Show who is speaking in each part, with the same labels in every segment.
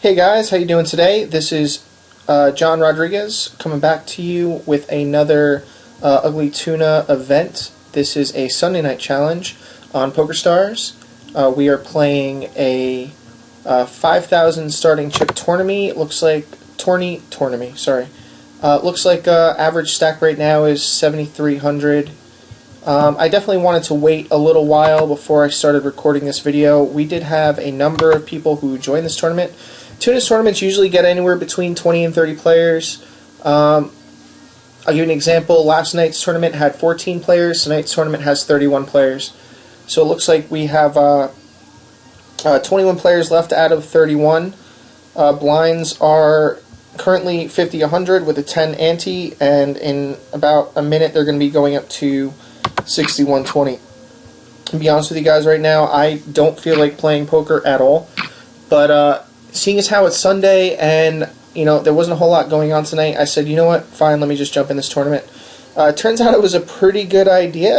Speaker 1: Hey guys, how you doing today? This is John Rodriguez coming back to you with another Ugly Tuna event. This is a Sunday night challenge on PokerStars. We are playing a 5,000 starting chip tournament. Looks like looks like average stack right now is 7,300. I definitely wanted to wait a little while before I started recording this video. We did have a number of people who joined this tournament. Tuna's tournaments usually get anywhere between 20 and 30 players. I'll give you an example. Last night's tournament had 14 players. Tonight's tournament has 31 players. So it looks like we have 21 players left out of 31. Blinds are currently 50-100 with a 10 ante, and in about a minute they're going to be going up to 60-120. To be honest with you guys right now, I don't feel like playing poker at all. But seeing as how it's Sunday and there wasn't a whole lot going on tonight, I said, you know what, fine, let me just jump in this tournament. Turns out it was a pretty good idea.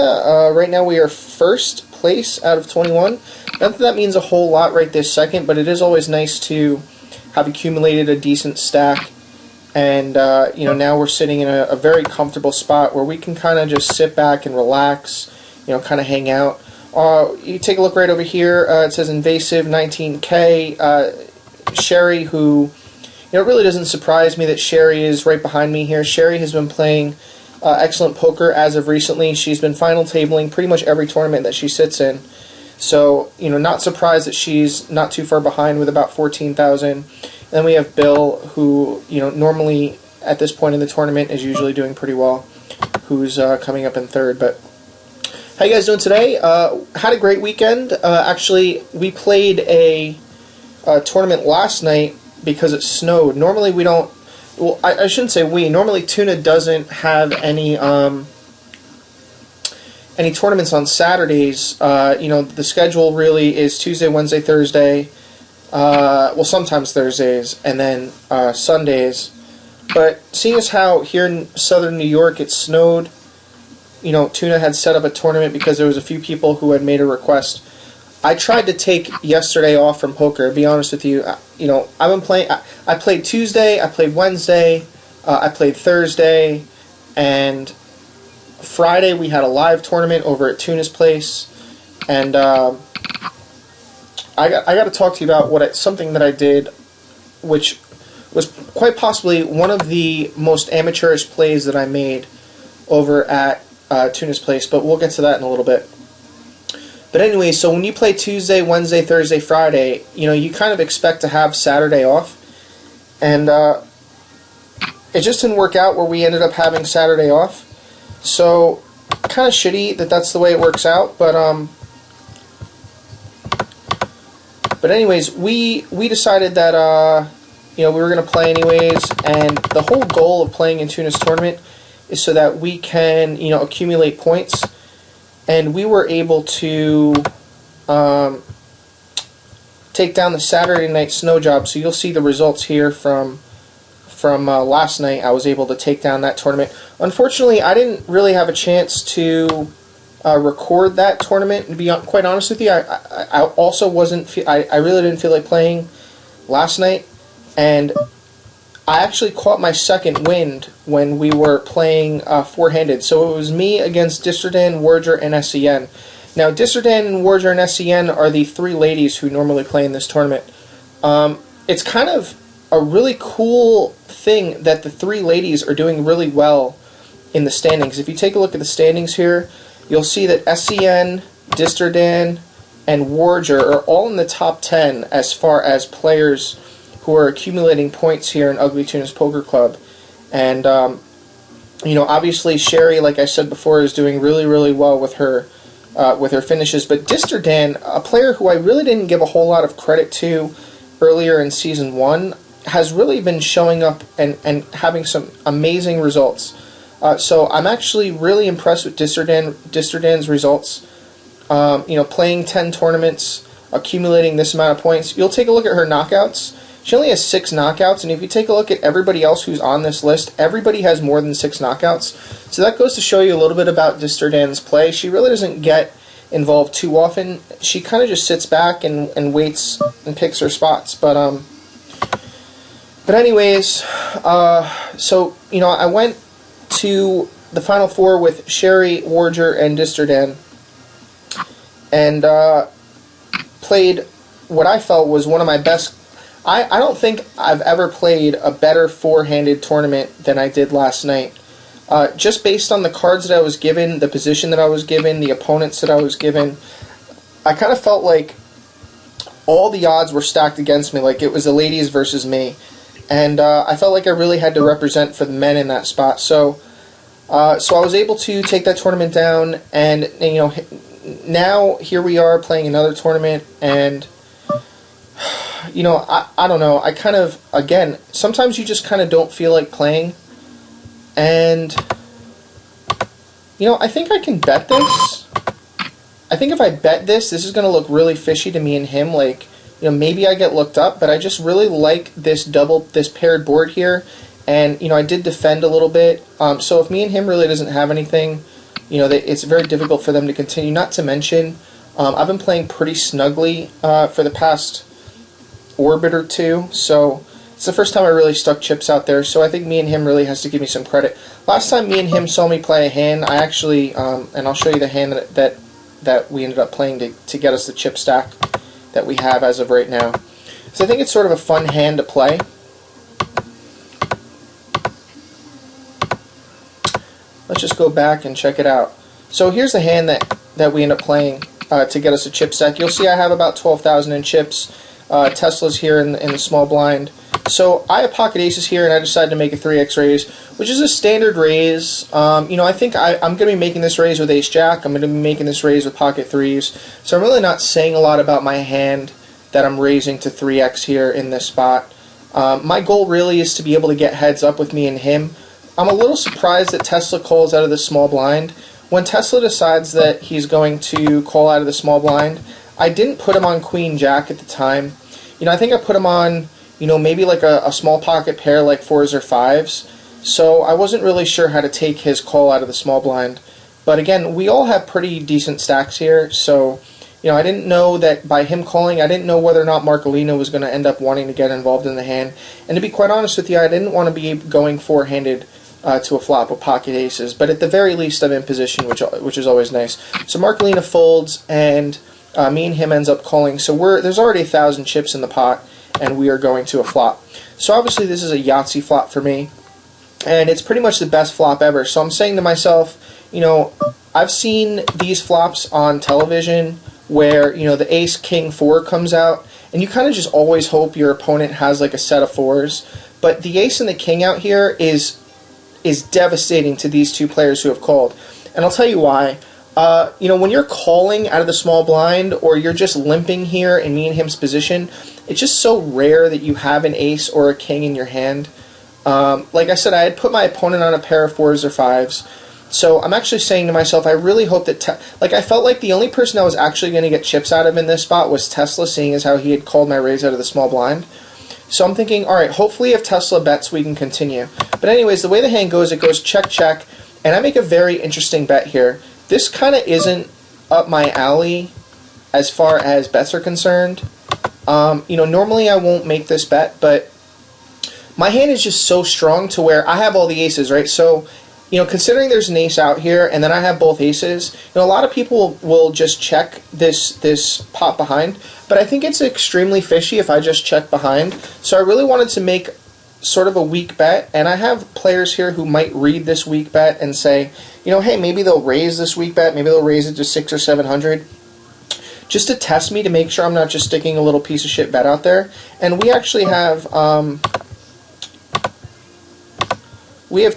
Speaker 1: Right now we are first place out of 21. Not that means a whole lot right this second, but it is always nice to have accumulated a decent stack. And now we're sitting in a very comfortable spot where we can kind of just sit back and relax, kind of hang out. You take a look right over here. It says invAAsive 19K. Sherry, who, it really doesn't surprise me that Sherry is right behind me here. Sherry has been playing excellent poker as of recently. She's been final tabling pretty much every tournament that she sits in. So, not surprised that she's not too far behind with about 14,000. Then we have Bill, who, normally at this point in the tournament is usually doing pretty well, who's coming up in third. But how you guys doing today? Had a great weekend. Actually, we played a tournament last night because it snowed. Normally we don't, well, I shouldn't say we, normally Tuna doesn't have any tournaments on Saturdays. The schedule really is Tuesday, Wednesday, Thursday, well, sometimes Thursdays, and then Sundays. But seeing as how here in southern New York it snowed, Tuna had set up a tournament because there was a few people who had made a request. I tried to take yesterday off from poker, to be honest with you. I've been playing, I played Tuesday, I played Wednesday, I played Thursday, and Friday we had a live tournament over at Tuna's place, and I got to talk to you about something that I did, which was quite possibly one of the most amateurish plays that I made over at Tuna's place, but we'll get to that in a little bit. But anyway, so when you play Tuesday, Wednesday, Thursday, Friday, you kind of expect to have Saturday off, and it just didn't work out where we ended up having Saturday off. So kind of shitty that that's the way it works out, but anyways, we decided that we were going to play anyways, and the whole goal of playing in Tuna's tournament is so that we can accumulate points. And we were able to take down the Saturday night snow job. So you'll see the results here from last night. I was able to take down that tournament. Unfortunately, I didn't really have a chance to record that tournament. To be quite honest with you, I also wasn't. I really didn't feel like playing last night, and I actually caught my second wind when we were playing four-handed. So it was me against Disserdan, Warger, and SCN. Now, Disserdan and Warger and SCN are the three ladies who normally play in this tournament. It's kind of a really cool thing that the three ladies are doing really well in the standings. If you take a look at the standings here, you'll see that SCN, Disserdan, and Warger are all in the top 10 as far as players who are accumulating points here in Ugly Tuna's Poker Club. And, obviously Sherry, like I said before, is doing really, really well with her finishes. But Disserdan, a player who I really didn't give a whole lot of credit to earlier in Season 1, has really been showing up and having some amazing results. So I'm actually really impressed with Disserdan's results. Playing 10 tournaments, accumulating this amount of points. You'll take a look at her knockouts. She only has 6 knockouts, and if you take a look at everybody else who's on this list, everybody has more than 6 knockouts. So that goes to show you a little bit about Disserdan's play. She really doesn't get involved too often. She kind of just sits back and waits and picks her spots. But But anyways, so, you know, I went to the Final Four with Sherry, Warger, and Disterdan, and played what I felt was one of my best. I don't think I've ever played a better four-handed tournament than I did last night. Just based on the cards that I was given, the position that I was given, the opponents that I was given, I kind of felt like all the odds were stacked against me, like it was the ladies versus me. And I felt like I really had to represent for the men in that spot. So I was able to take that tournament down, and you know, now here we are playing another tournament, and you know, I don't know. I kind of, again, sometimes you just kind of don't feel like playing, and you know, I think I can bet this. I think if I bet this is going to look really fishy to me and him, like, you know, maybe I get looked up, but I just really like this paired board here, and, you know, I did defend a little bit, so if me and him really doesn't have anything, you know, it's very difficult for them to continue, not to mention, I've been playing pretty snugly for the past orbit or two, so it's the first time I really stuck chips out there, so I think me and him really has to give me some credit. Last time me and him saw me play a hand, I actually, and I'll show you the hand that we ended up playing to get us the chip stack that we have as of right now. So I think it's sort of a fun hand to play. Let's just go back and check it out. So here's the hand that we end up playing to get us a chip stack. You'll see I have about 12,000 in chips. Tesla's here in the small blind. So I have pocket aces here, and I decided to make a 3x raise, which is a standard raise. You know, I think I'm going to be making this raise with ace-jack. I'm going to be making this raise with pocket threes. So I'm really not saying a lot about my hand that I'm raising to 3x here in this spot. My goal really is to be able to get heads up with me and him. I'm a little surprised that Tesla calls out of the small blind. When Tesla decides that he's going to call out of the small blind, I didn't put him on queen-jack at the time. You know, I think I put him on, you know, maybe like a small pocket pair like 4s or 5s. So I wasn't really sure how to take his call out of the small blind. But again, we all have pretty decent stacks here, so, you know, I didn't know that by him calling, I didn't know whether or not Marcolino was going to end up wanting to get involved in the hand. And to be quite honest with you, I didn't want to be going four-handed to a flop with pocket aces. But at the very least, I'm in position, which is always nice. So Marcolino folds, and me and him ends up calling. So there's already 1,000 chips in the pot, and we are going to a flop. So obviously this is a Yahtzee flop for me, and it's pretty much the best flop ever. So I'm saying to myself, you know, I've seen these flops on television where, you know, the ace king 4 comes out, and you kind of just always hope your opponent has like a set of 4s. But the ace and the king out here is devastating to these two players who have called, and I'll tell you why. You know, when you're calling out of the small blind, or you're just limping here in me and him's position, it's just so rare that you have an ace or a king in your hand. Like I said, I had put my opponent on a pair of 4s or 5s, so I'm actually saying to myself, I really hope that, I felt like the only person I was actually going to get chips out of in this spot was Tesla, seeing as how he had called my raise out of the small blind. So I'm thinking, alright, hopefully if Tesla bets, we can continue. But anyways, the way the hand goes, it goes check, check, and I make a very interesting bet here. This kind of isn't up my alley as far as bets are concerned. You know, normally I won't make this bet, but my hand is just so strong to where I have all the aces, right? So, you know, considering there's an ace out here, and then I have both aces, you know, a lot of people will just check this pot behind, but I think it's extremely fishy if I just check behind. So I really wanted to make sort of a weak bet, and I have players here who might read this weak bet and say, you know, hey, maybe they'll raise this weak bet, maybe they'll raise it to 600 or 700, just to test me, to make sure I'm not just sticking a little piece of shit bet out there. And we actually have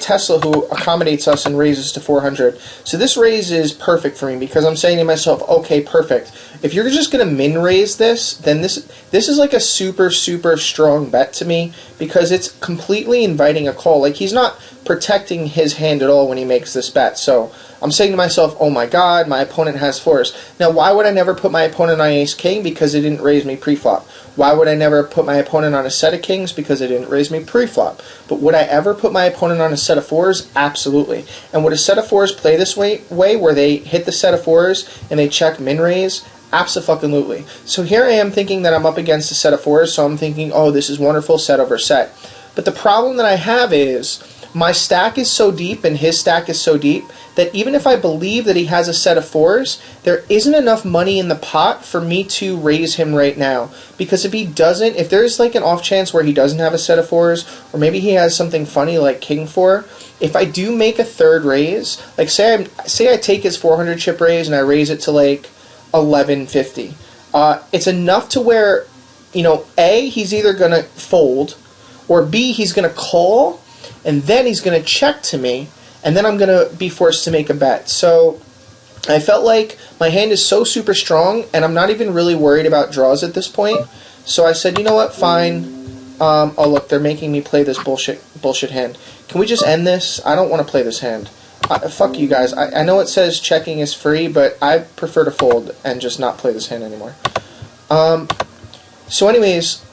Speaker 1: Tesla, who accommodates us and raises to 400. So this raise is perfect for me, because I'm saying to myself, okay, perfect. If you're just going to min raise this, then this is like a super, super strong bet to me, because it's completely inviting a call. Like, he's not protecting his hand at all when he makes this bet. So I'm saying to myself, oh my god, my opponent has 4s. Now, why would I never put my opponent on ace-king? Because it didn't raise me pre-flop. Why would I never put my opponent on a set of kings? Because it didn't raise me pre-flop. But would I ever put my opponent on a set of 4s? Absolutely. And would a set of 4s play this way where they hit the set of 4s and they check min-raise? Abso-fucking-lutely. So here I am thinking that I'm up against a set of 4s, so I'm thinking, oh, this is wonderful, set over set. But the problem that I have is my stack is so deep and his stack is so deep that even if I believe that he has a set of 4s, there isn't enough money in the pot for me to raise him right now. Because if he doesn't, if there's like an off chance where he doesn't have a set of 4s, or maybe he has something funny like King 4, if I do make a third raise, like say I take his 400 chip raise and I raise it to like 1150, it's enough to where, you know, A, he's either going to fold, or B, he's going to call, and then he's going to check to me, and then I'm going to be forced to make a bet. So I felt like my hand is so super strong, and I'm not even really worried about draws at this point. So I said, you know what, fine. Oh look, they're making me play this bullshit hand. Can we just end this? I don't want to play this hand. Fuck you guys. I know it says checking is free, but I prefer to fold and just not play this hand anymore. So anyways,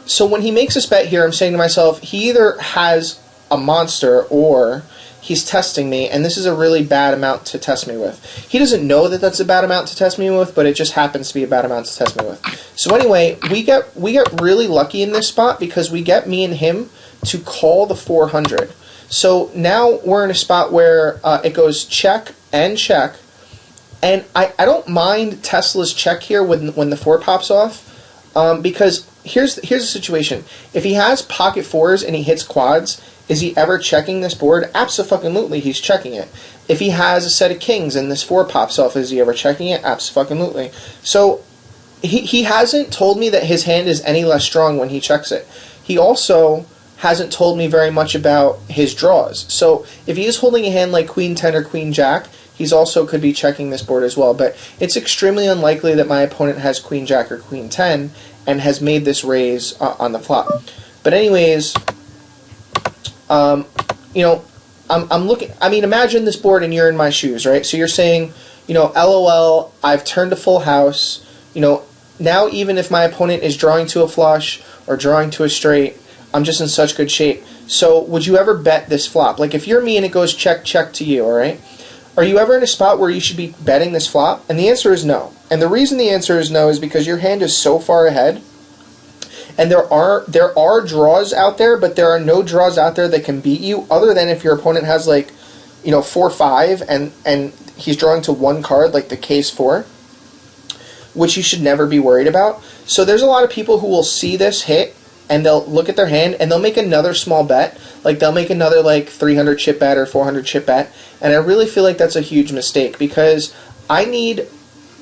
Speaker 1: so when he makes this bet here, I'm saying to myself, he either has a monster or he's testing me, and this is a really bad amount to test me with. He doesn't know that that's a bad amount to test me with, but it just happens to be a bad amount to test me with. So anyway, we get really lucky in this spot because we get me and him to call the 400. So now we're in a spot where it goes check and check, and I don't mind Tesla's check here when the 4 pops off, because here's the situation. If he has pocket 4s and he hits quads, is he ever checking this board? Abso-fucking-lutely, he's checking it. If he has a set of kings and this 4 pops off, is he ever checking it? Abso-fucking-lutely. So he hasn't told me that his hand is any less strong when he checks it. He also hasn't told me very much about his draws. So if he is holding a hand like Queen 10 or Queen Jack, he's also could be checking this board as well. But it's extremely unlikely that my opponent has Queen Jack or Queen 10 and has made this raise on the flop. But anyways, you know, I'm looking. I mean, imagine this board and you're in my shoes, right? So you're saying, you know, LOL, I've turned a full house. You know, now even if my opponent is drawing to a flush or drawing to a straight, I'm just in such good shape. So would you ever bet this flop? Like if you're me and it goes check, check to you, all right? Are you ever in a spot where you should be betting this flop? And the answer is no. And the reason the answer is no is because your hand is so far ahead. And there are draws out there, but there are no draws out there that can beat you, other than if your opponent has like, you know, 4-5 and he's drawing to 1 card, like the case 4, which you should never be worried about. So there's a lot of people who will see this hit and they'll look at their hand and they'll make another small bet, like they'll make another like 300 chip bet or 400 chip bet, and I really feel like that's a huge mistake because I need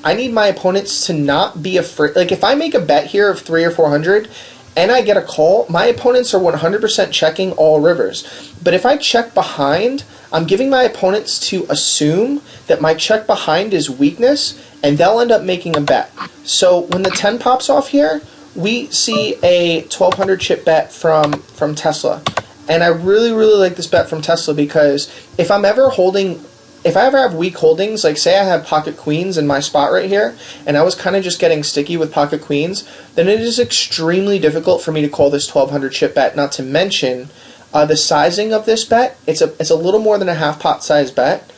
Speaker 1: my opponents to not be afraid. Like if I make a bet here of 300 or 400 and I get a call, my opponents are 100% checking all rivers. But if I check behind, I'm giving my opponents to assume that my check behind is weakness, and they'll end up making a bet. So when the 10 pops off here, we see a 1200 chip bet from Tesla. And I really, really like this bet from Tesla because if I ever have weak holdings, like say I have pocket queens in my spot right here, and I was kind of just getting sticky with pocket queens, then it is extremely difficult for me to call this 1200 chip bet. Not to mention the sizing of this bet. It's a little more than a half pot size bet,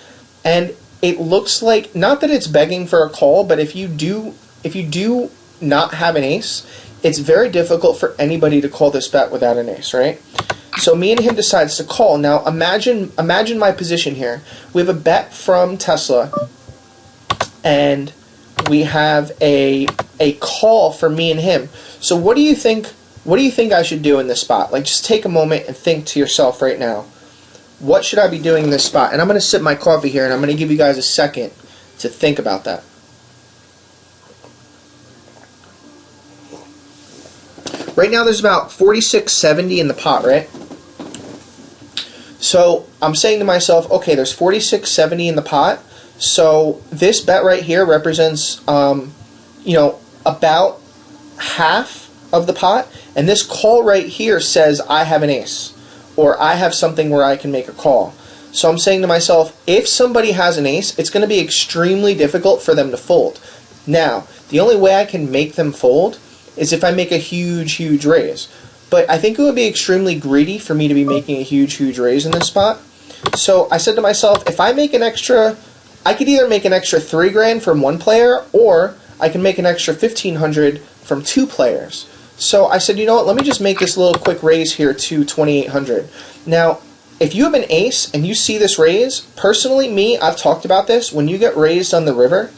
Speaker 1: and it looks like, not that it's begging for a call, but if you do not have an ace, it's very difficult for anybody to call this bet without an ace, right? So me and him decides to call. Now imagine my position here. We have a bet from Tesla, and we have a call for me and him. So what do you think I should do in this spot? Like, just take a moment and think to yourself right now. What should I be doing in this spot? And I'm going to sip my coffee here, and I'm going to give you guys a second to think about that. Right now there's about 46.70 in the pot, right? So I'm saying to myself, okay, there's 46.70 in the pot. So this bet right here represents, you know, about half of the pot. And this call right here says I have an ace, or I have something where I can make a call. So I'm saying to myself, if somebody has an ace, it's going to be extremely difficult for them to fold. Now, the only way I can make them fold is if I make a huge, huge raise. But I think it would be extremely greedy for me to be making a huge, huge raise in this spot. So I said to myself, if I make an extra, I could either make an extra $3 grand from one player, or I can make an extra 1,500 from 2 players. So I said, you know what, let me just make this little quick raise here to 2,800. Now, if you have an ace and you see this raise, personally, I've talked about this, when you get raised on the river,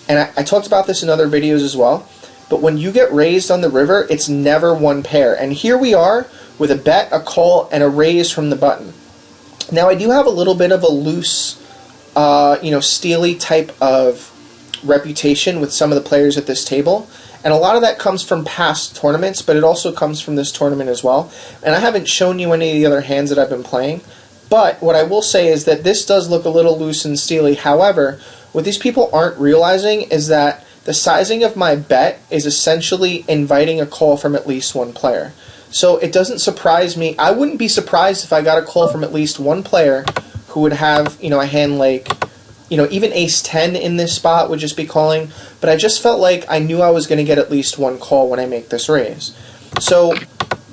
Speaker 1: and I talked about this in other videos as well, but when you get raised on the river, it's never one pair. And here we are with a bet, a call, and a raise from the button. Now, I do have a little bit of a loose, steely type of reputation with some of the players at this table. And a lot of that comes from past tournaments, but it also comes from this tournament as well. And I haven't shown you any of the other hands that I've been playing. But what I will say is that this does look a little loose and steely. However, what these people aren't realizing is that the sizing of my bet is essentially inviting a call from at least one player. So it doesn't surprise me. I wouldn't be surprised if I got a call from at least one player who would have, a hand like, even ace-10 in this spot would just be calling. But I just felt like I knew I was going to get at least one call when I make this raise. So,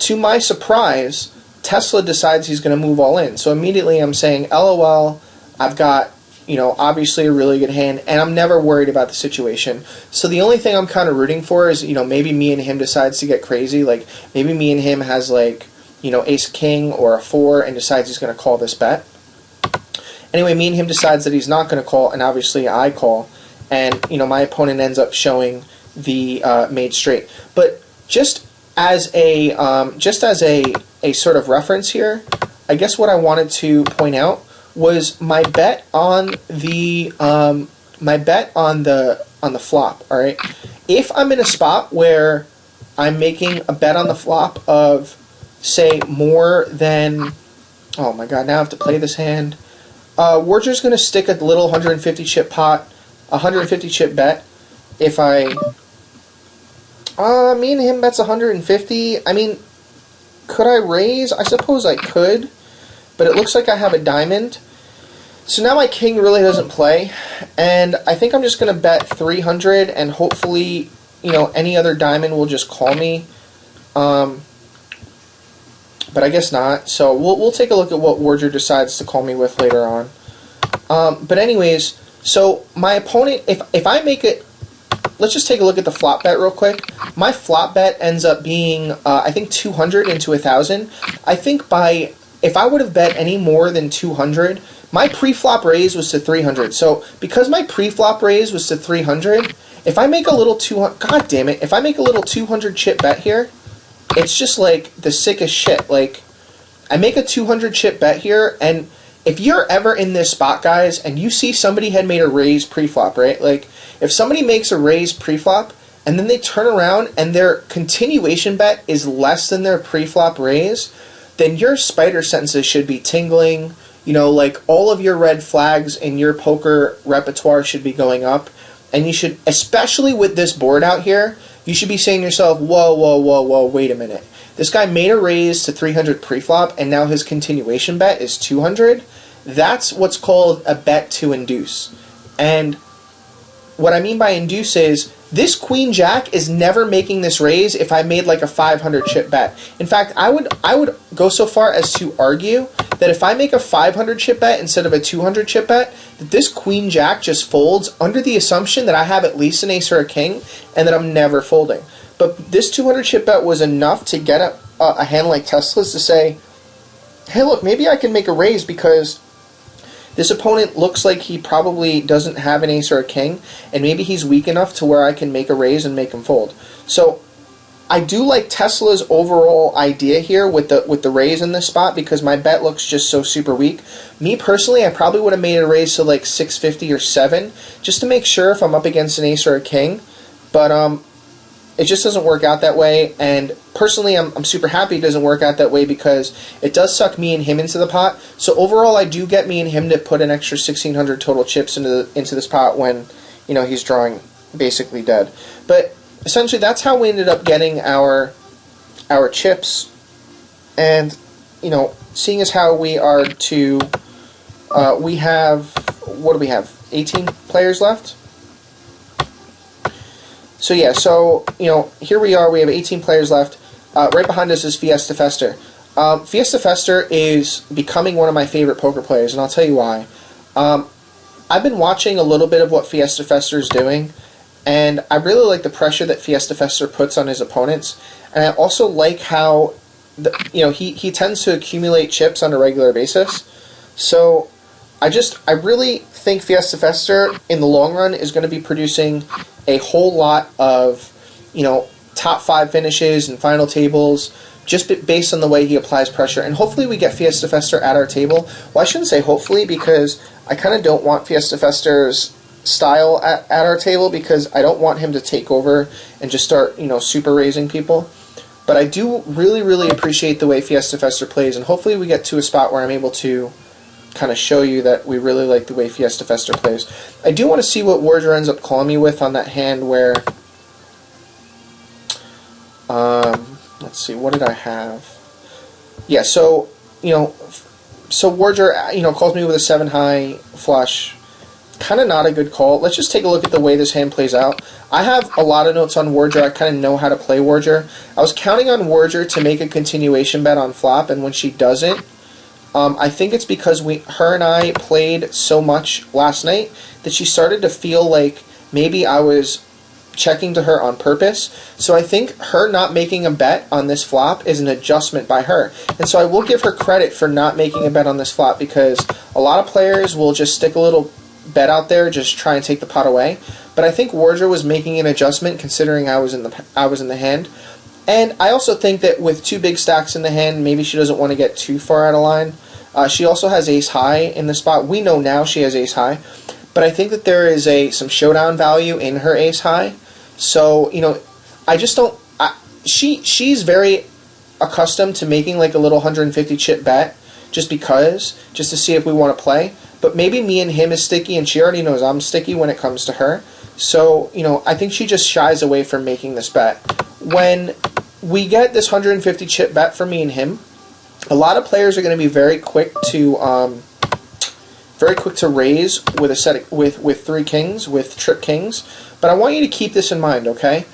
Speaker 1: to my surprise, Tesla decides he's going to move all in. So immediately I'm saying, LOL, I've got, obviously a really good hand, and I'm never worried about the situation. So the only thing I'm kind of rooting for is, maybe me and him decides to get crazy. Like, maybe me and him has, like, ace-king or a 4 and decides he's going to call this bet. Anyway, me and him decides that he's not going to call, and obviously I call. And, my opponent ends up showing the made straight. But just as a sort of reference here, I guess what I wanted to point out was my bet on the flop. All right, if I'm in a spot where I'm making a bet on the flop of, say, more than, oh my god, now I have to play this hand. We're just going to stick a little 150 chip pot, 150 chip bet. If me and him bets 150. I mean, could I raise? I suppose I could, but it looks like I have a diamond. So now my king really doesn't play, and I think I'm just going to bet 300, and hopefully, any other diamond will just call me. But I guess not. So we'll take a look at what Warger decides to call me with later on. But anyways, so my opponent, if I make it, let's just take a look at the flop bet real quick. My flop bet ends up being, I think, 200 into 1,000. I think if I would have bet any more than 200, my pre-flop raise was to 300. So because my pre-flop raise was to 300, if I make a little 200, god damn it, if I make a little 200 chip bet here, it's just like the sickest shit. Like, I make a 200 chip bet here, and if you're ever in this spot, guys, and you see somebody had made a raise pre-flop, right? Like, if somebody makes a raise pre-flop, and then they turn around and their continuation bet is less than their pre-flop raise, then your spider senses should be tingling. Like, all of your red flags in your poker repertoire should be going up. And you should, especially with this board out here, you should be saying to yourself, whoa, whoa, whoa, whoa, wait a minute. This guy made a raise to 300 pre-flop, and now his continuation bet is 200. That's what's called a bet to induce. And what I mean by induce is, this queen jack is never making this raise if I made like a 500 chip bet. In fact, I would go so far as to argue that if I make a 500 chip bet instead of a 200 chip bet, that this queen jack just folds under the assumption that I have at least an ace or a king, and that I'm never folding. But this 200 chip bet was enough to get a hand like Tesla's to say, hey look, maybe I can make a raise because this opponent looks like he probably doesn't have an ace or a king, and maybe he's weak enough to where I can make a raise and make him fold. So I do like Tesla's overall idea here with the raise in this spot, because my bet looks just so super weak. Me personally, I probably would have made a raise to like 650 or 7 just to make sure if I'm up against an ace or a king. But it just doesn't work out that way, and personally I'm super happy it doesn't work out that way, because it does suck me and him into the pot. So overall, I do get me and him to put an extra 1,600 total chips into this pot when he's drawing basically dead. But essentially, that's how we ended up getting our chips. And seeing as how we are to, we have, what do we have? 18 players left. So yeah, so here we are. We have 18 players left. Right behind us is Fiesta Fester. Fiesta Fester is becoming one of my favorite poker players, and I'll tell you why. I've been watching a little bit of what Fiesta Fester is doing, And I really like the pressure that Fiesta Fester puts on his opponents. And I also like how he tends to accumulate chips on a regular basis. So I really think Fiesta Fester in the long run is going to be producing a whole lot of, top 5 finishes and final tables, just based on the way he applies pressure. And hopefully we get Fiesta Fester at our table. Well, I shouldn't say hopefully, because I kind of don't want Fiesta Fester's style at our table, because I don't want him to take over and just start, super raising people. But I do really, really appreciate the way Fiesta Fester plays, and hopefully we get to a spot where I'm able to kind of show you that we really like the way Fiesta Fester plays. I do want to see what Warger ends up calling me with on that hand where, let's see, what did I have? Yeah, so, so Warger, calls me with a 7 high flush. Kind of not a good call. Let's just take a look at the way this hand plays out. I have a lot of notes on Warger. I kind of know how to play Warger. I was counting on Warger to make a continuation bet on flop, and when she doesn't, I think it's because her and I played so much last night that she started to feel like maybe I was checking to her on purpose. So I think her not making a bet on this flop is an adjustment by her. And so I will give her credit for not making a bet on this flop, because a lot of players will just stick a little bet out there, just try and take the pot away. But I think Warger was making an adjustment, considering I was in the hand. And I also think that with 2 big stacks in the hand, maybe she doesn't want to get too far out of line. She also has ace high in the spot. We know now she has ace high, but I think that there is some showdown value in her ace high. So, I just don't. She's very accustomed to making like a little 150 chip bet just to see if we want to play. But maybe me and him is sticky, and she already knows I'm sticky when it comes to her. So, I think she just shies away from making this bet. When we get this 150 chip bet for me and him, a lot of players are going to be very quick to raise with 3 kings, with trip kings. But I want you to keep this in mind, okay?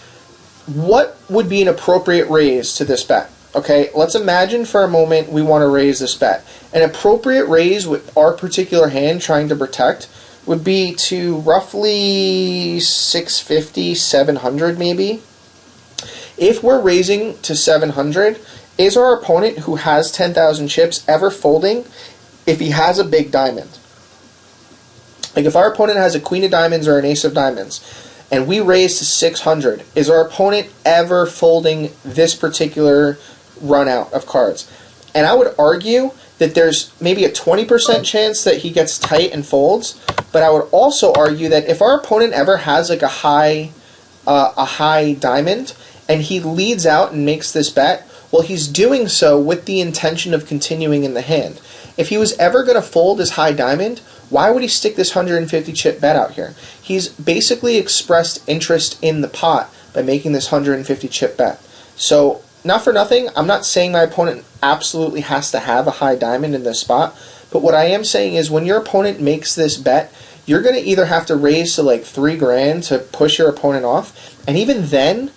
Speaker 1: What would be an appropriate raise to this bet? Okay, let's imagine for a moment we want to raise this bet. An appropriate raise with our particular hand trying to protect would be to roughly 650, 700 maybe. If we're raising to 700, is our opponent who has 10,000 chips ever folding if he has a big diamond? Like if our opponent has a queen of diamonds or an ace of diamonds, and we raise to 600, is our opponent ever folding this particular run out of cards? And I would argue that there's maybe a 20% chance that he gets tight and folds, but I would also argue that if our opponent ever has like a high diamond and he leads out and makes this bet, well, he's doing so with the intention of continuing in the hand. If he was ever going to fold his high diamond, why would he stick this 150 chip bet out here? He's basically expressed interest in the pot by making this 150 chip bet. So, not for nothing, I'm not saying my opponent absolutely has to have a high diamond in this spot, but what I am saying is when your opponent makes this bet, you're going to either have to raise to like 3 grand to push your opponent off, and even then,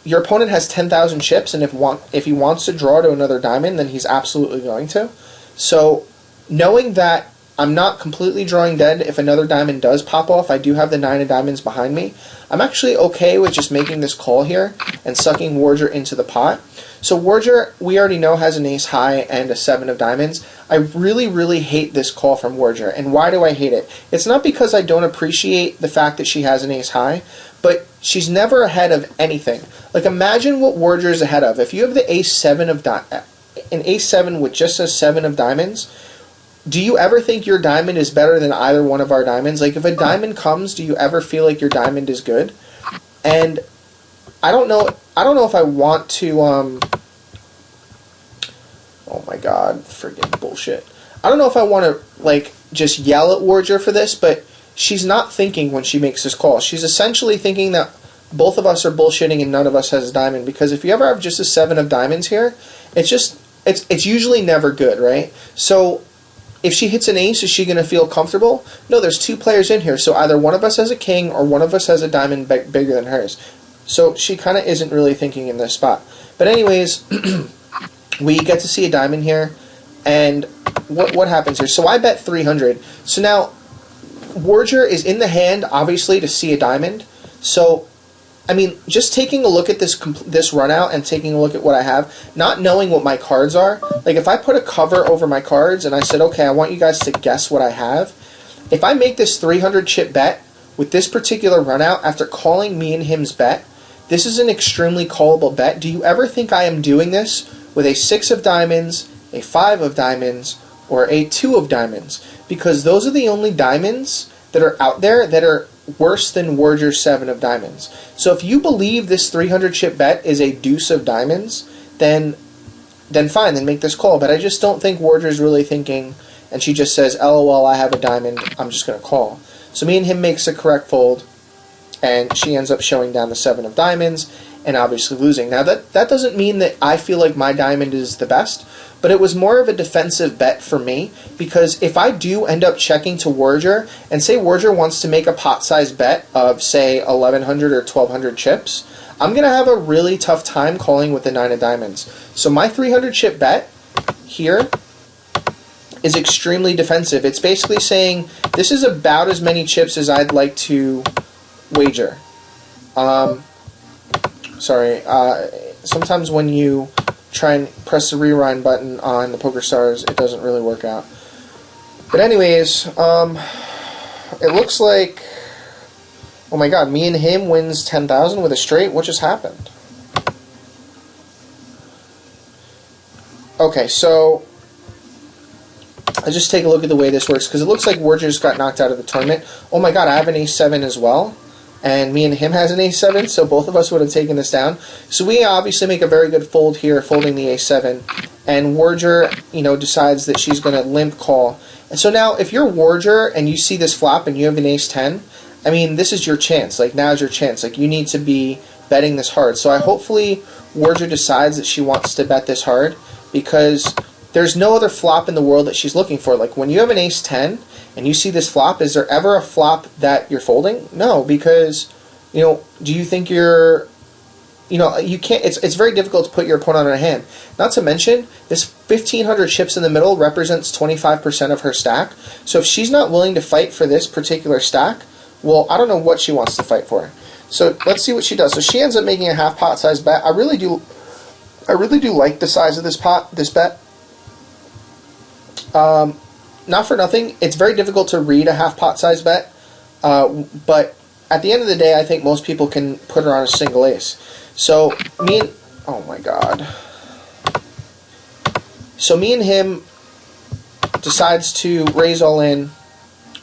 Speaker 1: your opponent has 10,000 chips, and if he wants to draw to another diamond, then he's absolutely going to. So, knowing that I'm not completely drawing dead if another diamond does pop off, I do have the 9 of diamonds behind me, I'm actually okay with just making this call here and sucking Warger into the pot. So Warger, we already know, has an ace high and a 7 of diamonds. I really, really hate this call from Warger. And why do I hate it? It's not because I don't appreciate the fact that she has an ace high, but she's never ahead of anything. Like, imagine what Warger is ahead of. If you have the ace-7 of an ace-7 with just a 7 of diamonds, do you ever think your diamond is better than either one of our diamonds? Like, if a diamond comes, do you ever feel like your diamond is good? And I don't know if I want to, oh my god, friggin' bullshit. I don't know if I want to, like, just yell at Warger for this, but she's not thinking when she makes this call. She's essentially thinking that both of us are bullshitting and none of us has a diamond, because if you ever have just a 7 of diamonds here, it's usually never good, right? So, if she hits an ace, is she going to feel comfortable? No, there's 2 players in here, so either one of us has a king or one of us has a diamond bigger than hers. So she kind of isn't really thinking in this spot. But anyways, we get to see a diamond here, and what happens here? So I bet 300. So now, Warger is in the hand, obviously, to see a diamond. So, I mean, just taking a look at this run out and taking a look at what I have, not knowing what my cards are, like if I put a cover over my cards and I said, okay, I want you guys to guess what I have, if I make this 300 chip bet with this particular run out after calling me and him's bet, this is an extremely callable bet. Do you ever think I am doing this with a 6 of diamonds, a 5 of diamonds, or a 2 of diamonds? Because those are the only diamonds that are out there that are worse than Warger's 7 of diamonds. So if you believe this 300 chip bet is a deuce of diamonds, then fine, then make this call. But I just don't think Warger's really thinking, and she just says, LOL, I have a diamond, I'm just going to call. So me and him makes a correct fold, and she ends up showing down the 7 of diamonds, and obviously losing. Now that doesn't mean that I feel like my diamond is the best, but it was more of a defensive bet for me, because if I do end up checking to Warger, and say Warger wants to make a pot-sized bet of, say, 1,100 or 1,200 chips, I'm going to have a really tough time calling with the 9 of diamonds. So my 300 chip bet here is extremely defensive. It's basically saying, this is about as many chips as I'd like to wager. Sometimes when you try and press the rewind button on the PokerStars, it doesn't really work out. But anyways, it looks like, oh my god, me and him wins 10,000 with a straight. What just happened? Okay, so let's just take a look at the way this works, because it looks like Warger just got knocked out of the tournament. Oh my god, I have an ace-7 as well. And me and him has an ace-7, so both of us would have taken this down. So we obviously make a very good fold here, folding the ace-7. And Warger, decides that she's going to limp call. And so now, if you're Warger and you see this flop and you have an ace-10, I mean, this is your chance. Like, now's your chance. Like, you need to be betting this hard. So hopefully Warger decides that she wants to bet this hard, because there's no other flop in the world that she's looking for. Like, when you have an ace-10 and you see this flop, is there ever a flop that you're folding? No, because, do you think you're, you can't, it's very difficult to put your opponent on a hand. Not to mention, this 1,500 chips in the middle represents 25% of her stack. So if she's not willing to fight for this particular stack, well, I don't know what she wants to fight for. So let's see what she does. So she ends up making a half pot size bet. I really do like the size of this bet. Not for nothing, it's very difficult to read a half pot size bet, but at the end of the day, I think most people can put her on a single ace. So me and him decides to raise all in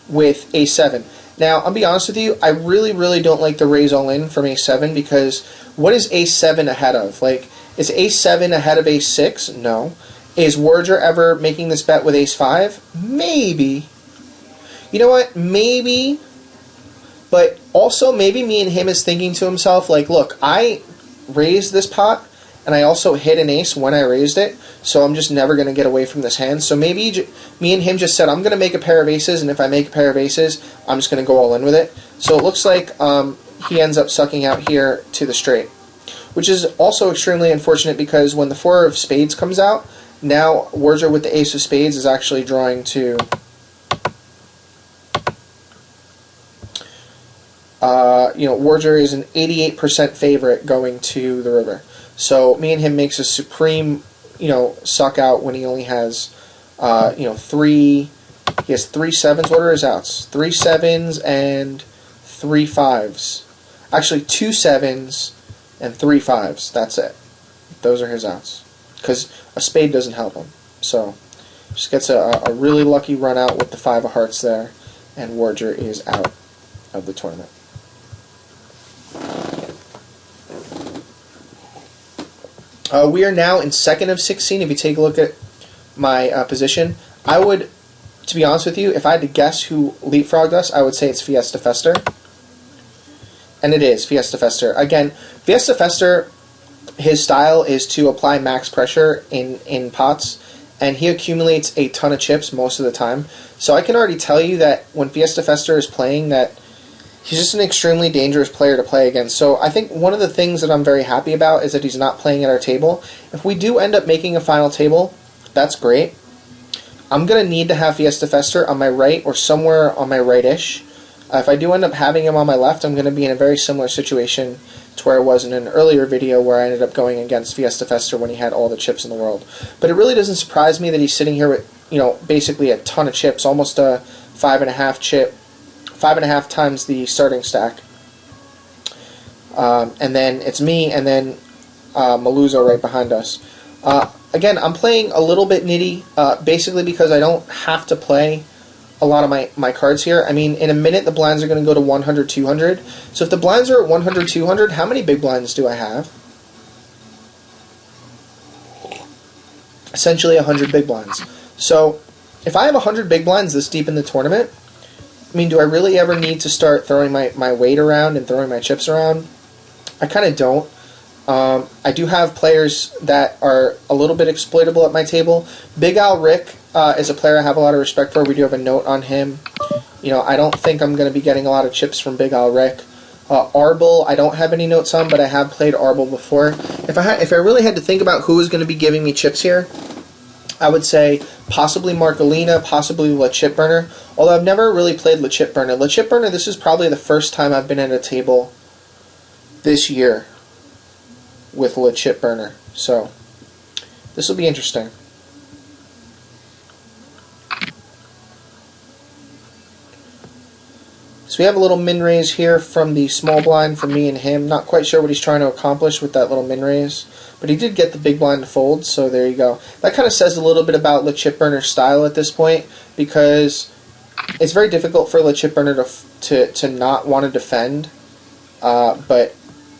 Speaker 1: with a7. Now, I'll be honest with you, I really don't like the raise all in from a7, because what is a7 ahead of? Like, is a7 ahead of a6? No. Is Warger ever making this bet with ace-5? Maybe. You know what? Maybe. But also, maybe me and him is thinking to himself, like, look, I raised this pot, and I also hit an ace when I raised it, so I'm just never going to get away from this hand. So maybe me and him just said, I'm going to make a pair of aces, and if I make a pair of aces, I'm just going to go all in with it. So it looks like he ends up sucking out here to the straight, which is also extremely unfortunate, because when the 4 of spades comes out, now Warger with the ace of spades is actually drawing to Warger is an 88% favorite going to the river. So me and him makes a supreme, suck out when he only has, he has 3 sevens. What are his outs? 3 sevens and 3 5s. Actually, 2 sevens and 3 5s. That's it. Those are his outs. Because a spade doesn't help him. So just gets a really lucky run out with the 5 of hearts there, and Warger is out of the tournament. We are now in second of 16. If you take a look at my position, I would, to be honest with you, if I had to guess who leapfrogged us, I would say it's Fiesta Fester. And it is Fiesta Fester. Again, Fiesta Fester, his style is to apply max pressure in pots, and he accumulates a ton of chips most of the time. So I can already tell you that when Fiesta Fester is playing, that he's just an extremely dangerous player to play against. So I think one of the things that I'm very happy about is that he's not playing at our table. If we do end up making a final table, that's great. I'm going to need to have Fiesta Fester on my right or somewhere on my right-ish. If I do end up having him on my left, I'm going to be in a very similar situation to where I was in an earlier video where I ended up going against Fiesta Fester when he had all the chips in the world. But it really doesn't surprise me that he's sitting here with, you know, basically a ton of chips, almost a 5.5 chip, 5.5 times the starting stack. And then it's me, and then Maluzo right behind us. Again, I'm playing a little bit nitty, basically because I don't have to play a lot of my cards here. I mean, in a minute the blinds are going to go to 100, 200. So if the blinds are at 100, 200, how many big blinds do I have? Essentially 100 big blinds. So if I have 100 big blinds this deep in the tournament, I mean, do I really ever need to start throwing my weight around and throwing my chips around? I kind of don't. I do have players that are a little bit exploitable at my table. Big Al Rick is a player I have a lot of respect for. We do have a note on him. You know, I don't think I'm going to be getting a lot of chips from Big Al Rick. Arble, I don't have any notes on, but I have played Arble before. If I really had to think about who was going to be giving me chips here, I would say possibly Marcolina, possibly La Chip Burner. Although I've never really played La Chip Burner. La Chip Burner, this is probably the first time I've been at a table this year with La Chip Burner. So this will be interesting. So we have a little min raise here from the small blind for me and him. Not quite sure what he's trying to accomplish with that little min raise, but he did get the big blind to fold, so there you go. That kind of says a little bit about La Chip Burner's style at this point, because it's very difficult for La Chip Burner to not want to defend. But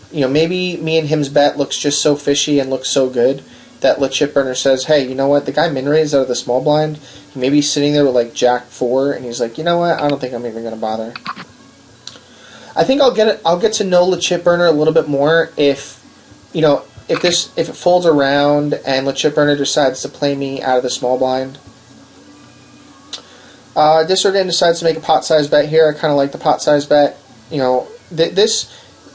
Speaker 1: you know, maybe me and him's bet looks just so fishy and looks so good that La Chip Burner says, hey, you know what, the guy min raised out of the small blind. He may be sitting there with like Jack 4, and he's like, you know what, I don't think I'm even going to bother. I think I'll get to know La Chip Burner a little bit more if, you know, if it folds around and La Chip Burner decides to play me out of the small blind. Disregard decides to make a pot size bet here. I kind of like the pot size bet. You know, this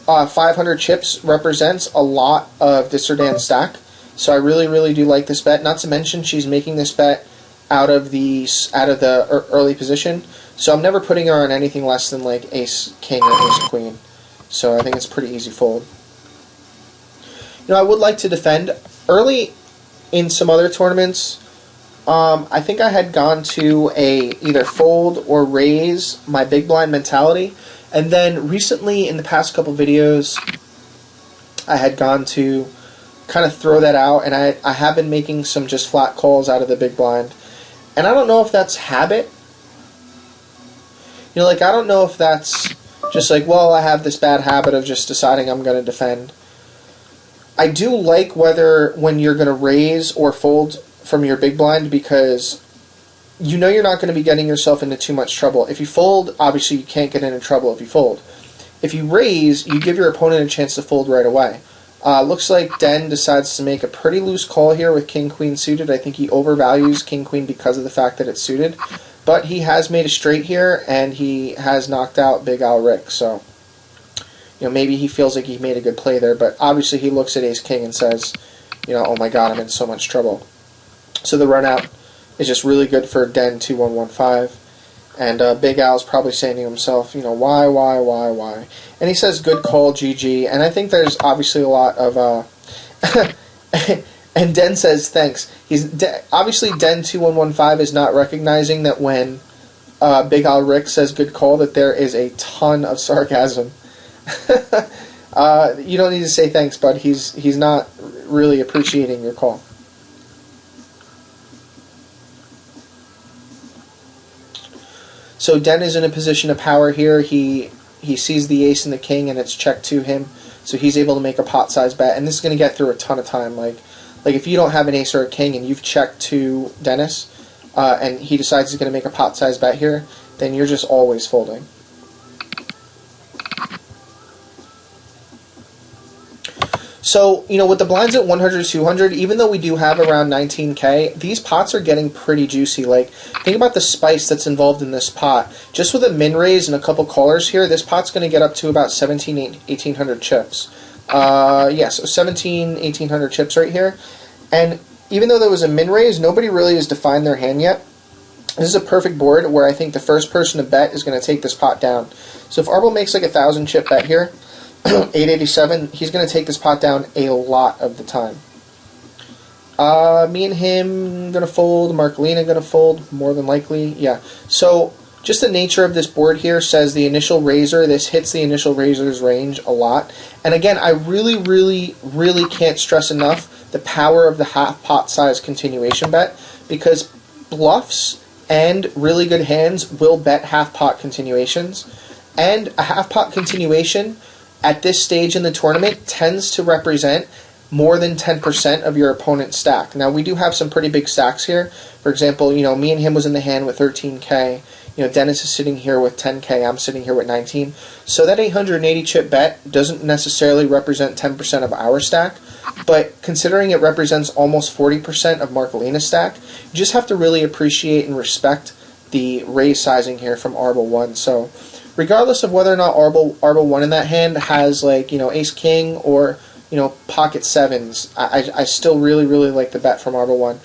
Speaker 1: 500 chips represents a lot of Disregard's stack, so I really do like this bet. Not to mention she's making this bet out of the early position, so I'm never putting her on anything less than like Ace King or Ace Queen. So I think it's a pretty easy fold. You know, I would like to defend early in some other tournaments. I think I had gone to a either fold or raise my big blind mentality, and then recently in the past couple videos I had gone to kind of throw that out, and I have been making some just flat calls out of the big blind. And I don't know if that's habit. You know, like, I don't know if that's just like, well, I have this bad habit of just deciding I'm going to defend. I do like when you're going to raise or fold from your big blind, because you know you're not going to be getting yourself into too much trouble. If you fold, obviously you can't get into trouble if you fold. If you raise, you give your opponent a chance to fold right away. Looks like Den decides to make a pretty loose call here with King-Queen suited. I think he overvalues King-Queen because of the fact that it's suited. But he has made a straight here, and he has knocked out Big Al Rick. So, you know, maybe he feels like he made a good play there. But obviously he looks at Ace-King and says, you know, oh my god, I'm in so much trouble. So the run out is just really good for Den 2115. And Big Al's probably saying to himself, you know, why? And he says, good call, GG. And I think there's obviously a lot of... and Den says, thanks. Obviously, Den 2115 is not recognizing that when Big Al Rick says good call, that there is a ton of sarcasm. You don't need to say thanks, bud. He's not really appreciating your call. So Den is in a position of power here. He sees the ace and the king, and it's checked to him. So he's able to make a pot size bet, and this is going to get through a ton of time. Like if you don't have an ace or a king and you've checked to Dennis, and he decides he's going to make a pot size bet here, then you're just always folding. So, you know, with the blinds at 100 to 200, even though we do have around 19K, these pots are getting pretty juicy. Like, think about the spice that's involved in this pot. Just with a min raise and a couple callers here, this pot's going to get up to about 1,800 chips. Yeah, so 1,800 chips right here. And even though there was a min raise, nobody really has defined their hand yet. This is a perfect board where I think the first person to bet is going to take this pot down. So if Arbel makes like a 1,000 chip bet here, 887, he's going to take this pot down a lot of the time. Me and him going to fold, Marcolina going to fold, more than likely, yeah. So just the nature of this board here says the initial raiser, this hits the initial raiser's range a lot. And again, I really, really, really can't stress enough the power of the half pot size continuation bet, because bluffs and really good hands will bet half pot continuations. And a half pot continuation at this stage in the tournament tends to represent more than 10% of your opponent's stack. Now, we do have some pretty big stacks here. For example, me and him was in the hand with 13K. Dennis is sitting here with 10K. I'm sitting here with 19. So that 880 chip bet doesn't necessarily represent 10% of our stack, but considering it represents almost 40% of Marcolina's stack, you just have to really appreciate and respect the raise sizing here from Arbel 1. So regardless of whether or not Arbel 1 in that hand has like, ace king or pocket sevens, I still really, really like the bet from Arbel 1.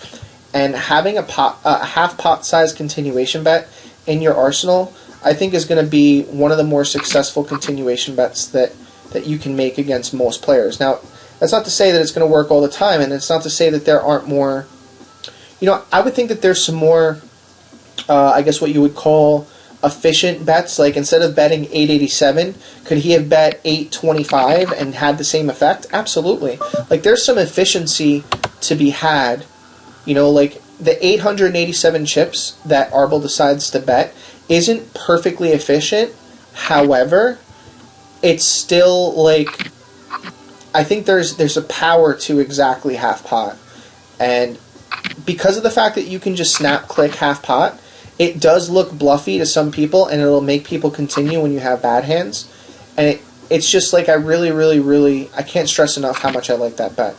Speaker 1: And having a half pot size continuation bet in your arsenal, I think is going to be one of the more successful continuation bets that you can make against most players. Now, that's not to say that it's going to work all the time, and it's not to say that there aren't more, I would think that there's some more, I guess what you would call efficient bets. Like instead of betting 887, could he have bet 825 and had the same effect? Absolutely. Like there's some efficiency to be had. Like the 887 chips that Arbel decides to bet isn't perfectly efficient. However, it's still like, I think there's a power to exactly half pot. And because of the fact that you can just snap click half pot, it does look bluffy to some people, and it'll make people continue when you have bad hands. And it's just like I really, really, really, I can't stress enough how much I like that bet.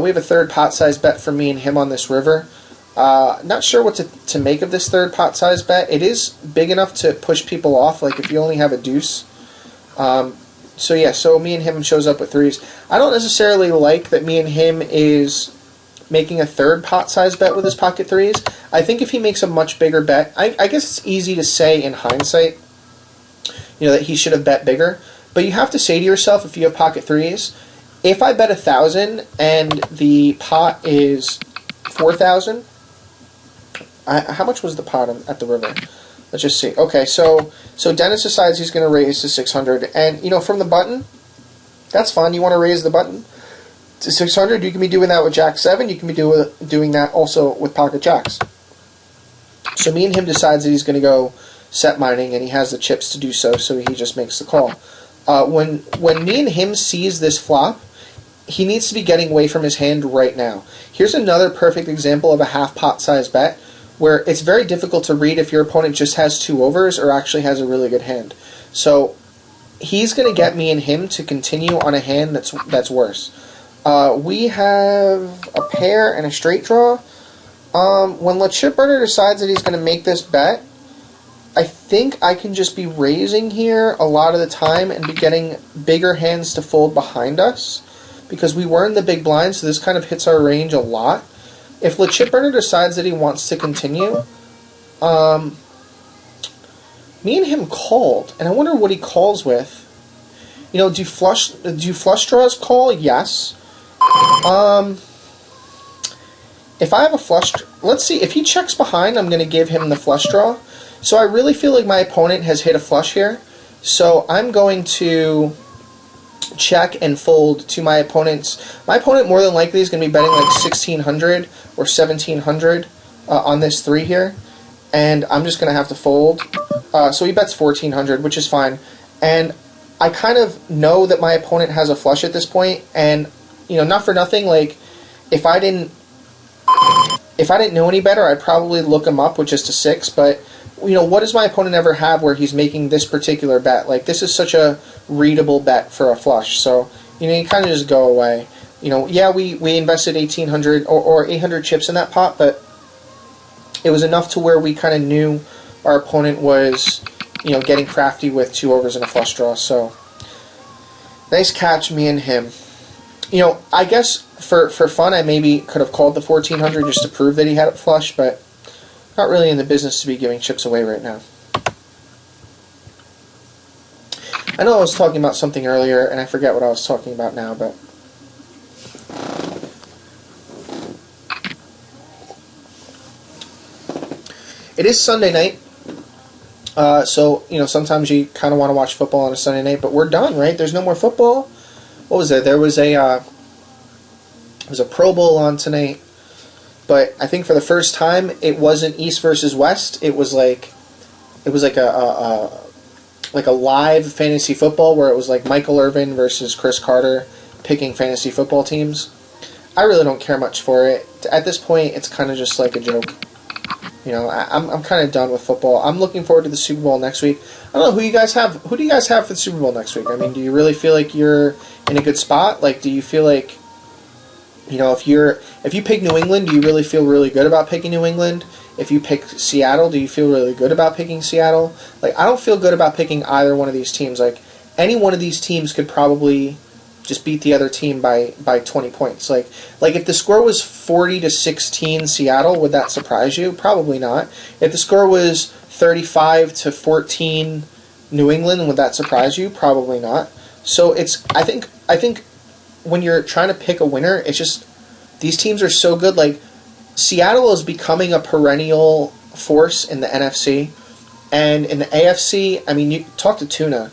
Speaker 1: We have a third pot size bet for me and him on this river. Not sure what to make of this third pot size bet. It is big enough to push people off, like if you only have a deuce. So yeah, so me and him shows up with threes. I don't necessarily like that me and him is making a third pot size bet with his pocket threes. I think if he makes a much bigger bet, I guess it's easy to say in hindsight, that he should have bet bigger. But you have to say to yourself, if you have pocket threes, if I bet 1,000 and the pot is 4,000, how much was the pot at the river? Let's just see. Okay, so Dennis decides he's going to raise to 600, and from the button, that's fine. You want to raise the button to 600. You can be doing that with Jack 7. You can be doing that also with pocket jacks. So me and him decides that he's going to go set mining, and he has the chips to do so. So he just makes the call. When me and him sees this flop, he needs to be getting away from his hand right now. Here's another perfect example of a half pot size bet where it's very difficult to read if your opponent just has 2 overs or actually has a really good hand. So he's going to get me and him to continue on a hand that's worse. We have a pair and a straight draw. When the chip burner decides that he's going to make this bet, I think I can just be raising here a lot of the time and be getting bigger hands to fold behind us, because we were in the big blind, so this kind of hits our range a lot. If the chip burner decides that he wants to continue, me and him called, and I wonder what he calls with. Do flush draws call? Yes. If I have a flush, let's see, if he checks behind, I'm going to give him the flush draw. So I really feel like my opponent has hit a flush here. So I'm going to check and fold to my opponent's. My opponent more than likely is going to be betting like 1,600 or 1,700 on this 3 here. And I'm just going to have to fold. So he bets 1,400, which is fine. And I kind of know that my opponent has a flush at this point. And, not for nothing, like, if I didn't know any better, I'd probably look him up with just a 6, but what does my opponent ever have where he's making this particular bet? Like, this is such a readable bet for a flush, so, you kind of just go away. Yeah, we invested 1,800 or 800 chips in that pot, but it was enough to where we kind of knew our opponent was, getting crafty with 2 overs and a flush draw, so nice catch, me and him. I guess for fun, I maybe could have called the 1,400 just to prove that he had it flush, but Not really in the business to be giving chips away right now. I know I was talking about something earlier, and I forget what I was talking about now, but... It is Sunday night, so, you know, sometimes you kind of want to watch football on a Sunday night, but we're done, right? There's no more football. What was there? There was a Pro Bowl on tonight, but I think for the first time, it wasn't East versus West. It was like a live fantasy football where it was like Michael Irvin versus Chris Carter picking fantasy football teams. I really don't care much for it. At this point, it's kind of just like a joke. You know, I'm kind of done with football. I'm looking forward to the Super Bowl next week. I don't know, who you guys have. Who do you guys have for the Super Bowl next week? I mean, do you really feel like you're in a good spot? Like, do you feel like, you know, if you pick New England, do you really feel really good about picking New England? If you pick Seattle, do you feel really good about picking Seattle? Like, I don't feel good about picking either one of these teams. Like, any one of these teams could probably just beat the other team by 20 points. Like if the score was 40-16 Seattle, would that surprise you? Probably not. If the score was 35-14 New England, would that surprise you? Probably not. So I think when you're trying to pick a winner, it's just these teams are so good. Like, Seattle is becoming a perennial force in the NFC, and in the AFC, I mean, you talk to Tuna.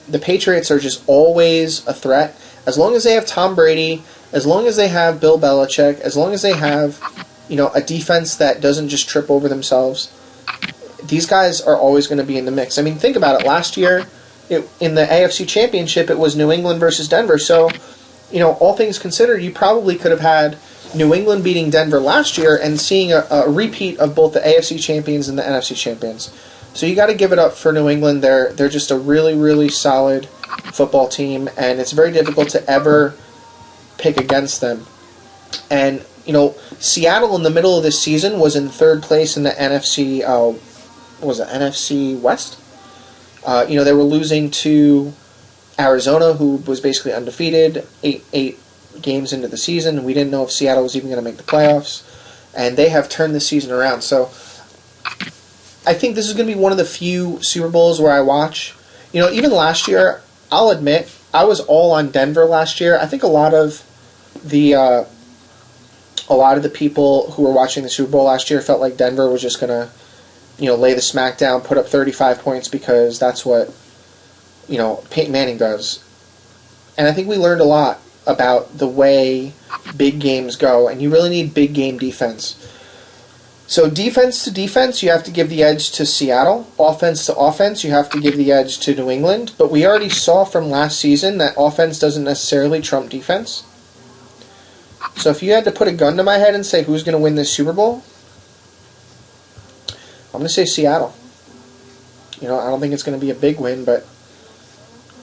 Speaker 1: The Patriots are just always a threat. As long as they have Tom Brady, as long as they have Bill Belichick, as long as they have, you know, a defense that doesn't just trip over themselves, these guys are always going to be in the mix. I mean, think about it. Last year, in the AFC Championship, it was New England versus Denver. So, you know, all things considered, you probably could have had New England beating Denver last year and seeing a repeat of both the AFC champions and the NFC champions. So you got to give it up for New England. They're just a really, really solid football team, and it's very difficult to ever pick against them. And, you know, Seattle in the middle of this season was in third place in the NFC, NFC West? You know, they were losing to Arizona, who was basically undefeated, eight games into the season. We didn't know if Seattle was even going to make the playoffs, and they have turned the season around. So I think this is going to be one of the few Super Bowls where I watch. You know, even last year, I'll admit, I was all on Denver last year. I think a lot of the people who were watching the Super Bowl last year felt like Denver was just going to, you know, lay the smack down, put up 35 points because that's what, you know, Peyton Manning does. And I think we learned a lot about the way big games go, and you really need big game defense. So defense to defense, you have to give the edge to Seattle. Offense to offense, you have to give the edge to New England. But we already saw from last season that offense doesn't necessarily trump defense. So if you had to put a gun to my head and say who's going to win this Super Bowl, I'm going to say Seattle. You know, I don't think it's going to be a big win, but,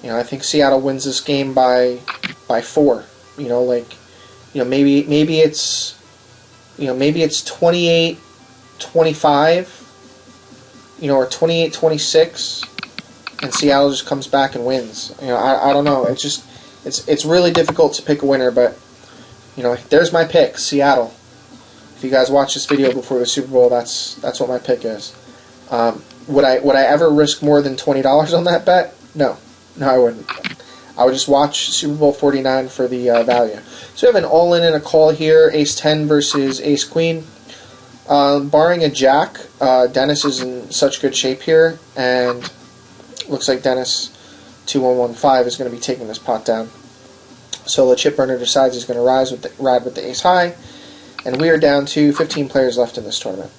Speaker 1: you know, I think Seattle wins this game by 4. You know, like, you know, maybe it's 28-25, you know, or 28-26, and Seattle just comes back and wins. You know, I don't know. It's really difficult to pick a winner, but, you know, there's my pick, Seattle. If you guys watch this video before the Super Bowl, that's what my pick is. Would I ever risk more than $20 on that bet? No, I wouldn't. I would just watch Super Bowl 49 for the value. So we have an all-in and a call here, Ace-10 versus Ace-Queen. Barring a jack, Dennis is in such good shape here, and looks like Dennis 2115 is going to be taking this pot down. So the chip burner decides he's going to ride with the ace-high, and we are down to 15 players left in this tournament.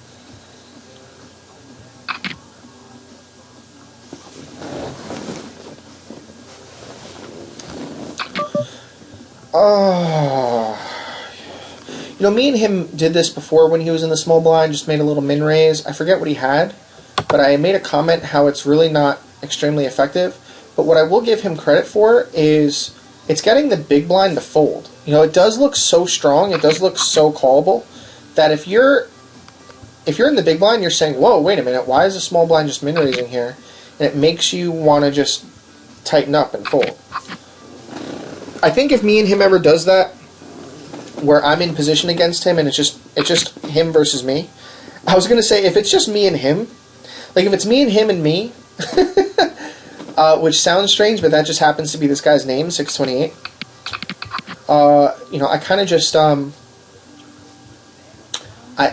Speaker 1: You know, me and him did this before when he was in the small blind, just made a little min raise. I forget what he had, but I made a comment how it's really not extremely effective. But what I will give him credit for is it's getting the big blind to fold. You know, it does look so strong, it does look so callable, that if you're in the big blind, you're saying, whoa, wait a minute, why is the small blind just min raising here? And it makes you want to just tighten up and fold. I think if me and him ever does that, where I'm in position against him and it's just him versus me, I was going to say, if it's just me and him, like if it's me and me, which sounds strange, but that just happens to be this guy's name, 628. You know, I kind of just, I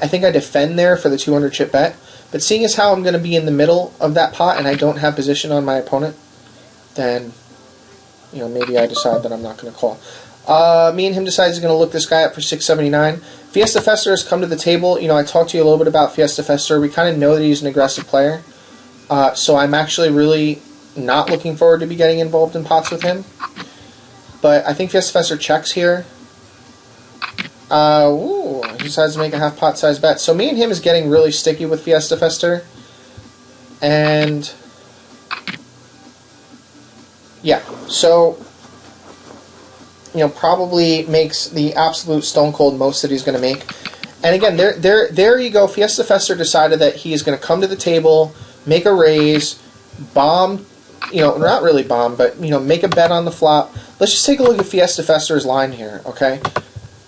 Speaker 1: think I defend there for the 200 chip bet, but seeing as how I'm going to be in the middle of that pot and I don't have position on my opponent, then, you know, maybe I decide that I'm not going to call. Me and him decides he's going to look this guy up for 679. Fiesta Fester has come to the table. You know, I talked to you a little bit about Fiesta Fester. We kind of know that he's an aggressive player, so I'm actually really not looking forward to be getting involved in pots with him. But I think Fiesta Fester checks here. Ooh, he decides to make a half pot size bet. So me and him is getting really sticky with Fiesta Fester. And yeah, so you know, probably makes the absolute stone cold most that he's going to make. And again, there you go. Fiesta Fester decided that he is going to come to the table, make a raise, bomb, you know, not really bomb, but, you know, make a bet on the flop. Let's just take a look at Fiesta Fester's line here, okay?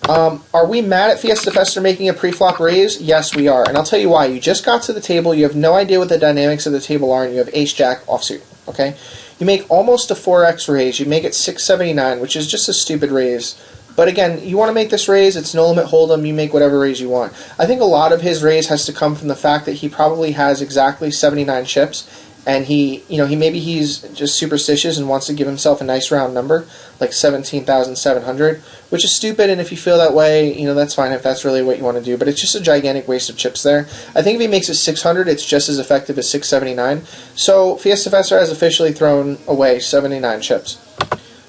Speaker 1: Are we mad at Fiesta Fester making a pre-flop raise? Yes, we are. And I'll tell you why. You just got to the table, you have no idea what the dynamics of the table are, and you have ace-jack offsuit, okay? You make almost a 4x raise. You make it 679, which is just a stupid raise. But again, you want to make this raise, it's no limit hold'em, you make whatever raise you want. I think a lot of his raise has to come from the fact that he probably has exactly 79 chips, and he, you know, he's just superstitious and wants to give himself a nice round number, like 17,700, which is stupid, and if you feel that way, you know, that's fine if that's really what you want to do, but it's just a gigantic waste of chips there. I think if he makes it 600, it's just as effective as 679. So Fiesta Fester has officially thrown away 79 chips.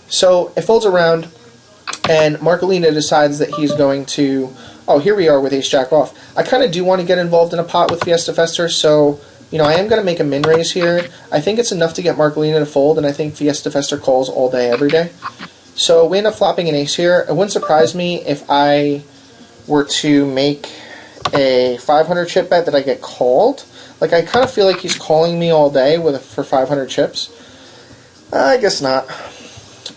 Speaker 1: So it folds around, and Marcolina decides that he's going to, oh, here we are with ace-jack off. I kind of do want to get involved in a pot with Fiesta Fester, so you know, I am going to make a min raise here. I think it's enough to get Marcolina to fold, and I think Fiesta Fester calls all day, every day. So we end up flopping an ace here. It wouldn't surprise me if I were to make a 500 chip bet that I get called. Like, I kind of feel like he's calling me all day for 500 chips. I guess not.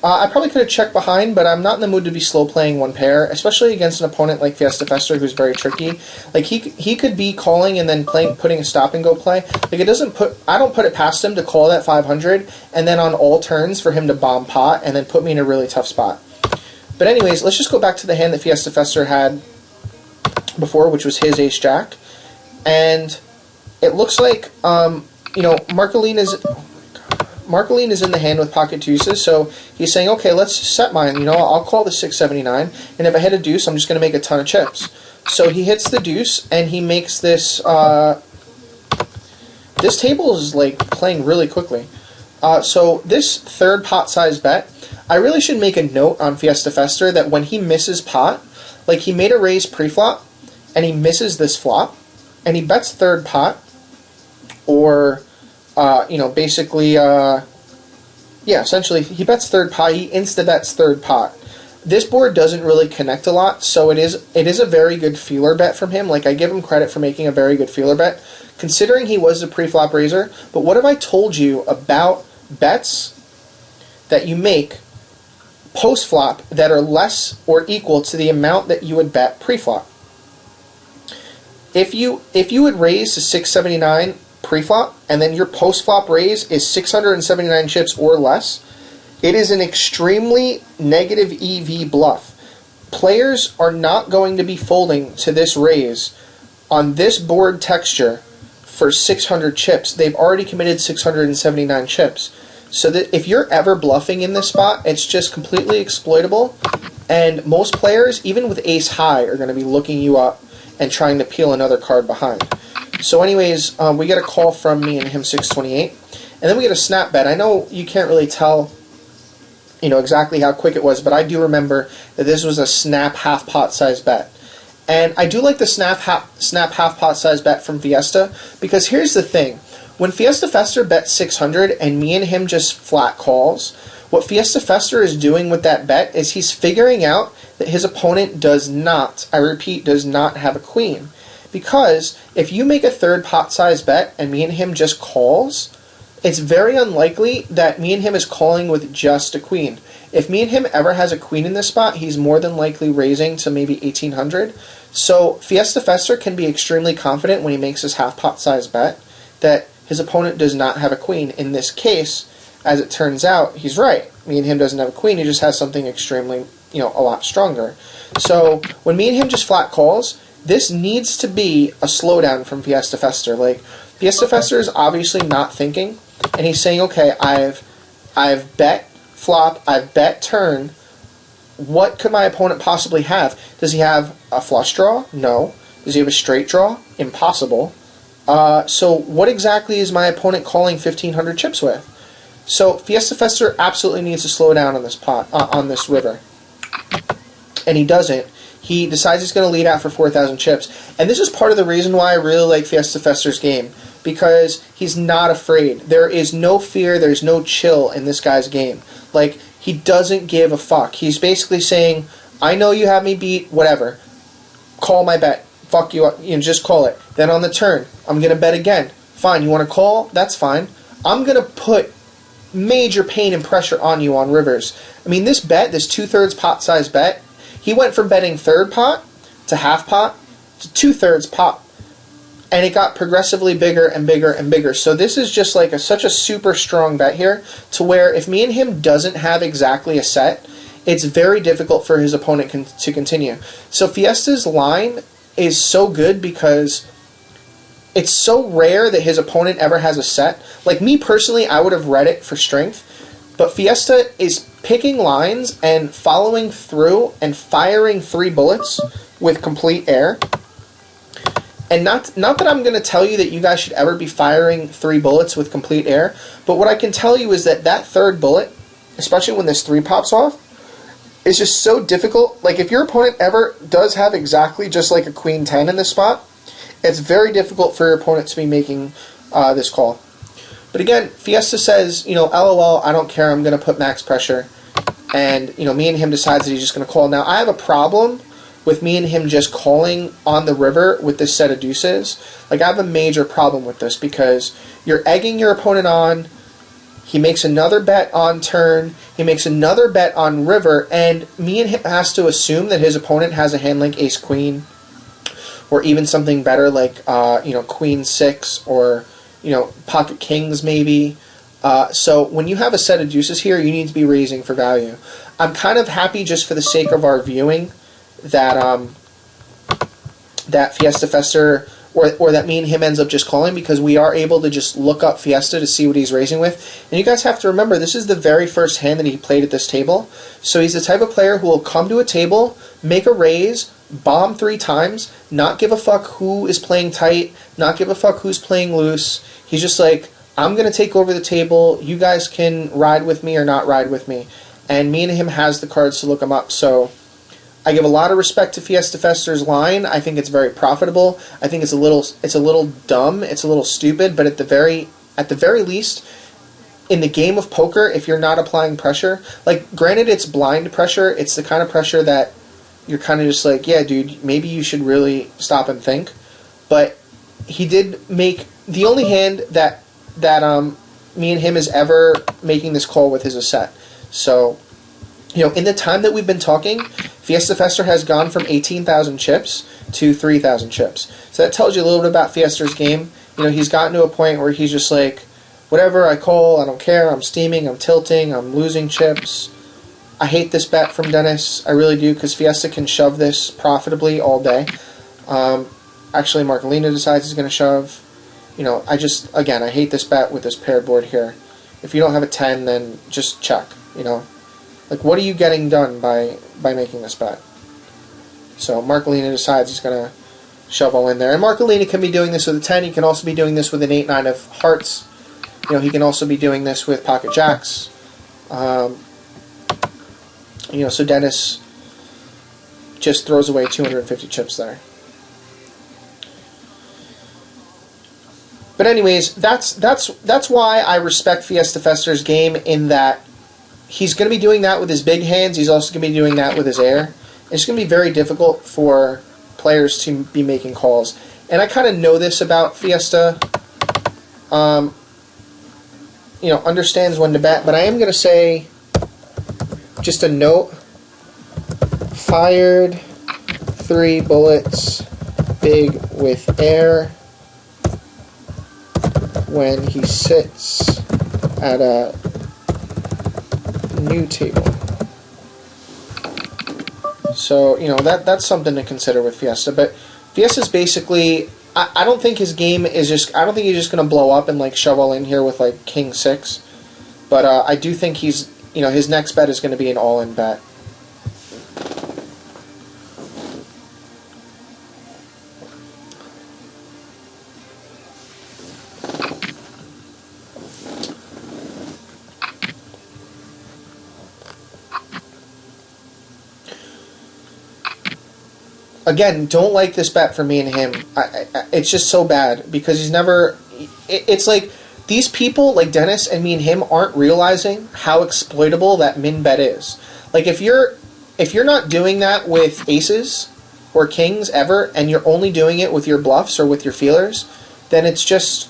Speaker 1: I probably could have checked behind, but I'm not in the mood to be slow playing one pair, especially against an opponent like Fiesta Fester, who's very tricky. Like he could be calling and then putting a stop and go play. Like I don't put it past him to call that 500 and then on all turns for him to bomb pot and then put me in a really tough spot. But anyways, let's just go back to the hand that Fiesta Fester had before, which was his ace jack, and it looks like you know, Marcolina is in the hand with pocket deuces, so he's saying, okay, let's set mine. You know, I'll call the 679, and if I hit a deuce, I'm just going to make a ton of chips. So he hits the deuce, and he makes this. This table is like playing really quickly. So this third pot size bet, I really should make a note on Fiesta Fester that when he misses pot, like he made a raise pre-flop, and he misses this flop, and he bets third pot, or you know, basically, yeah, essentially, he bets third pot, he insta-bets third pot. This board doesn't really connect a lot, so it is a very good feeler bet from him. Like, I give him credit for making a very good feeler bet, considering he was a pre-flop raiser. But what have I told you about bets that you make post-flop that are less or equal to the amount that you would bet pre-flop? If you would raise to 679 pre-flop, and then your post-flop raise is 679 chips or less, it is an extremely negative EV bluff. Players are not going to be folding to this raise on this board texture for 600 chips. They've already committed 679 chips. So that if you're ever bluffing in this spot, it's just completely exploitable, and most players, even with ace high, are going to be looking you up and trying to peel another card behind. So anyways, we get a call from me and him 628, and then we get a snap bet. I know you can't really tell, you know, exactly how quick it was, but I do remember that this was a snap half pot size bet. And I do like the snap half pot size bet from Fiesta, because here's the thing. When Fiesta Fester bets 600 and me and him just flat calls, what Fiesta Fester is doing with that bet is he's figuring out that his opponent does not, I repeat, does not have a queen. Because if you make a third pot size bet and me and him just calls, it's very unlikely that me and him is calling with just a queen. if me and him ever has a queen in this spot, he's more than likely raising to maybe 1800. So Fiesta Fester can be extremely confident when he makes his half pot size bet that his opponent does not have a queen. In this case, as it turns out, he's right. Me and him doesn't have a queen, he just has something extremely, a lot stronger. So when me and him just flat calls, this needs to be a slowdown from Fiesta Fester. Like, Fiesta Fester is obviously not thinking, and he's saying, okay, I've bet flop, I've bet turn. What could my opponent possibly have? Does he have a flush draw? No. Does he have a straight draw? Impossible. So what exactly is my opponent calling 1,500 chips with? So Fiesta Fester absolutely needs to slow down on this pot, on this river. And he doesn't. He decides he's going to lead out for 4,000 chips. And this is part of the reason why I really like Fiesta Fester's game, because he's not afraid. There is no fear, there's no chill in this guy's game. Like, he doesn't give a fuck. He's basically saying, I know you have me beat, whatever. Call my bet. Fuck you up. Just call it. Then on the turn, I'm going to bet again. Fine, you want to call? That's fine. I'm going to put major pain and pressure on you on rivers. I mean, this bet, this 2/3 pot size bet, he went from betting third pot to half pot to 2/3 pot. And it got progressively bigger and bigger and bigger. So this is just like such a super strong bet here, to where if me and him doesn't have exactly a set, it's very difficult for his opponent to continue. So Fiesta's line is so good because it's so rare that his opponent ever has a set. Like, me personally, I would have read it for strength, but Fiesta is picking lines and following through and firing 3 bullets with complete air. And not that I'm going to tell you that you guys should ever be firing 3 bullets with complete air, but what I can tell you is that that third bullet, especially when this 3 pops off, is just so difficult. Like, if your opponent ever does have exactly just like a queen 10 in this spot, it's very difficult for your opponent to be making this call. But again, Fiesta says, LOL, I don't care, I'm going to put max pressure. And, me and him decides that he's just going to call. Now, I have a problem with me and him just calling on the river with this set of deuces. Like, I have a major problem with this because you're egging your opponent on. He makes another bet on turn. He makes another bet on river, and me and him has to assume that his opponent has a hand like ace-queen, or even something better like queen 6, or pocket kings maybe. So when you have a set of deuces here, you need to be raising for value. I'm kind of happy, just for the sake of our viewing, that that Fiesta Fester, or that me and him ends up just calling, because we are able to just look up Fiesta to see what he's raising with. And you guys have to remember, this is the very first hand that he played at this table. So he's the type of player who will come to a table, make a raise, bomb 3 times, not give a fuck who is playing tight, not give a fuck who's playing loose. He's just like, I'm going to take over the table, you guys can ride with me or not ride with me. And me and him has the cards to look him up. So I give a lot of respect to Fiesta Fester's line. I think it's very profitable. I think it's a little dumb, it's a little stupid, but at the very least, in the game of poker, if you're not applying pressure, like, granted it's blind pressure, it's the kind of pressure that you're kind of just like, yeah, dude, maybe you should really stop and think. But he did make the only hand that me and him is ever making this call with is a set. So, in the time that we've been talking, Fiesta Fester has gone from 18,000 chips to 3,000 chips. So that tells you a little bit about Fiesta's game. He's gotten to a point where he's just like, whatever, I call, I don't care, I'm steaming, I'm tilting, I'm losing chips. I hate this bet from Dennis, I really do, because Fiesta can shove this profitably all day. Actually, Marcolino decides he's going to shove. I hate this bet with this paired board here. If you don't have a 10, then just check, Like, what are you getting done by making this bet? So Marcolino decides he's going to shove all in there. And Marcolino can be doing this with a 10. He can also be doing this with an 8-9 of hearts. He can also be doing this with pocket jacks. So Dennis just throws away 250 chips there. But anyways, that's why I respect Fiesta Fester's game, in that he's going to be doing that with his big hands. He's also going to be doing that with his air. It's going to be very difficult for players to be making calls. And I kind of know this about Fiesta. Understands when to bet. But I am going to say just a note, fired 3 bullets big with air when he sits at a new table. So, you know, that's something to consider with Fiesta. But Fiesta's basically, I don't think his game is just, I don't think he's just going to blow up and, like, shove all in here with, like, King 6. But I do think he's, you know, his next bet is going to be an all-in bet. Again, don't like this bet for me and him. It's just so bad because he's never... It's like these people, like Dennis and me and him, aren't realizing how exploitable that min bet is. Like if you're not doing that with aces or kings ever, and you're only doing it with your bluffs or with your feelers, then it's just...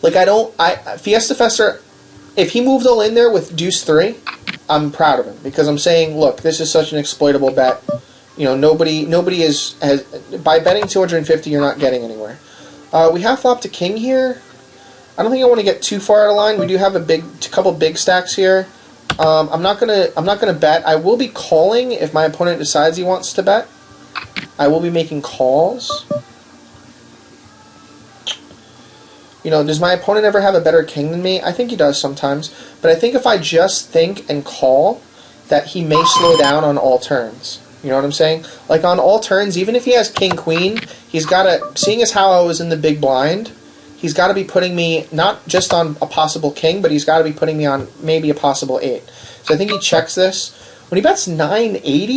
Speaker 1: Like Fiesta Fester, if he moved all in there with deuce 3, I'm proud of him because I'm saying, look, this is such an exploitable bet. You know, nobody has by betting 250, you're not getting anywhere. We have flopped a king here. I don't think I want to get too far out of line. We do have a couple big stacks here. I'm not gonna bet. I will be calling if my opponent decides he wants to bet. I will be making calls. You know, does my opponent ever have a better king than me? I think he does sometimes. But I think if I just think and call, that he may slow down on all turns. You know what I'm saying? Like on all turns, even if he has king queen, he's got to, seeing as how I was in the big blind, he's got to be putting me not just on a possible king, but he's got to be putting me on maybe a possible 8. So I think he checks this. When he bets 980,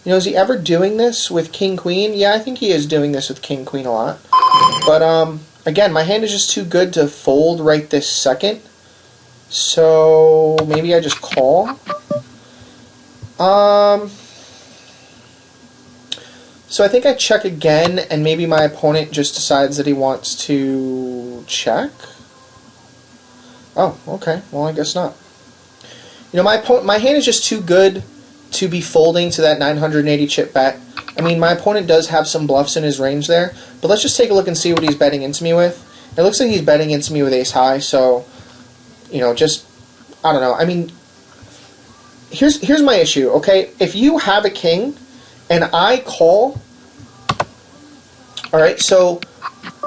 Speaker 1: you know, is he ever doing this with king queen? Yeah, I think he is doing this with king queen a lot. But again, my hand is just too good to fold right this second. So maybe I just call. So I think I check again, and maybe my opponent just decides that he wants to check. Oh, okay. Well, I guess not. You know, my hand is just too good to be folding to that 980 chip bet. I mean, my opponent does have some bluffs in his range there, but let's just take a look and see what he's betting into me with. It looks like he's betting into me with ace high, so, you know, just, I don't know. I mean, here's my issue, okay? If you have a king and I call, all right, so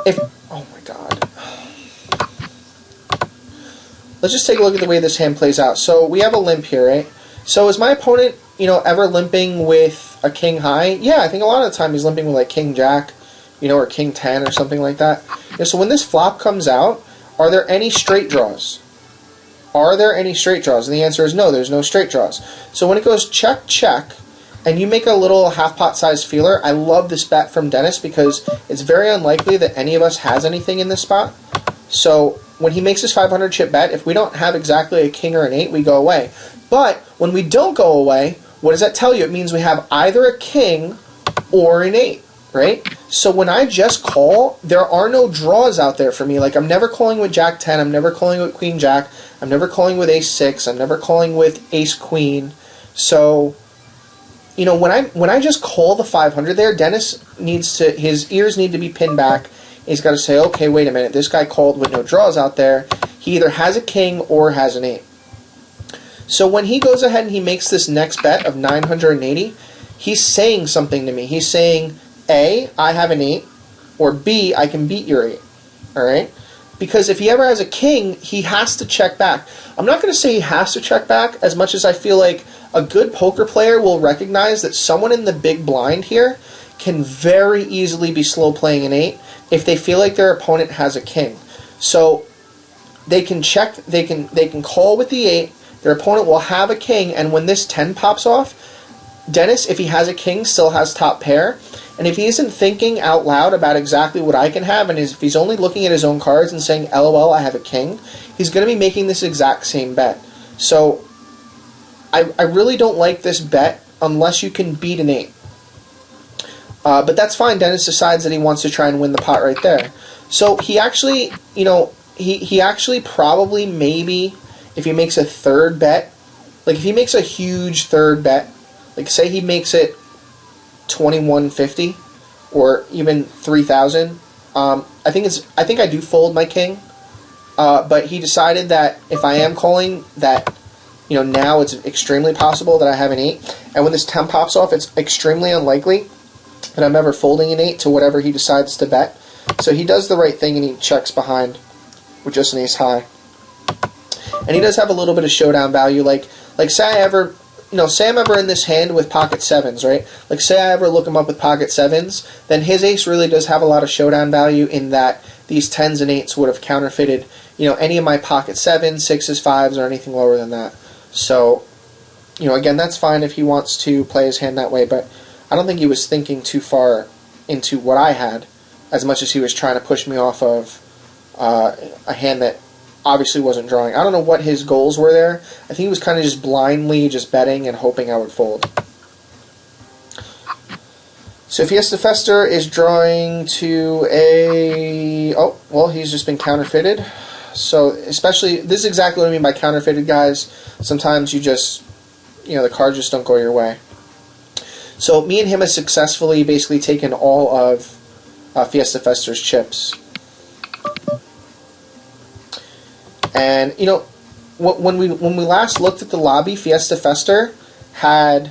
Speaker 1: if, oh my god. Let's just take a look at the way this hand plays out. So we have a limp here, right? So is my opponent, you know, ever limping with a king high? Yeah, I think a lot of the time he's limping with like king jack, you know, or king 10 or something like that. You know, so when this flop comes out, are there any straight draws? Are there any straight draws? And the answer is no, there's no straight draws. So when it goes check, check, and you make a little half-pot size feeler, I love this bet from Dennis because it's very unlikely that any of us has anything in this spot. So when he makes his 500 chip bet, if we don't have exactly a king or an 8, we go away. But when we don't go away, what does that tell you? It means we have either a king or an 8, right? So when I just call, there are no draws out there for me. Like, I'm never calling with jack 10, I'm never calling with queen jack, I'm never calling with ace 6, I'm never calling with ace queen. So, you know, when I just call the 500 there, Dennis needs to, his ears need to be pinned back. He's got to say, okay, wait a minute, this guy called with no draws out there. He either has a king or has an 8. So when he goes ahead and he makes this next bet of 980, he's saying something to me. He's saying, A, I have an 8, or B, I can beat your 8. Alright? Because if he ever has a king, he has to check back. I'm not going to say he has to check back as much as I feel like a good poker player will recognize that someone in the big blind here can very easily be slow playing an 8 if they feel like their opponent has a king. So they can check, they can call with the 8, their opponent will have a king, and when this 10 pops off, Dennis, if he has a king, still has top pair, and if he isn't thinking out loud about exactly what I can have, and if he's only looking at his own cards and saying, LOL, I have a king, he's going to be making this exact same bet. So I really don't like this bet unless you can beat an 8. But that's fine. Dennis decides that he wants to try and win the pot right there. So he actually, you know, he actually probably, maybe, if he makes a third bet, like if he makes a huge third bet, like say he makes it 2150 or even 3000, I think I do fold my king, but he decided that if I am calling, that now it's extremely possible that I have an 8, and when this 10 pops off, it's extremely unlikely that I'm ever folding an 8 to whatever he decides to bet. So he does the right thing and he checks behind with just an ace high. And he does have a little bit of showdown value. Like say I ever, say I'm ever in this hand with pocket 7s, right? Like say I ever look him up with pocket 7s, then his ace really does have a lot of showdown value in that these 10s and 8s would have counterfeited, any of my pocket 7s, 6s, 5s, or anything lower than that. So, again, that's fine if he wants to play his hand that way, but I don't think he was thinking too far into what I had, as much as he was trying to push me off of a hand that obviously wasn't drawing. I don't know what his goals were there. I think he was kind of just blindly just betting and hoping I would fold. So Fiesta Fester is drawing to a... Oh, well, he's just been counterfeited. So especially, this is exactly what I mean by counterfeited, guys. Sometimes you just, the cards just don't go your way. So me and him have successfully basically taken all of Fiesta Fester's chips. And, when we last looked at the lobby, Fiesta Fester had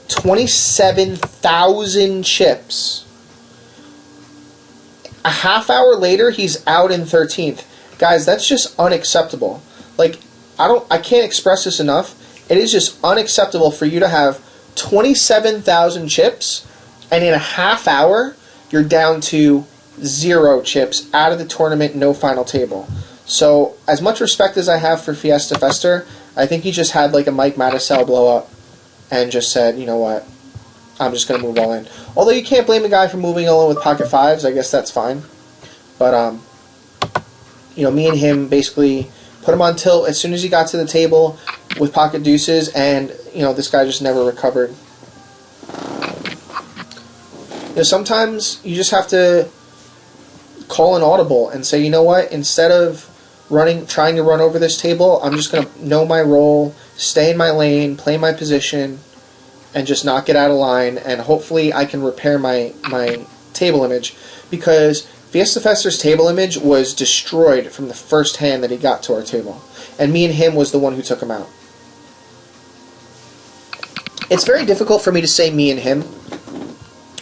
Speaker 1: 27,000 chips. A half hour later, he's out in 13th. Guys, that's just unacceptable. Like, I can't express this enough. It is just unacceptable for you to have 27,000 chips, and in a half hour, you're down to 0 chips, out of the tournament, no final table. So, as much respect as I have for Fiesta Fester, I think he just had like a Mike Mattisell blow up, and just said, you know what, I'm just going to move all in. Although you can't blame a guy for moving all in with pocket 5s, I guess that's fine. But, me and him basically put him on tilt as soon as he got to the table with pocket deuces, and this guy just never recovered. Sometimes you just have to call an audible and say, you know what, instead of trying to run over this table, I'm just going to know my role, stay in my lane, play my position, and just not get out of line, and hopefully I can repair my table image, because Fiesta Fester's table image was destroyed from the first hand that he got to our table. And me and him was the one who took him out. It's very difficult for me to say me and him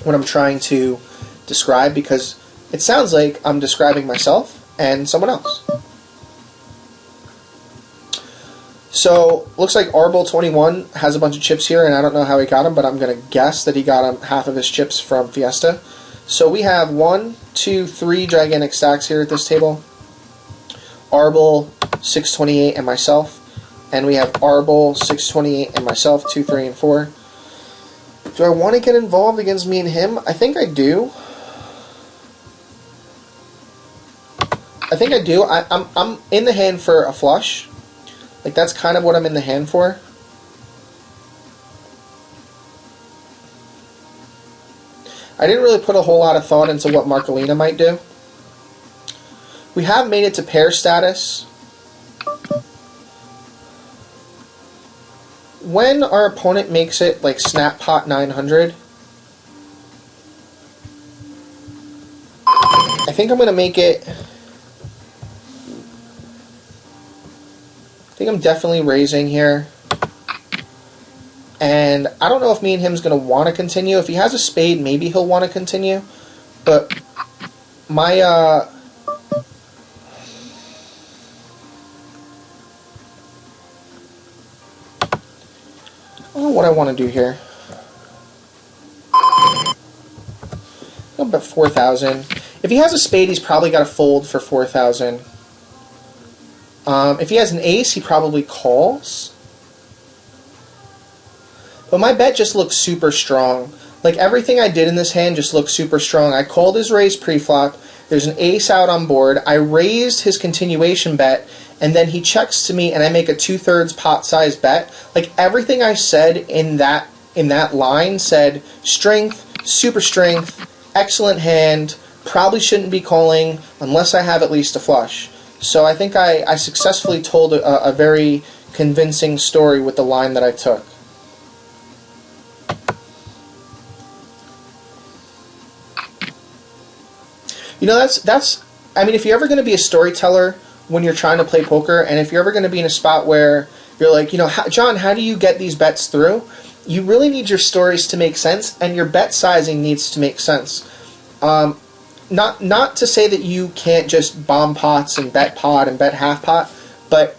Speaker 1: when I'm trying to describe, because it sounds like I'm describing myself and someone else. So, looks like Arbol21 has a bunch of chips here, and I don't know how he got them, but I'm going to guess that he got half of his chips from Fiesta. So we have 1, 2, 3 gigantic stacks here at this table. Arbol, 628, and myself. And we have Arbol, 628, and myself, 2, 3, and 4. Do I want to get involved against me and him? I think I do. I'm in the hand for a flush. Like, that's kind of what I'm in the hand for. I didn't really put a whole lot of thought into what Marcolina might do. We have made it to pair status. When our opponent makes it like snap pot 900, I think I'm going to make it... I think I'm definitely raising here. And I don't know if me and him is going to want to continue. If he has a spade, maybe he'll want to continue. But my... I don't know what I want to do here. I'll bet 4,000. If he has a spade, he's probably got to fold for 4,000. If he has an ace, he probably calls. But my bet just looks super strong. Like, everything I did in this hand just looked super strong. I called his raise pre-flop. There's an ace out on board. I raised his continuation bet, and then he checks to me, and I make a 2/3 pot size bet. Like, everything I said in that line said strength, super strength, excellent hand, probably shouldn't be calling unless I have at least a flush. So I think I successfully told a very convincing story with the line that I took. You know, that's I mean, if you're ever going to be a storyteller when you're trying to play poker, and if you're ever going to be in a spot where you're like, you know, John, how do you get these bets through? You really need your stories to make sense, and your bet sizing needs to make sense. Not to say that you can't just bomb pots and bet pot and bet half pot, but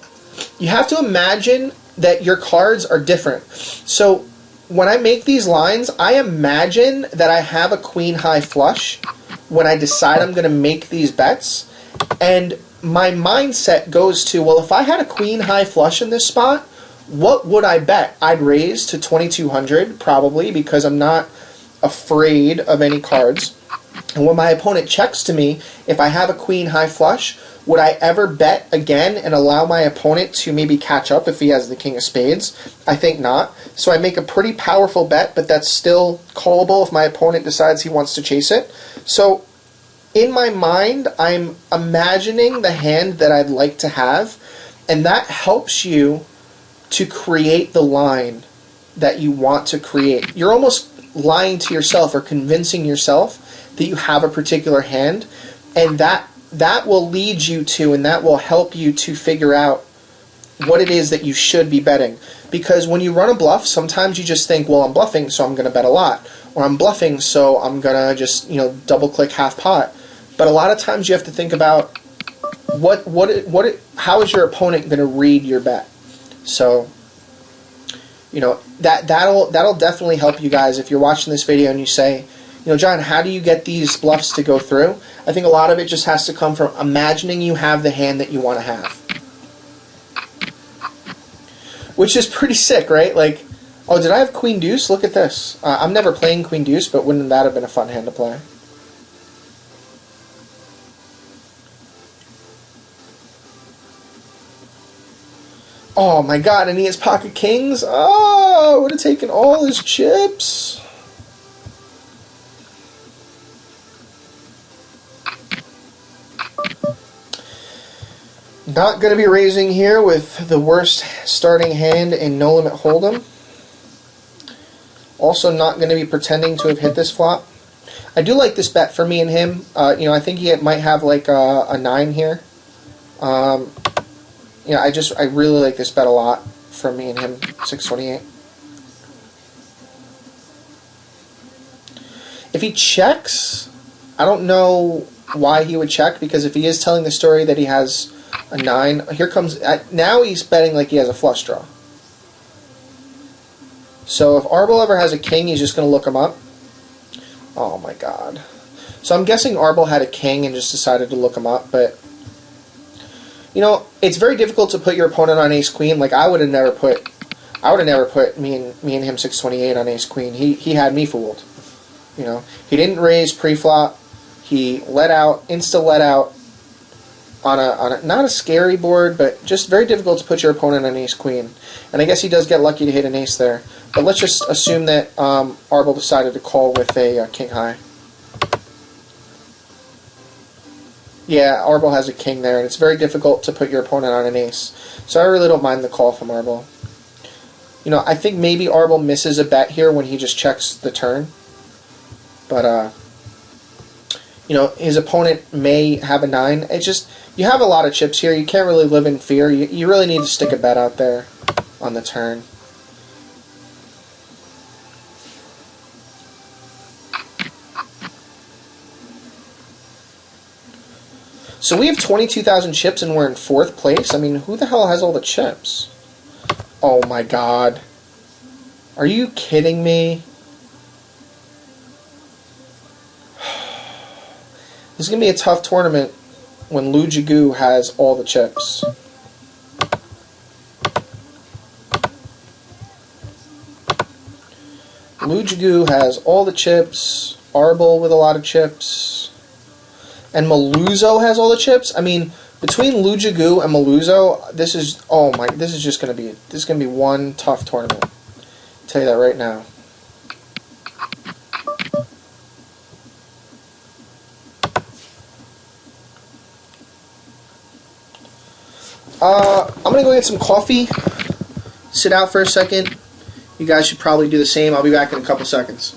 Speaker 1: you have to imagine that your cards are different. So when I make these lines, I imagine that I have a queen high flush when I decide I'm going to make these bets, and my mindset goes to, well, if I had a queen high flush in this spot, what would I bet? I'd raise to 2200 probably, because I'm not afraid of any cards. And when my opponent checks to me, if I have a queen high flush, would I ever bet again and allow my opponent to maybe catch up if he has the king of spades? I think not. So I make a pretty powerful bet, but that's still callable if my opponent decides he wants to chase it. So in my mind, I'm imagining the hand that I'd like to have, and that helps you to create the line that you want to create. You're almost lying to yourself or convincing yourself that you have a particular hand, and that will lead you to, and that will help you to figure out what it is that you should be betting. Because when you run a bluff, sometimes you just think, well, I'm bluffing, so I'm going to bet a lot, or I'm bluffing, so I'm going to just, you know, double click half pot. But a lot of times you have to think about how is your opponent going to read your bet. So, you know, that'll definitely help you guys if you're watching this video and you say, you know, John, how do you get these bluffs to go through? I think a lot of it just has to come from imagining you have the hand that you want to have. Which is pretty sick, right? Like, oh, did I have queen deuce? Look at this. I'm never playing queen deuce, but wouldn't that have been a fun hand to play? Oh my god, and he has pocket kings? Oh, I would have taken all his chips. Not going to be raising here with the worst starting hand in No Limit Hold'em. Also not going to be pretending to have hit this flop. I do like this bet for me and him. You know, I think he might have like a 9 here. You know, I really like this bet a lot from me and him, 628. If he checks, I don't know why he would check, because if he is telling the story that he has a 9, here comes, now he's betting like he has a flush draw. So if Arbol ever has a king, he's just going to look him up. Oh my god. So I'm guessing Arbol had a king and just decided to look him up, but you know, it's very difficult to put your opponent on ace queen. Like I would have never put me and him 628 on ace queen. He had me fooled. You know, he didn't raise pre-flop. He let out, insta let out on a not a scary board, but just very difficult to put your opponent on ace queen. And I guess he does get lucky to hit an ace there. But let's just assume that Arbol decided to call with a king high. Yeah, Arbol has a king there, and it's very difficult to put your opponent on an ace. So I really don't mind the call from Arbol. You know, I think maybe Arbol misses a bet here when he just checks the turn. But, you know, his opponent may have a 9. It's just, you have a lot of chips here. You can't really live in fear. You really need to stick a bet out there on the turn. So we have 22,000 chips and we're in 4th place? I mean, who the hell has all the chips? Oh my god. Are you kidding me? This is going to be a tough tournament when Lu Jigu has all the chips. Lu Jigu has all the chips, Arbol with a lot of chips, and Maluzo has all the chips. I mean, between Lu Jigu and Maluzo, this is just going to be one tough tournament. I'll tell you that right now. I'm going to go get some coffee, sit out for a second. You guys should probably do the same. I'll be back in a couple seconds.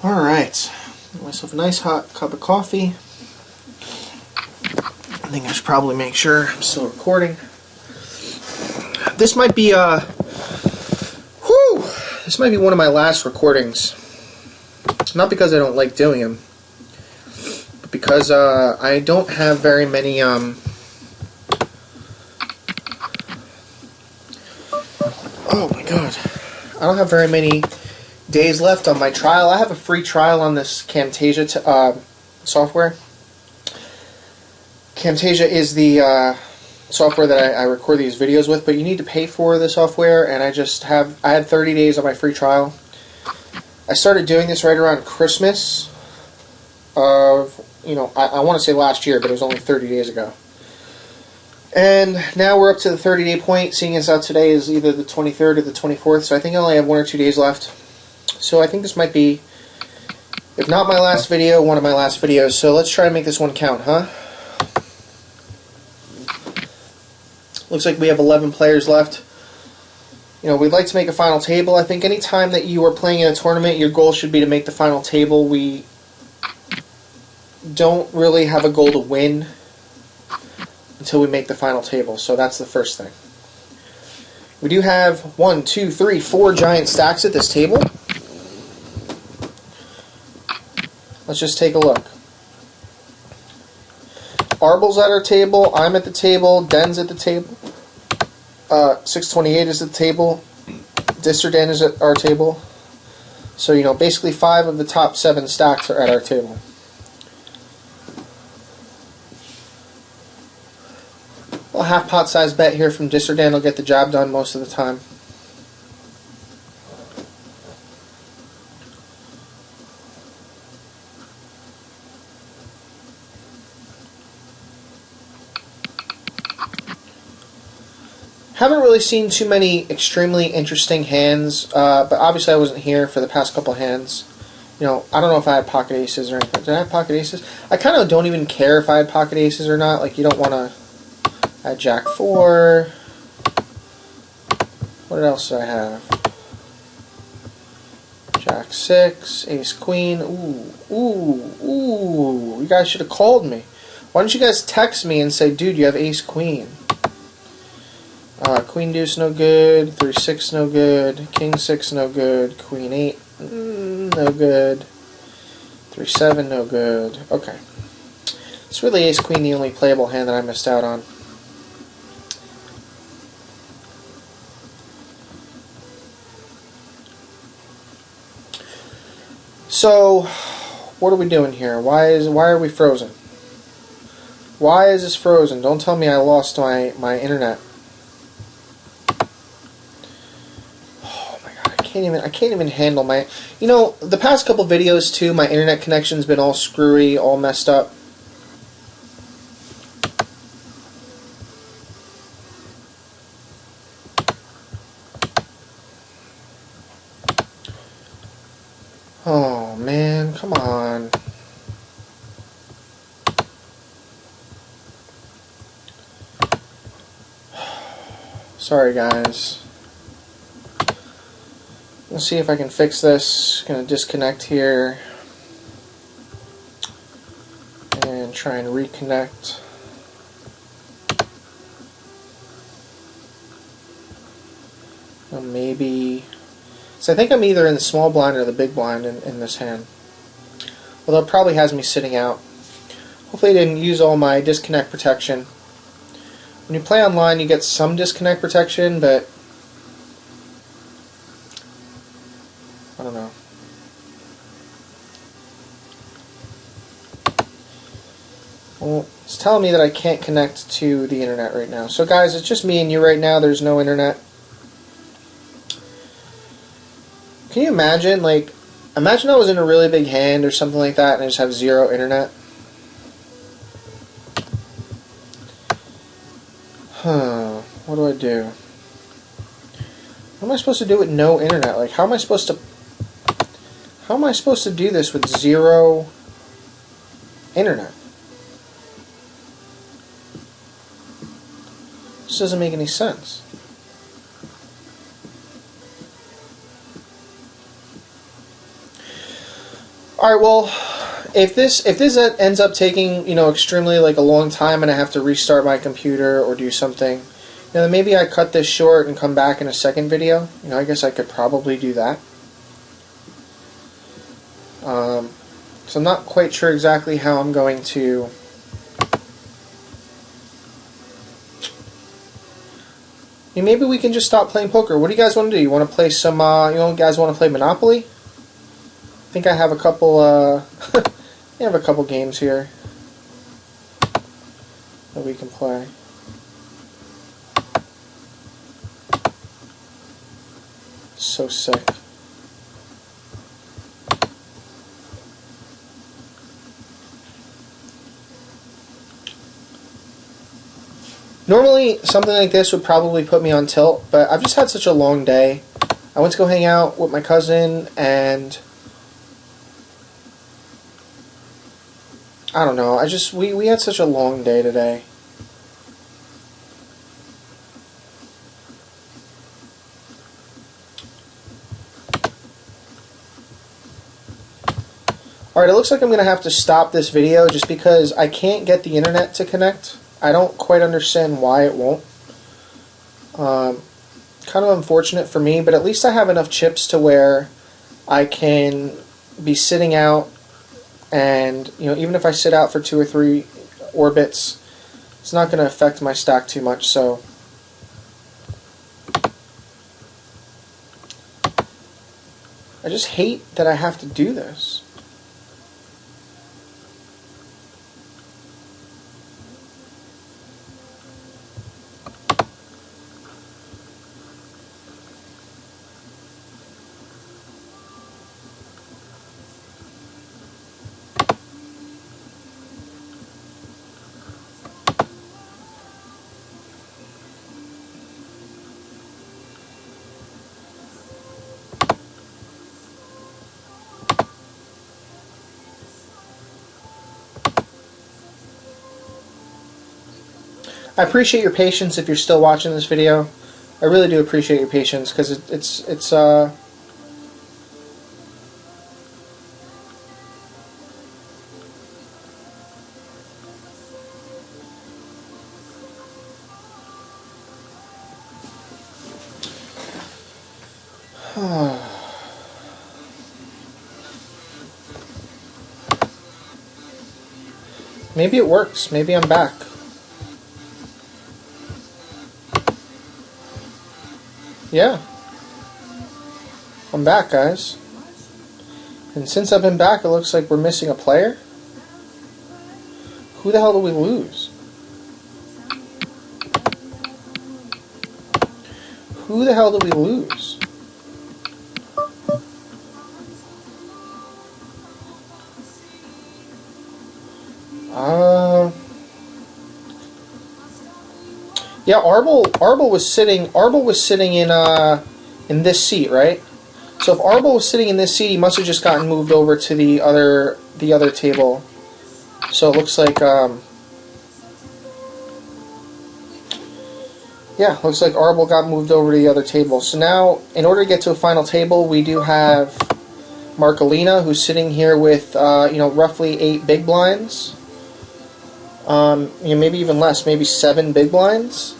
Speaker 1: Alright, got myself a nice hot cup of coffee. I think I should probably make sure I'm still recording. This might be this might be one of my last recordings. Not because I don't like doing them, but because I don't have very many oh my god. I don't have very many days left on my trial. I have a free trial on this Camtasia software. Camtasia is the software that I record these videos with, but you need to pay for the software, and I had 30 days on my free trial. I started doing this right around Christmas of, I want to say last year, but it was only 30 days ago. And now we're up to the 30-day point, seeing as how today is either the 23rd or the 24th, so I think I only have 1 or 2 days left. So I think this might be, if not my last video, one of my last videos. So let's try and make this one count, huh? Looks like we have 11 players left. We'd like to make a final table. I think any time that you are playing in a tournament, your goal should be to make the final table. We don't really have a goal to win until we make the final table, so that's the first thing. We do have 1, 2, 3, 4 giant stacks at this table. Let's just take a look. Arbel's at our table, I'm at the table, Den's at the table, 628 is at the table, Disserdan is at our table. So, you know, basically 5 of the top 7 stacks are at our table. A half pot size bet here from Disserdan will get the job done most of the time. Haven't really seen too many extremely interesting hands, but obviously I wasn't here for the past couple hands. You know, I don't know if I had pocket aces or anything. Did I have pocket aces? I kind of don't even care if I had pocket aces or not. Like, you don't want to add Jack 4. What else do I have? Jack 6, Ace Queen. Ooh. You guys should have called me. Why don't you guys text me and say, dude, you have Ace Queen? Queen Deuce no good, 3-6 no good, King 6 no good, Queen 8 no good, 3-7 no good. Okay. It's really Ace Queen the only playable hand that I missed out on. So, what are we doing here? Why are we frozen? Why is this frozen? Don't tell me I lost my internet. I can't even handle my, you know, the past couple videos too, my internet connection's been all screwy, all messed up. Oh man, come on. Sorry guys. Let's see if I can fix this. Gonna disconnect here and try and reconnect. Well, maybe. So I think I'm either in the small blind or the big blind in this hand. Although it probably has me sitting out. Hopefully I didn't use all my disconnect protection. When you play online, you get some disconnect protection, but I don't know. Well, it's telling me that I can't connect to the internet right now. So guys, it's just me and you right now. There's no internet. Can you imagine, like, imagine I was in a really big hand or something like that and I just have 0 internet? What do I do? What am I supposed to do with no internet? Like, how am I supposed to do this with 0 internet? This doesn't make any sense. Alright, well, if this ends up taking, you know, extremely like a long time and I have to restart my computer or do something, you know, then maybe I cut this short and come back in a second video. You know, I guess I could probably do that. So I'm not quite sure exactly how I'm going to maybe we can just stop playing poker. What do you guys want to do? You want to play some, you know, guys want to play Monopoly? I think I have a couple, I have a couple games here that we can play. It's so sick. Normally, something like this would probably put me on tilt, but I've just had such a long day. I went to go hang out with my cousin, and I don't know, we had such a long day today. Alright, it looks like I'm going to have to stop this video just because I can't get the internet to connect. I don't quite understand why it won't. Kind of unfortunate for me, but at least I have enough chips to where I can be sitting out, and even if I sit out for 2 or 3 orbits, it's not going to affect my stack too much. So I just hate that I have to do this. I appreciate your patience if you're still watching this video. I really do appreciate your patience, because it's maybe it works. Maybe I'm back. Yeah. I'm back, guys. And since I've been back, it looks like we're missing a player. Who the hell do we lose? Who the hell do we lose? Yeah, Arbol was sitting in this seat, right? So if Arbol was sitting in this seat, he must have just gotten moved over to the other table. So it looks like yeah, looks like Arbol got moved over to the other table. So now, in order to get to a final table, we do have Marcolina, who's sitting here with roughly 8 big blinds. Maybe even less, maybe 7 big blinds.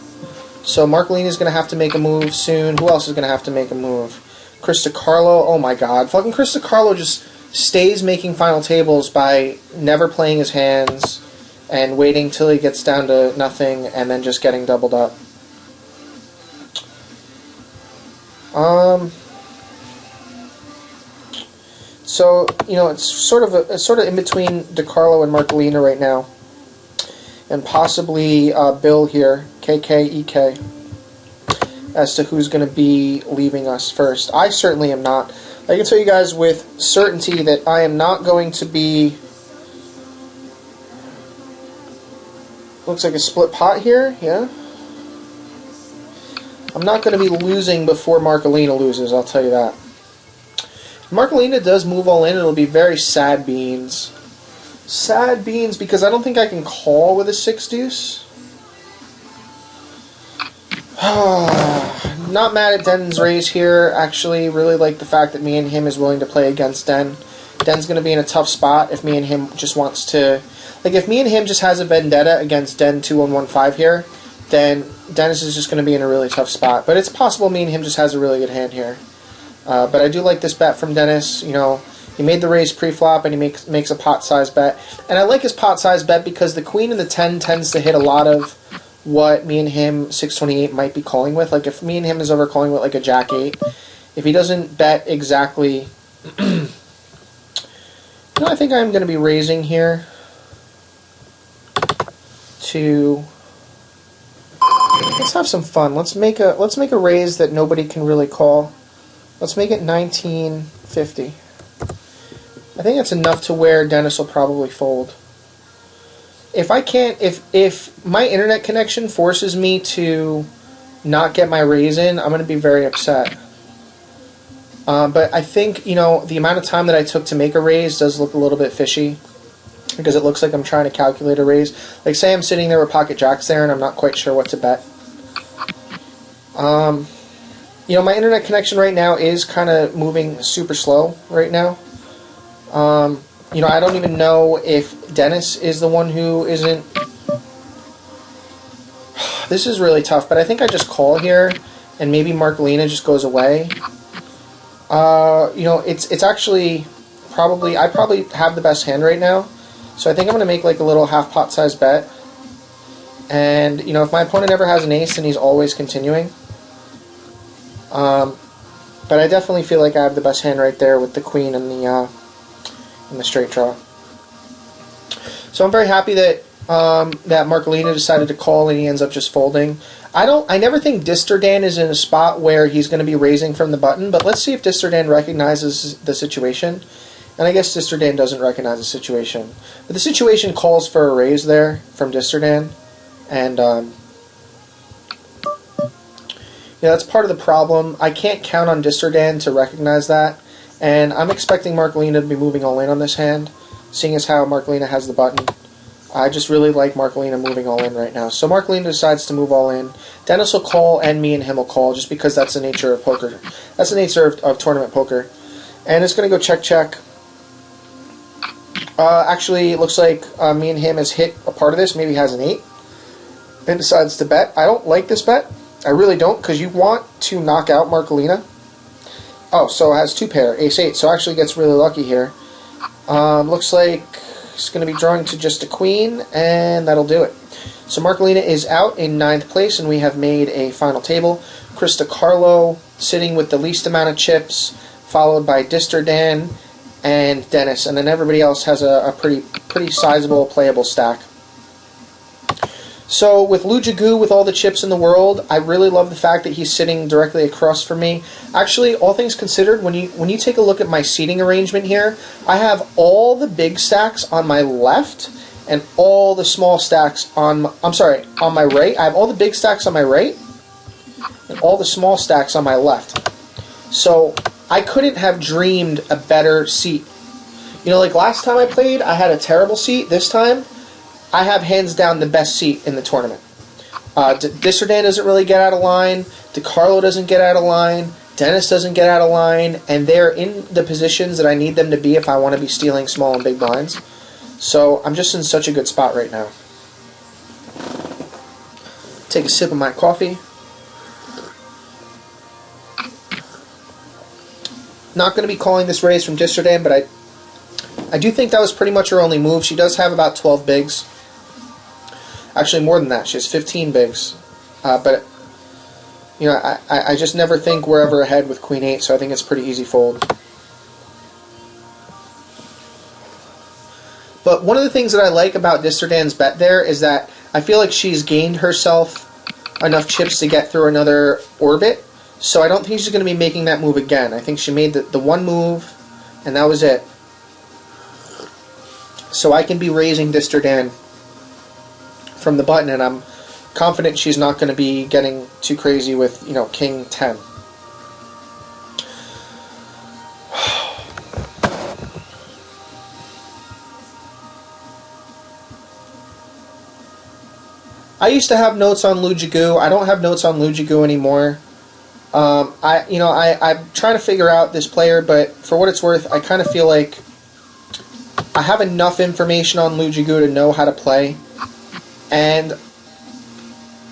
Speaker 1: So Marcolina is going to have to make a move soon. Who else is going to have to make a move? Krista Carlo. Oh my god. Fucking Krista Carlo just stays making final tables by never playing his hands and waiting till he gets down to nothing and then just getting doubled up. So, it's sort of in between DeCarlo and Marcolina right now. And possibly Bill here, KKEK, as to who's going to be leaving us first. I certainly am not. I can tell you guys with certainty that I am not going to be... Looks like a split pot here, yeah? I'm not going to be losing before Marcolina loses, I'll tell you that. If Marcolina does move all in, it'll be very sad beans. Sad beans, because I don't think I can call with a 6-deuce. Not mad at Den's raise here. Actually, really like the fact that me and him is willing to play against Den. Den's going to be in a tough spot if me and him just wants to... Like, if me and him just has a vendetta against Den 2115 here, then Dennis is just going to be in a really tough spot. But it's possible me and him just has a really good hand here. But I do like this bet from Dennis, He made the raise pre-flop, and he makes a pot-size bet. And I like his pot-size bet because the queen and the 10 tends to hit a lot of what me and him, 628, might be calling with. Like, if me and him is over calling with, like, a jack-8, if he doesn't bet exactly... I think I'm going to be raising here to... Let's have some fun. Let's make a raise that nobody can really call. Let's make it 1950. I think that's enough to where Dennis will probably fold. If I can't, if my internet connection forces me to not get my raise in, I'm going to be very upset. But I think, the amount of time that I took to make a raise does look a little bit fishy, because it looks like I'm trying to calculate a raise. Like, say I'm sitting there with pocket jacks there and I'm not quite sure what to bet. My internet connection right now is kind of moving super slow right now. I don't even know if Dennis is the one who isn't... This is really tough, but I think I just call here and maybe Marcolina just goes away. You know, it's actually probably, I probably have the best hand right now, so I think I'm going to make like a little half pot size bet. And, you know, if my opponent ever has an ace, then he's always continuing. But I definitely feel like I have the best hand right there with the queen and the straight draw. So I'm very happy that that Marcolina decided to call and he ends up just folding. I never think Disturdan is in a spot where he's going to be raising from the button, but let's see if Disturdan recognizes the situation. And I guess Disturdan doesn't recognize the situation. But the situation calls for a raise there from Disturdan. And yeah, that's part of the problem. I can't count on Disturdan to recognize that. And I'm expecting Marcolina to be moving all in on this hand, seeing as how Marcolina has the button. I just really like Marcolina moving all in right now. So Marcolina decides to move all in. Dennis will call, and me and him will call, just because that's the nature of poker. That's the nature of tournament poker. And it's going to go check. Actually, it looks like me and him has hit a part of this. Maybe he has an 8. And decides to bet. I don't like this bet. I really don't, because you want to knock out Marcolina. Oh, so it has 2 pair, ace-8. So actually gets really lucky here. Looks like he's going to be drawing to just a queen, and that'll do it. So Marcolina is out in 9th place, and we have made a final table. Krista Carlo sitting with the least amount of chips, followed by Disturdan and Dennis, and then everybody else has a pretty sizable playable stack. So with Lou Jagu, with all the chips in the world, I really love the fact that he's sitting directly across from me. Actually, all things considered, when you take a look at my seating arrangement here, I have all the big stacks on my left and all the small stacks on my right. I have all the big stacks on my right and all the small stacks on my left. So I couldn't have dreamed a better seat. You know, like last time I played, I had a terrible seat. This time, I have hands down the best seat in the tournament. Disturdan doesn't really get out of line. DeCarlo doesn't get out of line. Dennis doesn't get out of line. And they're in the positions that I need them to be if I want to be stealing small and big blinds. So I'm just in such a good spot right now. Take a sip of my coffee. Not going to be calling this raise from Disturdan, but I do think that was pretty much her only move. She does have about 12 bigs. Actually, more than that. She has 15 bigs. But, you know, I just never think we're ever ahead with Queen 8, so I think it's a pretty easy fold. But one of the things that I like about Disturdan's bet there is that I feel like she's gained herself enough chips to get through another orbit, so I don't think she's going to be making that move again. I think she made the one move, and that was it. So I can be raising Disturdan from the button, and I'm confident she's not going to be getting too crazy with, you know, King 10. I used to have notes on Lou Jagu. I don't have notes on Lou Jagu anymore. I'm trying to figure out this player, but for what it's worth, I kind of feel like I have enough information on Lou Jagu to know how to play. And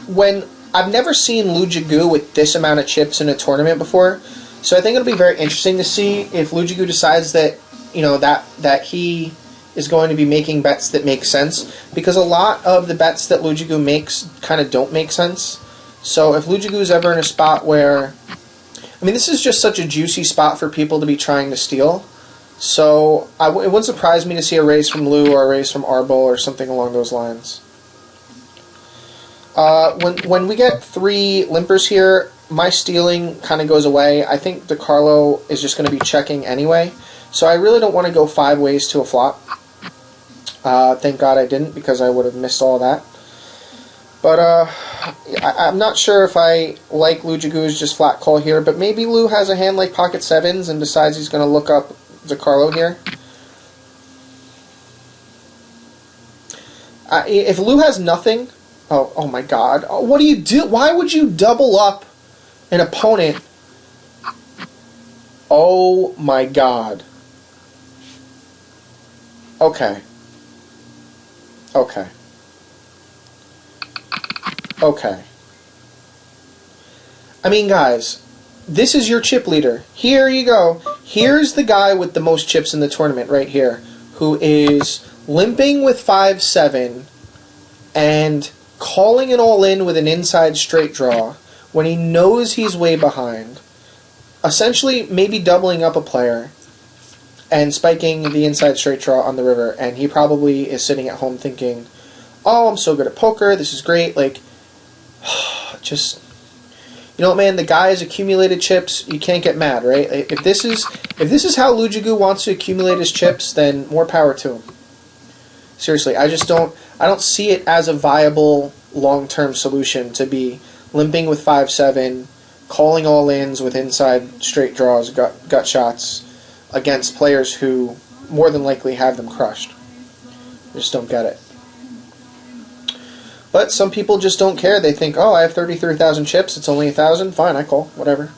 Speaker 1: when I've never seen Lou Jagu with this amount of chips in a tournament before, so I think it'll be very interesting to see if Lou Jagu decides that, you know, that he is going to be making bets that make sense, because a lot of the bets that Lou Jagu makes kind of don't make sense. So if Lou Jagu is ever in a spot where, I mean, this is just such a juicy spot for people to be trying to steal. So it wouldn't surprise me to see a raise from Lou or a raise from Arbol or something along those lines. When we get 3 limpers here, my stealing kind of goes away. I think DeCarlo is just going to be checking anyway. So I really don't want to go 5 ways to a flop. Thank God I didn't, because I would have missed all that. But I'm not sure if I like Lou Jagu's just flat call here, but maybe Lou has a hand like pocket 7s and decides he's going to look up DeCarlo here. If Lou has nothing, oh my God, what do you do? Why would you double up an opponent? Oh my God. Okay. I mean, guys, this is your chip leader. Here you go. Here's the guy with the most chips in the tournament right here, who is limping with 5-7 and calling it all in with an inside straight draw when he knows he's way behind. Essentially, maybe doubling up a player and spiking the inside straight draw on the river, and he probably is sitting at home thinking, oh, I'm so good at poker, this is great, like, just, you know what, man, the guy has accumulated chips, you can't get mad, right? If this is how Lujigu wants to accumulate his chips, then more power to him. Seriously, I don't see it as a viable long-term solution to be limping with 5-7, calling all-ins with inside straight draws, gut shots, against players who more than likely have them crushed. I just don't get it. But some people just don't care. They think, oh, I have 33,000 chips, it's only 1,000, fine, I call, whatever.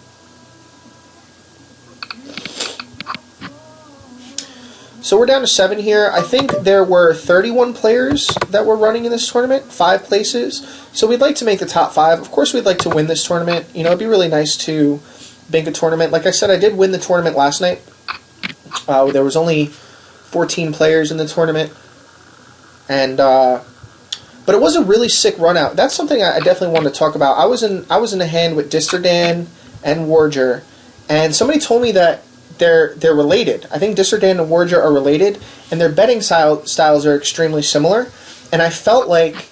Speaker 1: So we're down to 7 here. I think there were 31 players that were running in this tournament, 5 places. So we'd like to make the top 5. Of course, we'd like to win this tournament. You know, it'd be really nice to bank a tournament. Like I said, I did win the tournament last night. There was only 14 players in the tournament, and but it was a really sick run out. That's something I definitely wanted to talk about. I was in a hand with Disterdan and Warger, and somebody told me that they're related. I think Disterdan and Warger are related, and their betting styles are extremely similar. And I felt like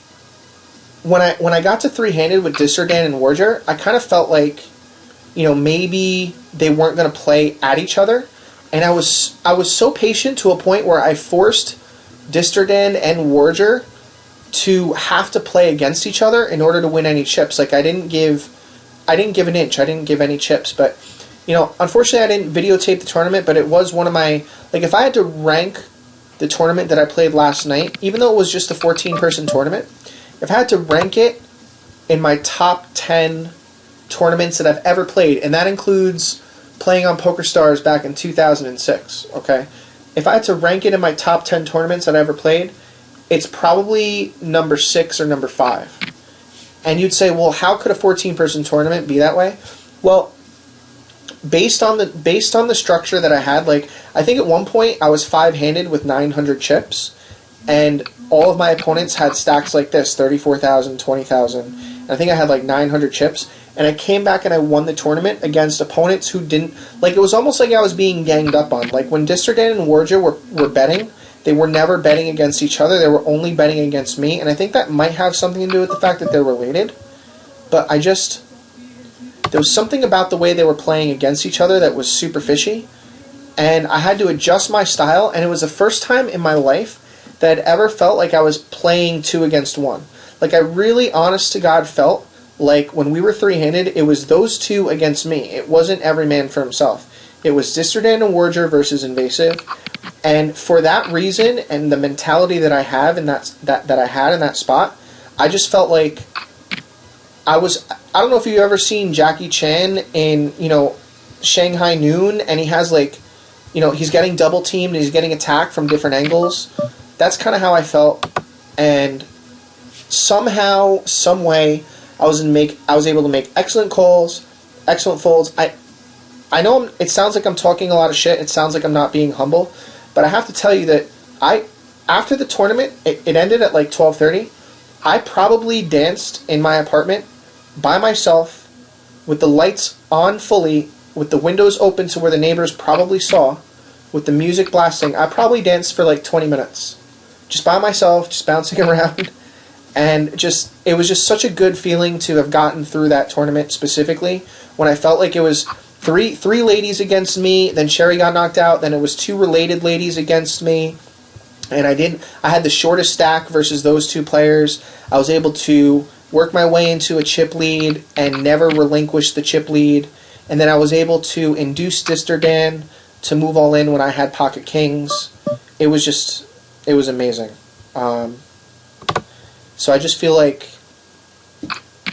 Speaker 1: when I got to three-handed with Disterdan and Warger, I kind of felt like, you know, maybe they weren't going to play at each other. And I was so patient to a point where I forced Disterdan and Warger to have to play against each other in order to win any chips. Like, I didn't give an inch. I didn't give any chips. But, you know, unfortunately I didn't videotape the tournament, but it was one of my, like, if I had to rank the tournament that I played last night, even though it was just a 14-person tournament, if I had to rank it in my top 10 tournaments that I've ever played, and that includes playing on PokerStars back in 2006, okay? If I had to rank it in my top 10 tournaments that I ever played, it's probably number 6 or number 5. And you'd say, well, how could a 14-person tournament be that way? Well, based on the structure that I had, like, I think at one point I was 5-handed with 900 chips, and all of my opponents had stacks like this, 34,000, 20,000. And I think I had like 900 chips. And I came back and I won the tournament against opponents who didn't... Like, it was almost like I was being ganged up on. Like, when Disterdan and Warger were betting, they were never betting against each other. They were only betting against me. And I think that might have something to do with the fact that they're related. But I just... There was something about the way they were playing against each other that was super fishy. And I had to adjust my style. And it was the first time in my life that I'd ever felt like I was playing 2 against 1. Like, I really, honest to God, felt like when we were three-handed, it was those 2 against me. It wasn't every man for himself. It was Disterdan and Warger versus invAAsive. And for that reason and the mentality that I have in that I had in that spot, I just felt like I don't know if you've ever seen Jackie Chan in, you know, Shanghai Noon, and he has, like, you know, he's getting double teamed and he's getting attacked from different angles. That's kind of how I felt. And somehow, some way, I was able to make excellent calls, excellent folds. I know it sounds like I'm talking a lot of shit. It sounds like I'm not being humble, but I have to tell you that after the tournament, it ended at like 12:30. I probably danced in my apartment by myself with the lights on fully, with the windows open to where the neighbors probably saw, with the music blasting. I probably danced for like 20 minutes, just by myself, just bouncing around. And it was just such a good feeling to have gotten through that tournament specifically, when I felt like it was three ladies against me, then Sherry got knocked out, then it was 2 related ladies against me, and I had the shortest stack versus those 2 players. I was able to work my way into a chip lead and never relinquish the chip lead, and then I was able to induce Disterdan to move all in when I had pocket kings. It was amazing. So I just feel like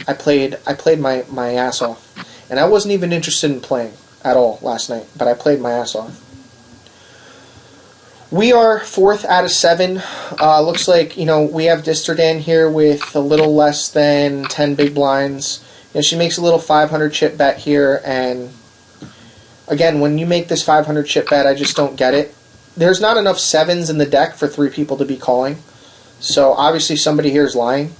Speaker 1: I played my ass off. And I wasn't even interested in playing at all last night, but I played my ass off. We are 4th out of 7. Looks like, you know, we have Disterdan here with a little less than 10 big blinds. she makes a little 500 chip bet here, and again, when you make this 500 chip bet, I just don't get it. There's not enough 7s in the deck for 3 people to be calling, so obviously somebody here is lying,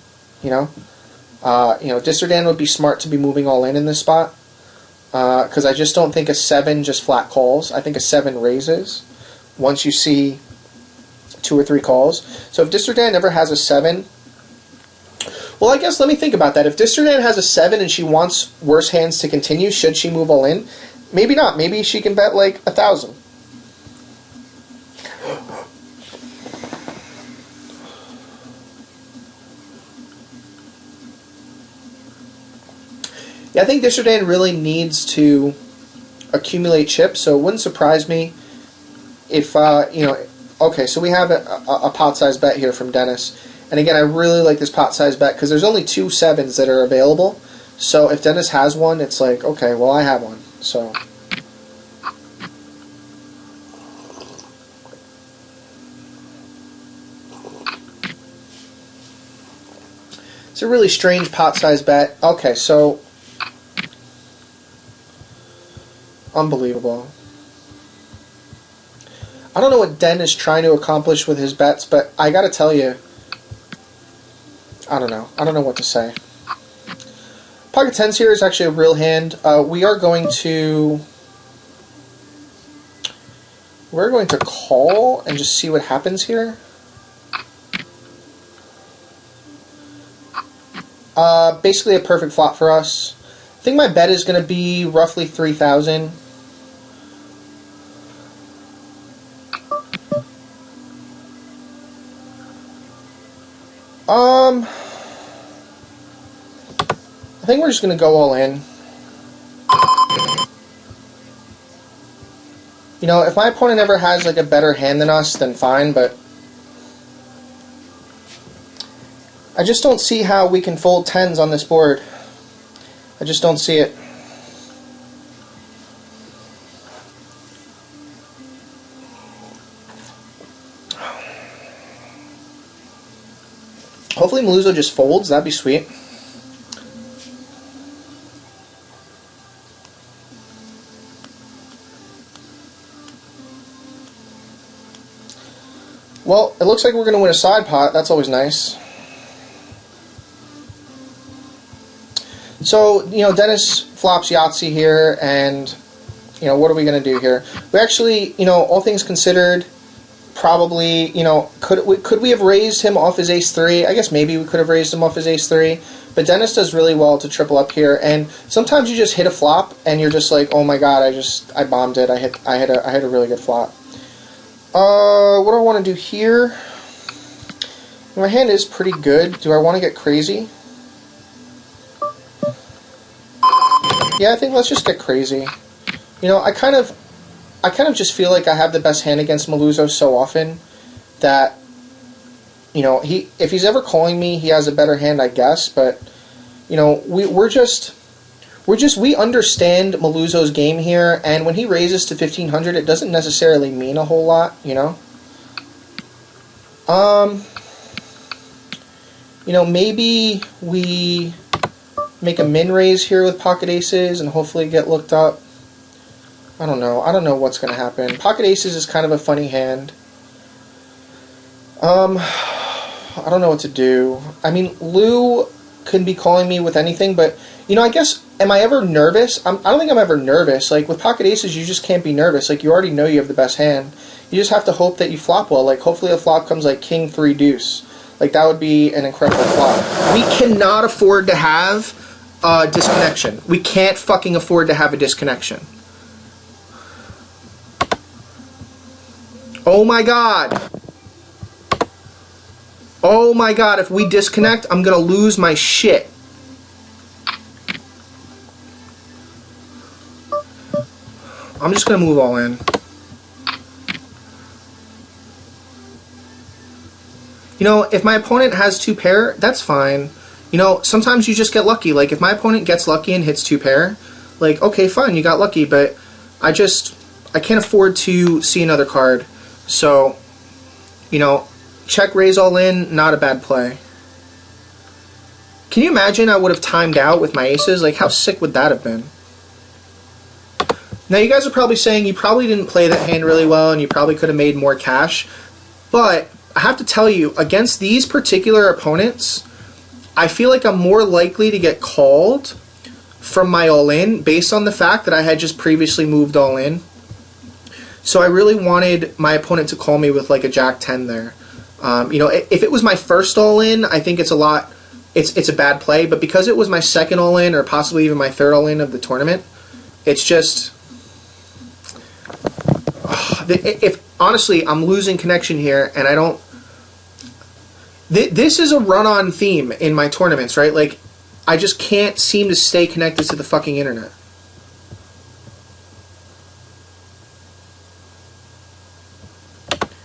Speaker 1: Disardan would be smart to be moving all in this spot, because I just don't think a 7 just flat calls. I think a 7 raises once you see 2 or 3 calls. So if Disardan ever has a 7, well, I guess let me think about that. If Disardan has a 7 and she wants worse hands to continue, should she move all in? Maybe not. Maybe she can bet like 1,000. Yeah, I think Disardan really needs to accumulate chips, so it wouldn't surprise me if, okay, so we have a pot size bet here from Dennis. And again, I really like this pot size bet because there's only 2 7s that are available. So if Dennis has one, it's like, okay, well, I have one. So it's a really strange pot size bet. Okay, so unbelievable. I don't know what Den is trying to accomplish with his bets, but I gotta tell you, I don't know. I don't know what to say. Pocket tens here is actually a real hand. We're going to call and just see what happens here. Basically a perfect flop for us. I think my bet is going to be roughly 3,000. I think we're just going to go all in. If my opponent ever has like a better hand than us, then fine, but I just don't see how we can fold 10s on this board. I just don't see it. Hopefully Maluzzo just folds. That'd be sweet. Well, it looks like we're going to win a side pot. That's always nice. So, Dennis flops Yahtzee here, and, what are we going to do here? We actually, all things considered, probably, could we have raised him off his ace-3? I guess maybe we could have raised him off his ace-3, but Dennis does really well to triple up here, and sometimes you just hit a flop, and you're just like, oh my god, I bombed it, I hit a really good flop. What do I want to do here? My hand is pretty good. Do I want to get crazy? Yeah, I think let's just get crazy. I kind of just feel like I have the best hand against Maluzzo so often that, if he's ever calling me, he has a better hand, I guess. But, we understand Maluzzo's game here, and when he raises to 1,500, it doesn't necessarily mean a whole lot, maybe we make a min raise here with pocket aces and hopefully get looked up. I don't know. I don't know what's going to happen. Pocket aces is kind of a funny hand. I don't know what to do. I mean, Lou can be calling me with anything, but, I guess, am I ever nervous? I don't think I'm ever nervous. Like, with pocket aces, you just can't be nervous. Like, you already know you have the best hand. You just have to hope that you flop well. Like, hopefully a flop comes like king 3 deuce. Like, that would be an incredible flop. We cannot afford to have a disconnection. We can't fucking afford to have a disconnection. Oh my god. Oh my god, if we disconnect, I'm gonna lose my shit. I'm just gonna move all in. If my opponent has 2 pair, that's fine. Sometimes you just get lucky. Like, if my opponent gets lucky and hits 2 pair, like, okay, fine, you got lucky, but I can't afford to see another card. So, check raise all in, not a bad play. Can you imagine I would have timed out with my aces? Like, how sick would that have been? Now, you guys are probably saying you probably didn't play that hand really well and you probably could have made more cash. But I have to tell you, against these particular opponents, I feel like I'm more likely to get called from my all-in based on the fact that I had just previously moved all-in. So I really wanted my opponent to call me with like a Jack-10 there. You know, if it was my first all-in, I think it's a lot... It's a bad play, but because it was my second all-in or possibly even my third all-in of the tournament, it's just... If honestly, I'm losing connection here, and I don't... This is a run-on theme in my tournaments, right? Like, I just can't seem to stay connected to the fucking internet.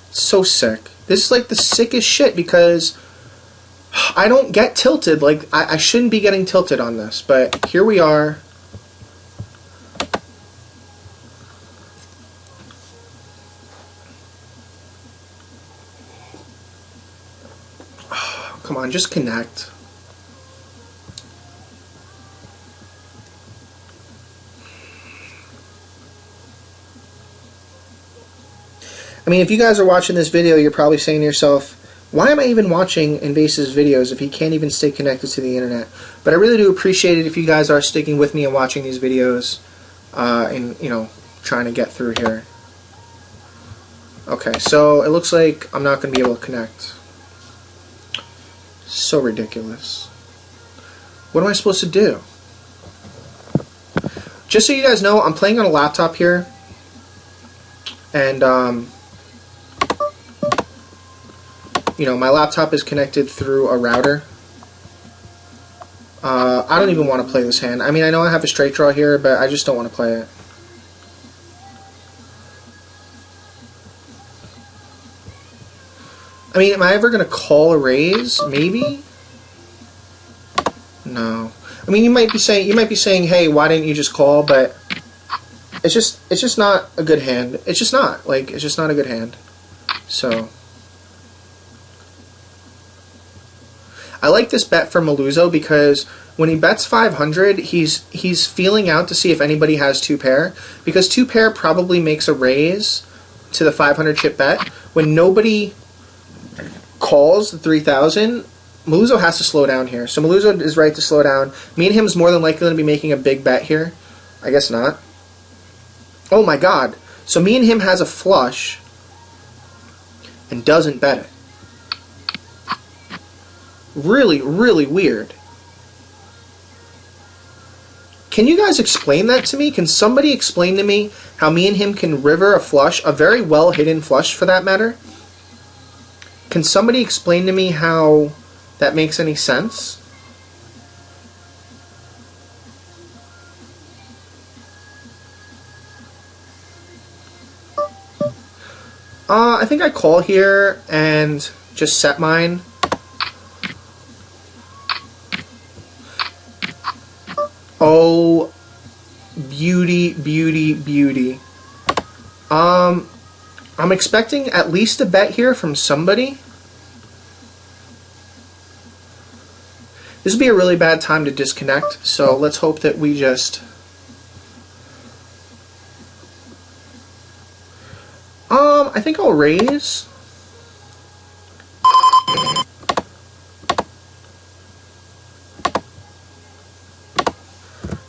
Speaker 1: It's so sick. This is like the sickest shit because I don't get tilted. Like, I shouldn't be getting tilted on this, but here we are. Come on, just connect. I mean, if you guys are watching this video, you're probably saying to yourself, why am I even watching invAAsive's videos if he can't even stay connected to the internet? But I really do appreciate it if you guys are sticking with me and watching these videos and, you know, trying to get through here. Okay, so it looks like I'm not going to be able to connect. So ridiculous. What am I supposed to do? Just so you guys know, I'm playing on a laptop here. And, you know, my laptop is connected through a router. I don't even want to play this hand. I mean, I know I have a straight draw here, but I just don't want to play it. I mean, am I ever going to call a raise? Maybe? No. I mean, you might be saying, hey, why didn't you just call? But it's just not a good hand. It's just not. Like, it's just not a good hand. So I like this bet for Maluzzo because when he bets 500, he's feeling out to see if anybody has 2-pair, because 2-pair probably makes a raise to the 500 chip bet. When nobody calls the 3,000, Maluzzo has to slow down here. So Maluzzo is right to slow down. Me and him is more than likely going to be making a big bet here. I guess not. Oh my god. So me and him has a flush and doesn't bet it. Really, really weird. Can you guys explain that to me? Can somebody explain to me how me and him can river a flush, a very well hidden flush for that matter? Can somebody explain to me how that makes any sense? I think I call here and just set mine. Oh, beauty, beauty, beauty. I'm expecting at least a bet here from somebody. This would be a really bad time to disconnect, so let's hope that we just... I think I'll raise.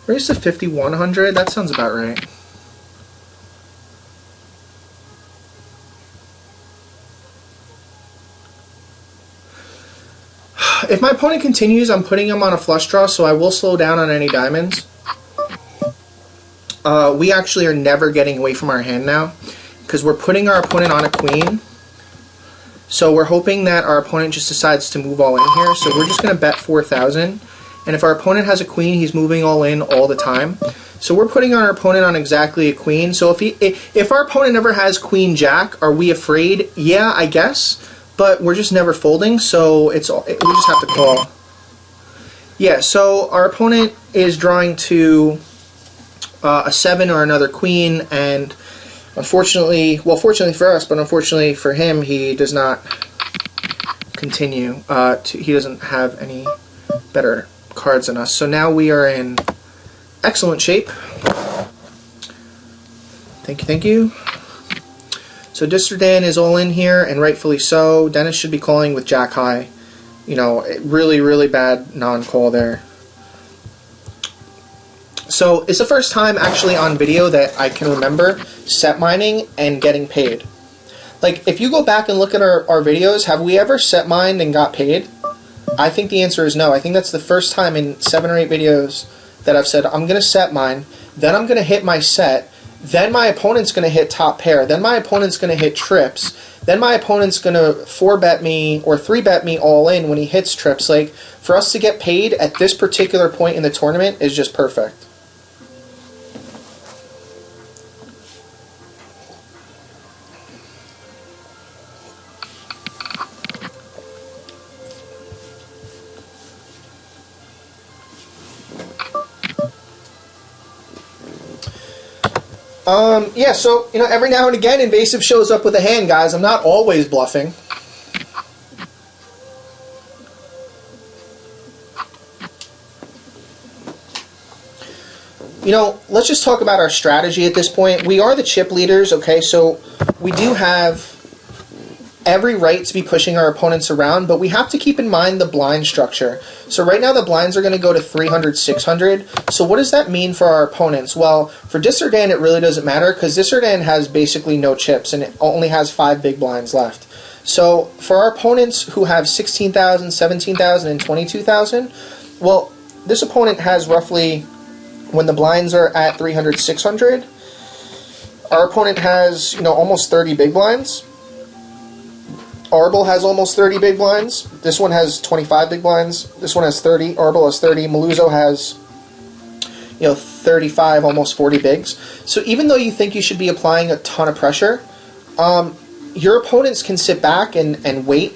Speaker 1: Raise to 5,100, that sounds about right. If my opponent continues, I'm putting him on a flush draw, so I will slow down on any diamonds. We actually are never getting away from our hand now, because we're putting our opponent on a queen. So we're hoping that our opponent just decides to move all in here. So we're just going to bet 4,000. And if our opponent has a queen, he's moving all in all the time. So we're putting our opponent on exactly a queen. So if our opponent never has queen jack, are we afraid? Yeah, I guess. But we're just never folding, so we just have to call. Yeah, so our opponent is drawing to a 7 or another queen, and unfortunately, well, fortunately for us, but unfortunately for him, he does not continue. He doesn't have any better cards than us. So now we are in excellent shape. Thank you, thank you. So Distor Dan is all in here, and rightfully so. Dennis should be calling with Jack High. You know, really, really bad non-call there. So it's the first time actually on video that I can remember set mining and getting paid. Like, if you go back and look at our videos, have we ever set mined and got paid? I think the answer is no. I think that's the first time in 7 or 8 videos that I've said, I'm going to set mine, then I'm going to hit my set, then my opponent's going to hit top pair, then my opponent's going to hit trips, then my opponent's going to 4-bet me or 3-bet me all in when he hits trips. Like, for us to get paid at this particular point in the tournament is just perfect. Yeah, so, you know, every now and again, invAAsive shows up with a hand, guys. I'm not always bluffing. You know, let's just talk about our strategy at this point. We are the chip leaders, okay, so we do have every right to be pushing our opponents around, but we have to keep in mind the blind structure. So right now the blinds are going to go to 300, 600. So what does that mean for our opponents? Well, for Distor Dan it really doesn't matter, because Distor Dan has basically no chips and it only has 5 big blinds left. So for our opponents who have 16,000, 17,000, and 22,000, well, this opponent has roughly, when the blinds are at 300, 600, our opponent has, you know, almost 30 big blinds. Arbel has almost 30 big blinds. This one has 25 big blinds. This one has 30. Arbel has 30. Maluzzo has, you know, 35, almost 40 bigs. So even though you think you should be applying a ton of pressure, your opponents can sit back and wait.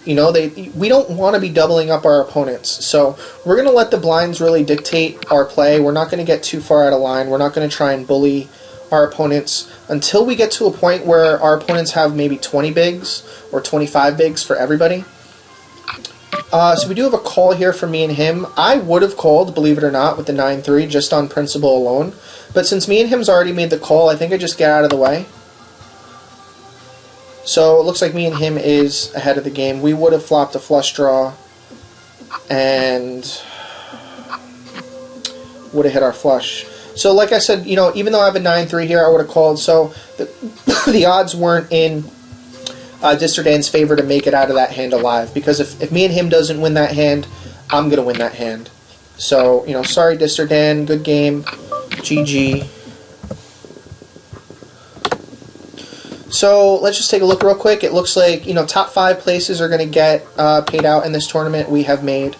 Speaker 1: You know, we don't want to be doubling up our opponents. So we're going to let the blinds really dictate our play. We're not going to get too far out of line. We're not going to try and bully our opponents until we get to a point where our opponents have maybe 20 bigs or 25 bigs for everybody. So we do have a call here for me and him. I would have called, believe it or not, with the 9-3 just on principle alone. But since me and him's already made the call, I think I just get out of the way. So it looks like me and him is ahead of the game. We would have flopped a flush draw and would have hit our flush. So like I said, you know, even though I have a 9-3 here, I would have called. So the odds weren't in Distor Dan's favor to make it out of that hand alive. Because if me and him doesn't win that hand, I'm going to win that hand. So, you know, sorry Distor Dan, good game, GG. So let's just take a look real quick. It looks like, you know, top 5 places are going to get paid out in this tournament. We have made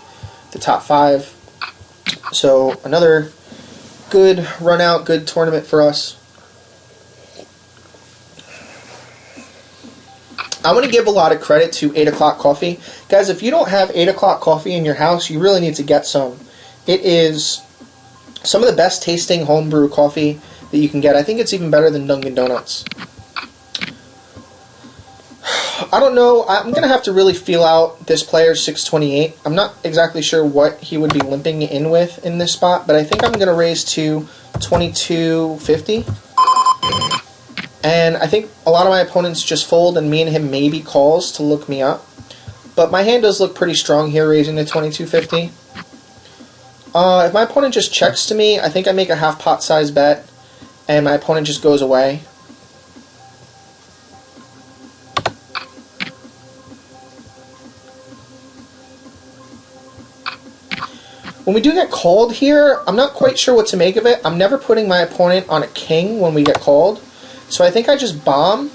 Speaker 1: the top 5. So another good run out, good tournament for us. I want to give a lot of credit to 8 O'Clock Coffee. Guys, if you don't have 8 O'Clock Coffee in your house, you really need to get some. It is some of the best tasting homebrew coffee that you can get. I think it's even better than Dunkin' Donuts. I don't know. I'm going to have to really feel out this player's 628. I'm not exactly sure what he would be limping in with in this spot, but I think I'm going to raise to 2250. And I think a lot of my opponents just fold, and me and him maybe calls to look me up. But my hand does look pretty strong here, raising to 2250. If my opponent just checks to me, I think I make a half pot size bet, and my opponent just goes away. When we do get called here, I'm not quite sure what to make of it. I'm never putting my opponent on a king when we get called. So I think I just bomb.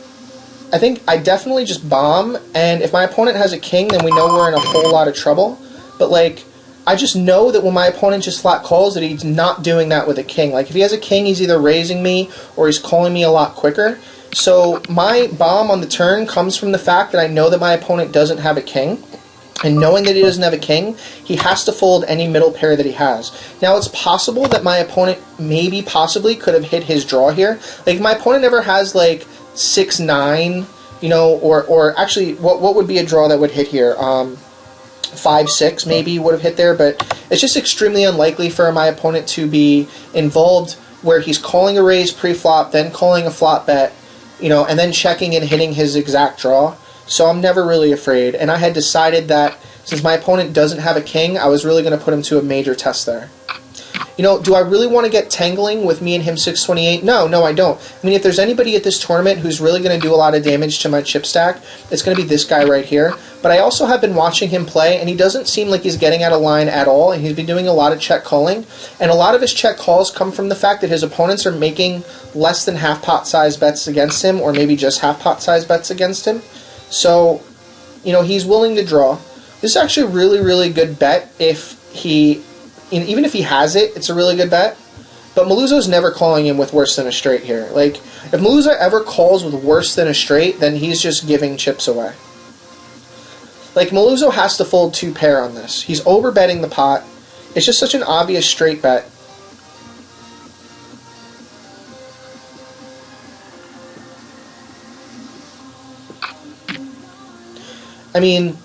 Speaker 1: I think I definitely just bomb. And if my opponent has a king, then we know we're in a whole lot of trouble. But, like, I just know that when my opponent just flat calls that he's not doing that with a king. Like, if he has a king, he's either raising me or he's calling me a lot quicker. So my bomb on the turn comes from the fact that I know that my opponent doesn't have a king. And knowing that he doesn't have a king, he has to fold any middle pair that he has. Now, it's possible that my opponent possibly could have hit his draw here. Like, if my opponent ever has, like, 6-9, you know, or actually, what would be a draw that would hit here? 5-6 maybe would have hit there, but it's just extremely unlikely for my opponent to be involved where he's calling a raise pre-flop, then calling a flop bet, you know, and then checking and hitting his exact draw. So I'm never really afraid, and I had decided that since my opponent doesn't have a king, I was really going to put him to a major test there. You know, do I really want to get tangling with me and him 628? No, I don't. I mean, if there's anybody at this tournament who's really going to do a lot of damage to my chip stack, it's going to be this guy right here. But I also have been watching him play, and he doesn't seem like he's getting out of line at all, and he's been doing a lot of check calling. And a lot of his check calls come from the fact that his opponents are making less than half pot size bets against him, or maybe just half pot size bets against him. So, you know, he's willing to draw. This is actually a really, really good bet if he... Even if he has it, it's a really good bet. But Maluzzo's never calling him with worse than a straight here. Like, if Maluzzo ever calls with worse than a straight, then he's just giving chips away. Like, Maluzzo has to fold 2 pair on this. He's overbetting the pot. It's just such an obvious straight bet. I mean...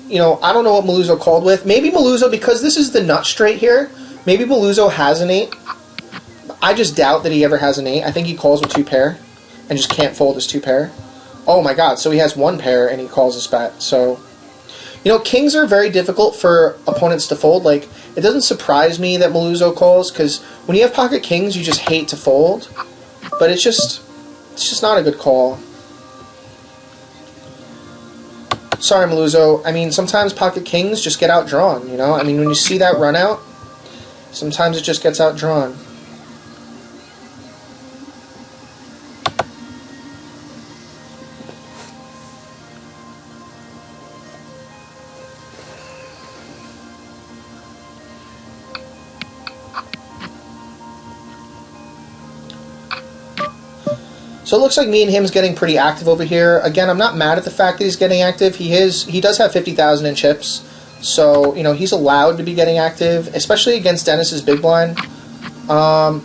Speaker 1: You know, I don't know what Maluzzo called with. Maybe Maluzzo, because this is the nut straight here, maybe Maluzzo has an 8. I just doubt that he ever has an 8. I think he calls with 2 pair and just can't fold his 2 pair. Oh my god, so he has 1 pair and he calls his bet. So, you know, kings are very difficult for opponents to fold. Like, it doesn't surprise me that Maluzzo calls, because when you have pocket kings, you just hate to fold. But it's just not a good call. Sorry, Maluzzo. I mean, sometimes pocket kings just get outdrawn, you know? I mean, when you see that run out, sometimes it just gets outdrawn. So it looks like me and him's getting pretty active over here. Again, I'm not mad at the fact that he's getting active. He does have 50,000 in chips, so you know he's allowed to be getting active, especially against Dennis's big blind. Kind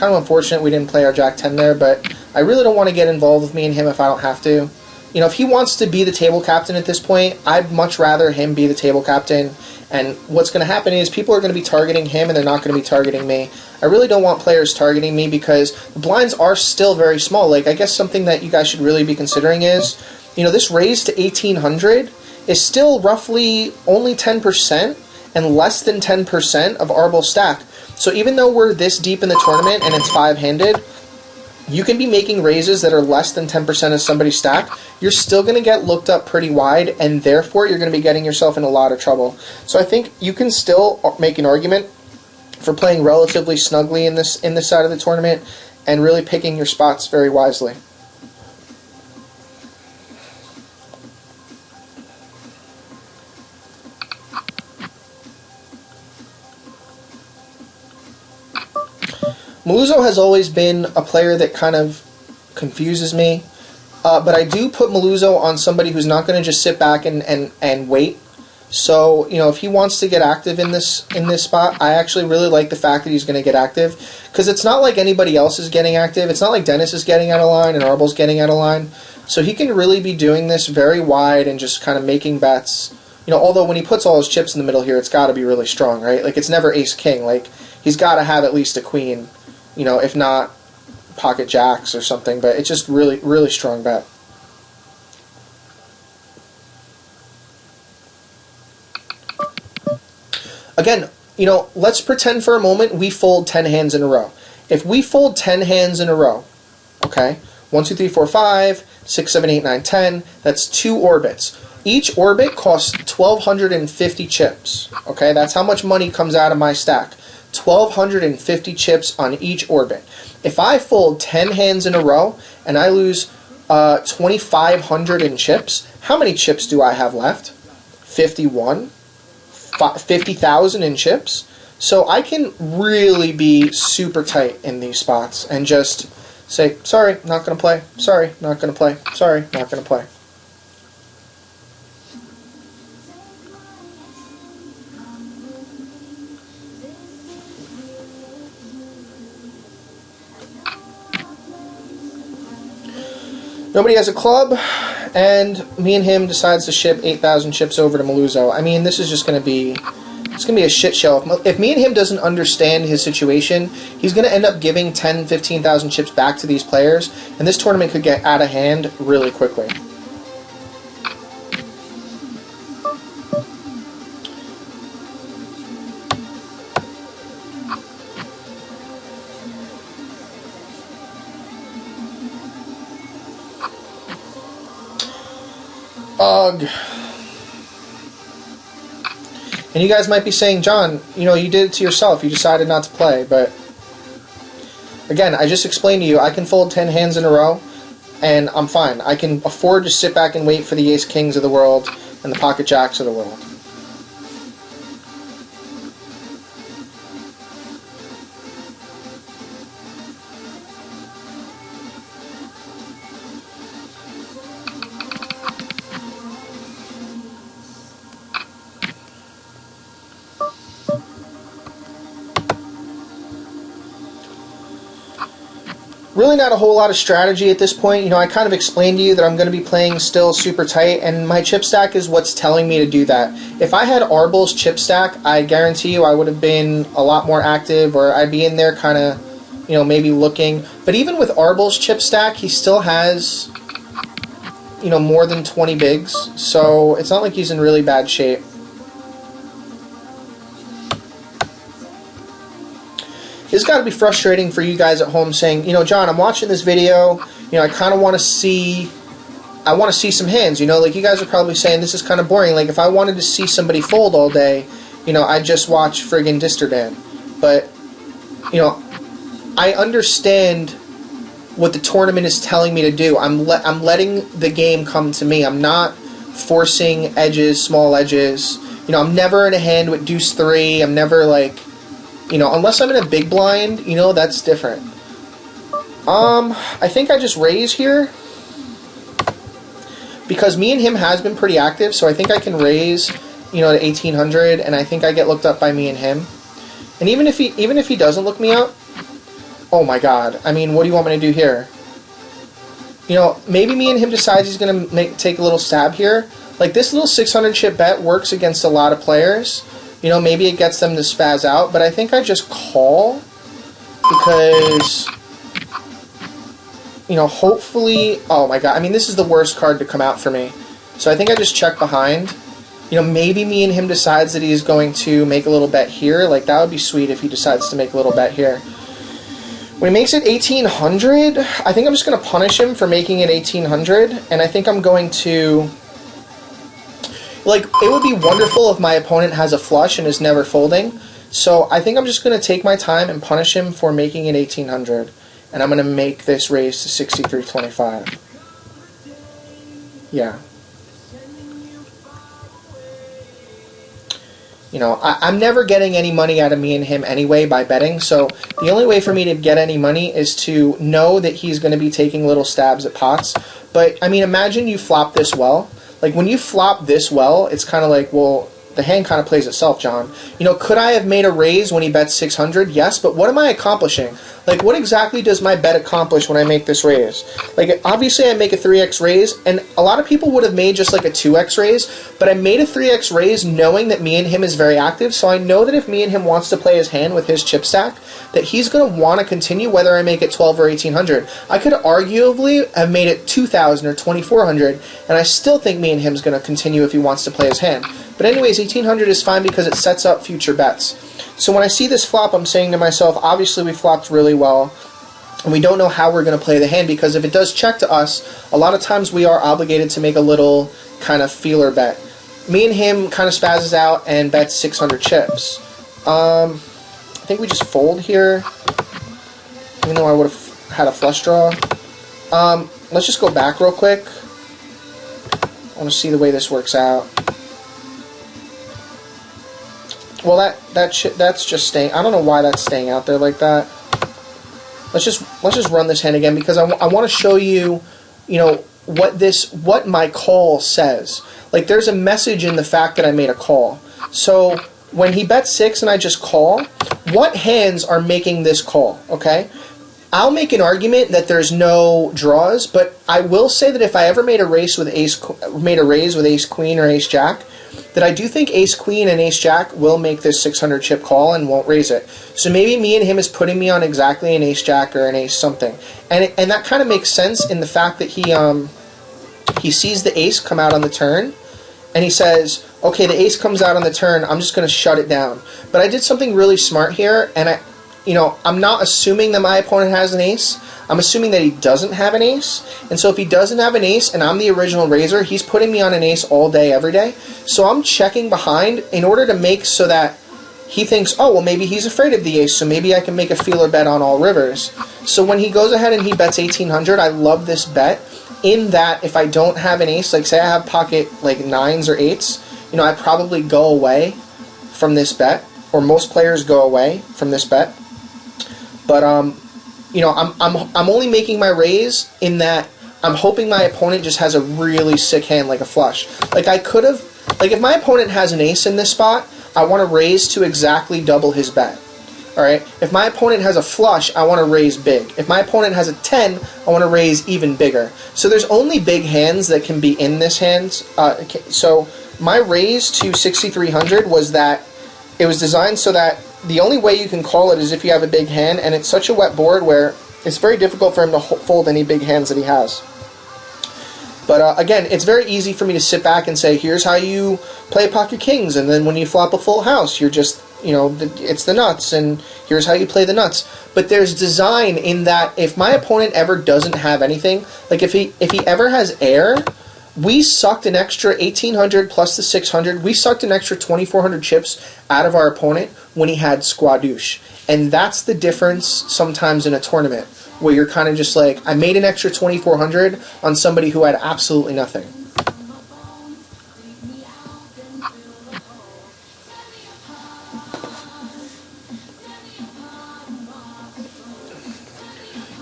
Speaker 1: of unfortunate we didn't play our Jack 10 there, but I really don't want to get involved with me and him if I don't have to. You know, if he wants to be the table captain at this point, I'd much rather him be the table captain. And what's going to happen is people are going to be targeting him and they're not going to be targeting me. I really don't want players targeting me because the blinds are still very small. Like, I guess something that you guys should really be considering is, you know, this raise to 1,800 is still roughly only 10% and less than 10% of Arbel's stack. So even though we're this deep in the tournament and it's 5-handed, you can be making raises that are less than 10% of somebody's stack. You're still going to get looked up pretty wide, and therefore you're going to be getting yourself in a lot of trouble. So I think you can still make an argument for playing relatively snugly in this side of the tournament and really picking your spots very wisely. Maluzzo has always been a player that kind of confuses me, but I do put Maluzzo on somebody who's not going to just sit back and wait. So, you know, if he wants to get active in this spot, I actually really like the fact that he's going to get active, because it's not like anybody else is getting active. It's not like Dennis is getting out of line and Arbel's getting out of line. So he can really be doing this very wide and just kind of making bets. You know, although when he puts all his chips in the middle here, it's got to be really strong, right? Like, it's never ace-king. Like, he's got to have at least a queen. You know, if not pocket jacks or something, but it's just really, really strong bet. Again, you know, let's pretend for a moment we fold 10 hands in a row. If we fold 10 hands in a row, okay, 1, 2, 3, 4, 5, 6, 7, 8, 9, 10, that's 2 orbits. Each orbit costs 1,250 chips, okay? That's how much money comes out of my stack. 1,250 chips on each orbit. If I fold 10 hands in a row and I lose 2,500 in chips, how many chips do I have left? 51? 50,000 in chips? So I can really be super tight in these spots and just say, sorry, not going to play. Sorry, not going to play. Sorry, not going to play. Nobody has a club, And me and him decides to ship 8,000 chips over to Maluzzo. I mean, this is just going to be... It's going to be a shit show. If me and him doesn't understand his situation, he's going to end up giving 10, 15,000 chips back to these players, and this tournament could get out of hand really quickly. Ugh. And you guys might be saying, John, you know, you did it to yourself. You decided not to play. But, again, I just explained to you, I can fold 10 hands in a row, and I'm fine. I can afford to sit back and wait for the ace-kings of the world and the pocket-jacks of the world. Really not a whole lot of strategy at this point. You know, I kind of explained to you that I'm going to be playing still super tight, and my chip stack is what's telling me to do that. If I had Arbel's chip stack, I guarantee you I would have been a lot more active, or I'd be in there kind of, you know, maybe looking. But even with Arbel's chip stack, he still has, you know, more than 20 bigs, so it's not like he's in really bad shape. It's got to be frustrating for you guys at home saying, you know, John, I'm watching this video, you know, I kind of want to see, some hands, you know, like you guys are probably saying this is kind of boring. Like if I wanted to see somebody fold all day, you know, I'd just watch friggin' Disterdan. But, you know, I understand what the tournament is telling me to do. I'm letting the game come to me. I'm not forcing edges, small edges. You know, I'm never in a hand with deuce 3. I'm never like... You know, unless I'm in a big blind, you know, that's different. I think I just raise here. Because me and him has been pretty active, so I think I can raise, you know, to 1,800, and I think I get looked up by me and him. And even if he doesn't look me up, oh my god, I mean, what do you want me to do here? You know, maybe me and him decides he's going to take a little stab here. Like, this little 600 chip bet works against a lot of players. You know, maybe it gets them to spaz out, but I think I just call because, you know, hopefully... Oh my god, I mean, this is the worst card to come out for me. So I think I just check behind. You know, maybe me and him decides that he's going to make a little bet here. Like, that would be sweet if he decides to make a little bet here. When he makes it 1,800, I think I'm just going to punish him for making it 1,800, and I think I'm going to... Like, it would be wonderful if my opponent has a flush and is never folding. So I think I'm just going to take my time and punish him for making it 1,800. And I'm going to make this raise to 6,325. Yeah. You know, I'm never getting any money out of me and him anyway by betting. So the only way for me to get any money is to know that he's going to be taking little stabs at pots. But, I mean, imagine you flop this well. Like, when you flop this well, it's kind of like, well, the hand kind of plays itself, John. You know, could I have made a raise when he bets 600? Yes, but what am I accomplishing? Like, what exactly does my bet accomplish when I make this raise? Like, obviously I make a 3x raise, and a lot of people would have made just like a 2x raise, but I made a 3x raise knowing that me and him is very active, so I know that if me and him wants to play his hand with his chip stack, that he's going to want to continue whether I make it 12 or 1,800. I could arguably have made it 2,000 or 2,400, and I still think me and him is going to continue if he wants to play his hand. But anyways, 1,800 is fine because it sets up future bets. So when I see this flop, I'm saying to myself, obviously we flopped really well, and we don't know how we're going to play the hand, because if it does check to us, a lot of times we are obligated to make a little kind of feeler bet. Me and him kind of spazzes out and bets 600 chips. I think we just fold here, even though I would have had a flush draw. Let's just go back real quick. I want to see the way this works out. Well, that's just staying. I don't know why that's staying out there like that. Let's just run this hand again, because I want to show you, you know, what my call says. Like, there's a message in the fact that I made a call. So when he bets 6 and I just call, what hands are making this call? Okay, I'll make an argument that there's no draws, but I will say that if I ever made a race with ace queen or ace jack, that I do think ace queen and ace jack will make this 600 chip call and won't raise it. So maybe me and him is putting me on exactly an ace jack or an ace something, and that kind of makes sense in the fact that he sees the ace come out on the turn, and he says, okay, the ace comes out on the turn, I'm just going to shut it down. But I did something really smart here, and I'm not assuming that my opponent has an ace. I'm assuming that he doesn't have an ace. And so if he doesn't have an ace and I'm the original raiser, he's putting me on an ace all day, every day. So I'm checking behind in order to make so that he thinks, oh, well, maybe he's afraid of the ace, so maybe I can make a feeler bet on all rivers. So when he goes ahead and he bets 1800, I love this bet in that if I don't have an ace, like say I have pocket like 9s or 8s, I probably go away from this bet, or most players go away from this bet. But I'm only making my raise in that I'm hoping my opponent just has a really sick hand, like a flush. Like I could have, like if my opponent has an ace in this spot, I want to raise to exactly double his bet. All right. If my opponent has a flush, I want to raise big. If my opponent has a 10, I want to raise even bigger. So there's only big hands that can be in this hand. So my raise to 6,300 was that it was designed so that the only way you can call it is if you have a big hand, and it's such a wet board where it's very difficult for him to fold any big hands that he has. But again, it's very easy for me to sit back and say, here's how you play pocket kings, and then when you flop a full house, you're just, it's the nuts, and here's how you play the nuts. But there's design in that if my opponent ever doesn't have anything, like if he ever has air, we sucked an extra 1,800 plus the 600. We sucked an extra 2,400 chips out of our opponent when he had squadouche. And that's the difference sometimes in a tournament, where you're kind of just like, I made an extra 2,400 on somebody who had absolutely nothing.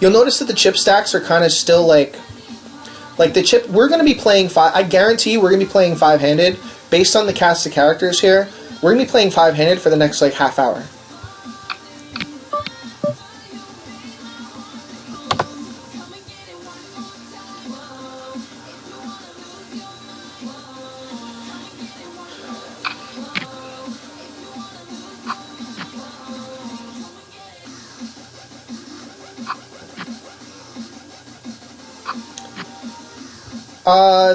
Speaker 1: You'll notice that the chip stacks are kind of still like the chip, we're going to be playing I guarantee we're going to be playing 5-handed. Based on the cast of characters here, we're going to be playing 5-handed for the next like half hour.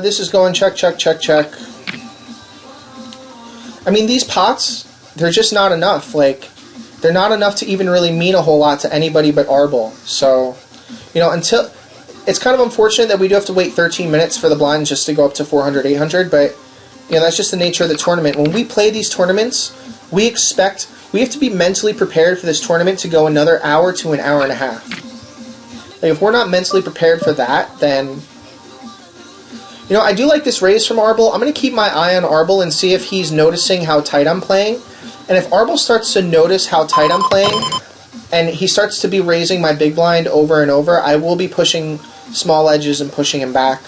Speaker 1: This is going check, check, check, check. I mean, these pots, they're just not enough. Like, they're not enough to even really mean a whole lot to anybody but Arbol. So, until... It's kind of unfortunate that we do have to wait 13 minutes for the blinds just to go up to 400, 800, but, that's just the nature of the tournament. When we play these tournaments, we have to be mentally prepared for this tournament to go another hour to an hour and a half. Like, if we're not mentally prepared for that, then... I do like this raise from Arbol. I'm going to keep my eye on Arbol and see if he's noticing how tight I'm playing. And if Arbol starts to notice how tight I'm playing, and he starts to be raising my big blind over and over, I will be pushing small edges and pushing him back,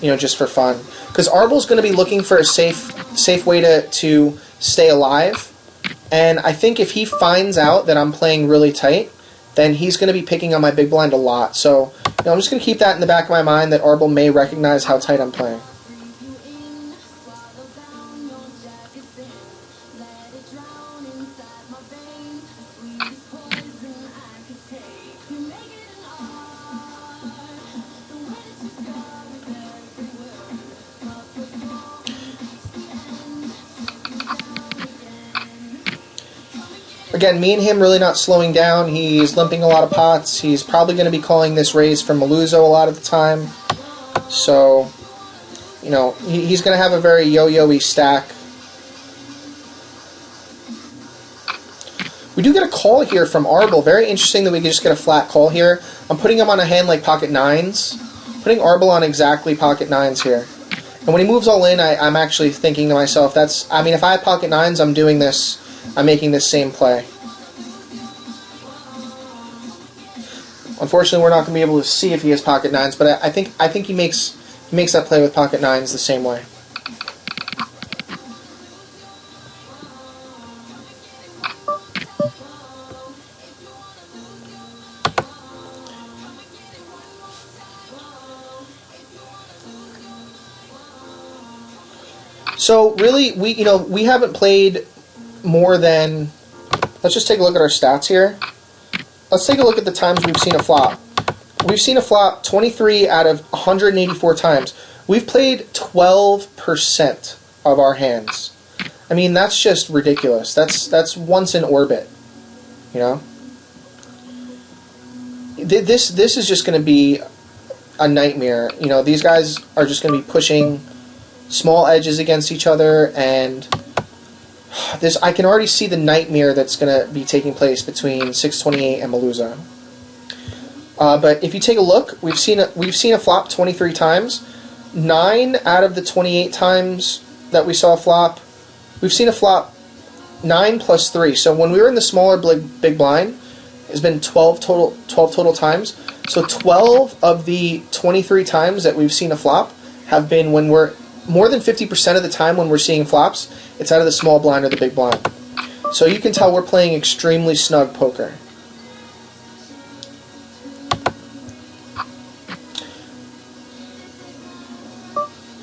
Speaker 1: just for fun. Because Arbol's going to be looking for a safe way to stay alive. And I think if he finds out that I'm playing really tight, then he's going to be picking on my big blind a lot. So, I'm just going to keep that in the back of my mind, that Arbol may recognize how tight I'm playing. Again, me and him really not slowing down. He's limping a lot of pots. He's probably going to be calling this raise from Maluzo a lot of the time. So, he's going to have a very yo-yo-y stack. We do get a call here from Arbol. Very interesting that we can just get a flat call here. I'm putting him on a hand like pocket 9s. Putting Arbol on exactly pocket 9s here. And when he moves all in, I'm actually thinking to myself, if I have pocket 9s, I'm doing this. I'm making this same play. Unfortunately, we're not going to be able to see if he has pocket 9s, but I think he makes that play with pocket 9s the same way. So really, we haven't played more than, let's just take a look at our stats here. Let's take a look at the times we've seen a flop. We've seen a flop 23 out of 184 times. We've played 12% of our hands. I mean, that's just ridiculous. That's once in orbit, you know? This is just going to be a nightmare. You know, these guys are just going to be pushing small edges against each other, and I can already see the nightmare that's going to be taking place between 628 and Maluza. But if you take a look, we've seen a flop 23 times. 9 out of the 28 times that we saw a flop, we've seen a flop 9 plus 3. So when we were in the smaller big blind, it's been 12 total times. So 12 of the 23 times that we've seen a flop have been when we're more than 50% of the time when we're seeing flops, it's out of the small blind or the big blind. So you can tell we're playing extremely snug poker.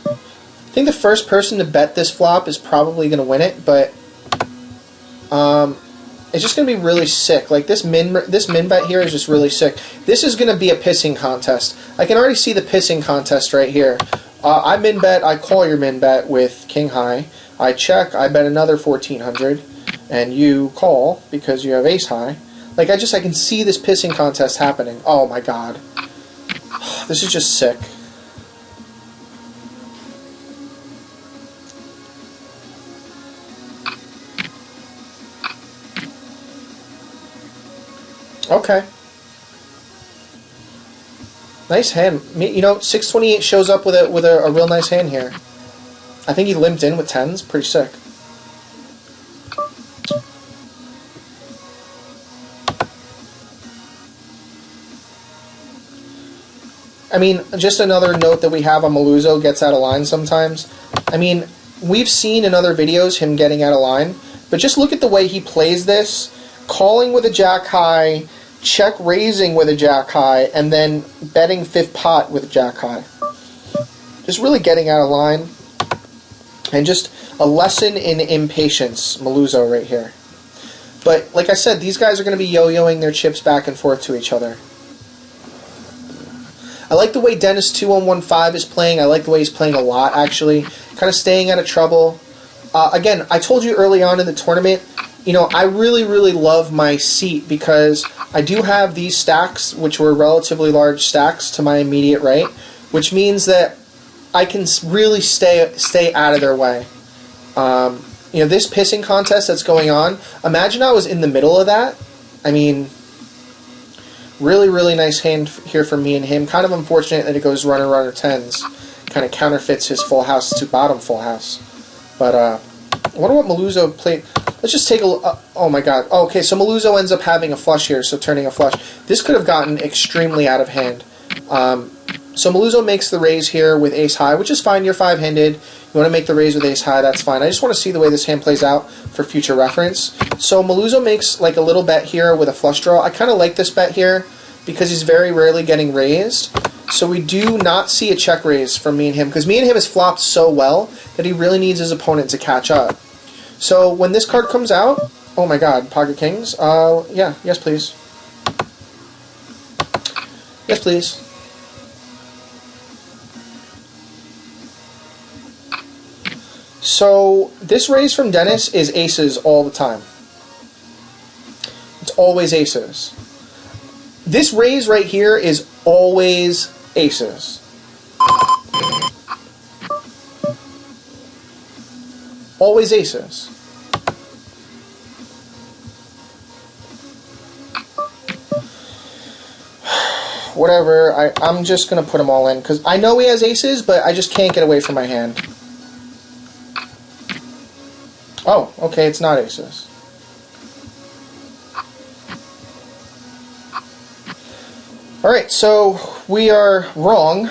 Speaker 1: I think the first person to bet this flop is probably going to win it, but it's just going to be really sick. Like this min bet here is just really sick. This is going to be a pissing contest. I can already see the pissing contest right here. I min bet, I call your min bet with king high. I check, I bet another 1400, and you call because you have ace high. Like I can see this pissing contest happening. Oh my god. This is just sick. Okay. Nice hand. You know, 628 shows up with a real nice hand here. I think he limped in with 10s. Pretty sick. I mean, just another note that we have on Maluzo gets out of line sometimes. I mean, we've seen in other videos him getting out of line, but just look at the way he plays this. Calling with a jack high, check raising with a jack high, and then betting fifth pot with a jack high. Just really getting out of line. And just a lesson in impatience, Maluzo right here. But like I said, these guys are going to be yo-yoing their chips back and forth to each other. I like the way Dennis 2115 is playing. I like the way he's playing a lot, actually. Kind of staying out of trouble. Again, I told you early on in the tournament, you know, I really, really love my seat because I do have these stacks, which were relatively large stacks to my immediate right, which means that I can really stay out of their way. You know, this pissing contest that's going on, imagine I was in the middle of that. I mean, really, really nice hand here for me and him. Kind of unfortunate that it goes runner, runner, tens. Kind of counterfeits his full house to bottom full house. But I wonder what Maluzo played. Let's just take a look. Oh my god. Oh, okay, so Maluzo ends up having a flush here, so turning a flush. This could have gotten extremely out of hand. So Maluzo makes the raise here with ace high, which is fine. You're five-handed. You want to make the raise with ace high, that's fine. I just want to see the way this hand plays out for future reference. So Maluzo makes like a little bet here with a flush draw. I kind of like this bet here because he's very rarely getting raised. So we do not see a check raise from me and him because me and him has flopped so well that he really needs his opponent to catch up. So when this card comes out, oh my god, pocket kings. Yeah, yes please. Yes please. So this raise from Dennis is aces all the time. It's always aces. This raise right here is always aces. Always aces. Whatever, I'm just going to put them all in because I know he has aces, but I just can't get away from my hand. Oh, okay, it's not aces. Alright, so we are wrong,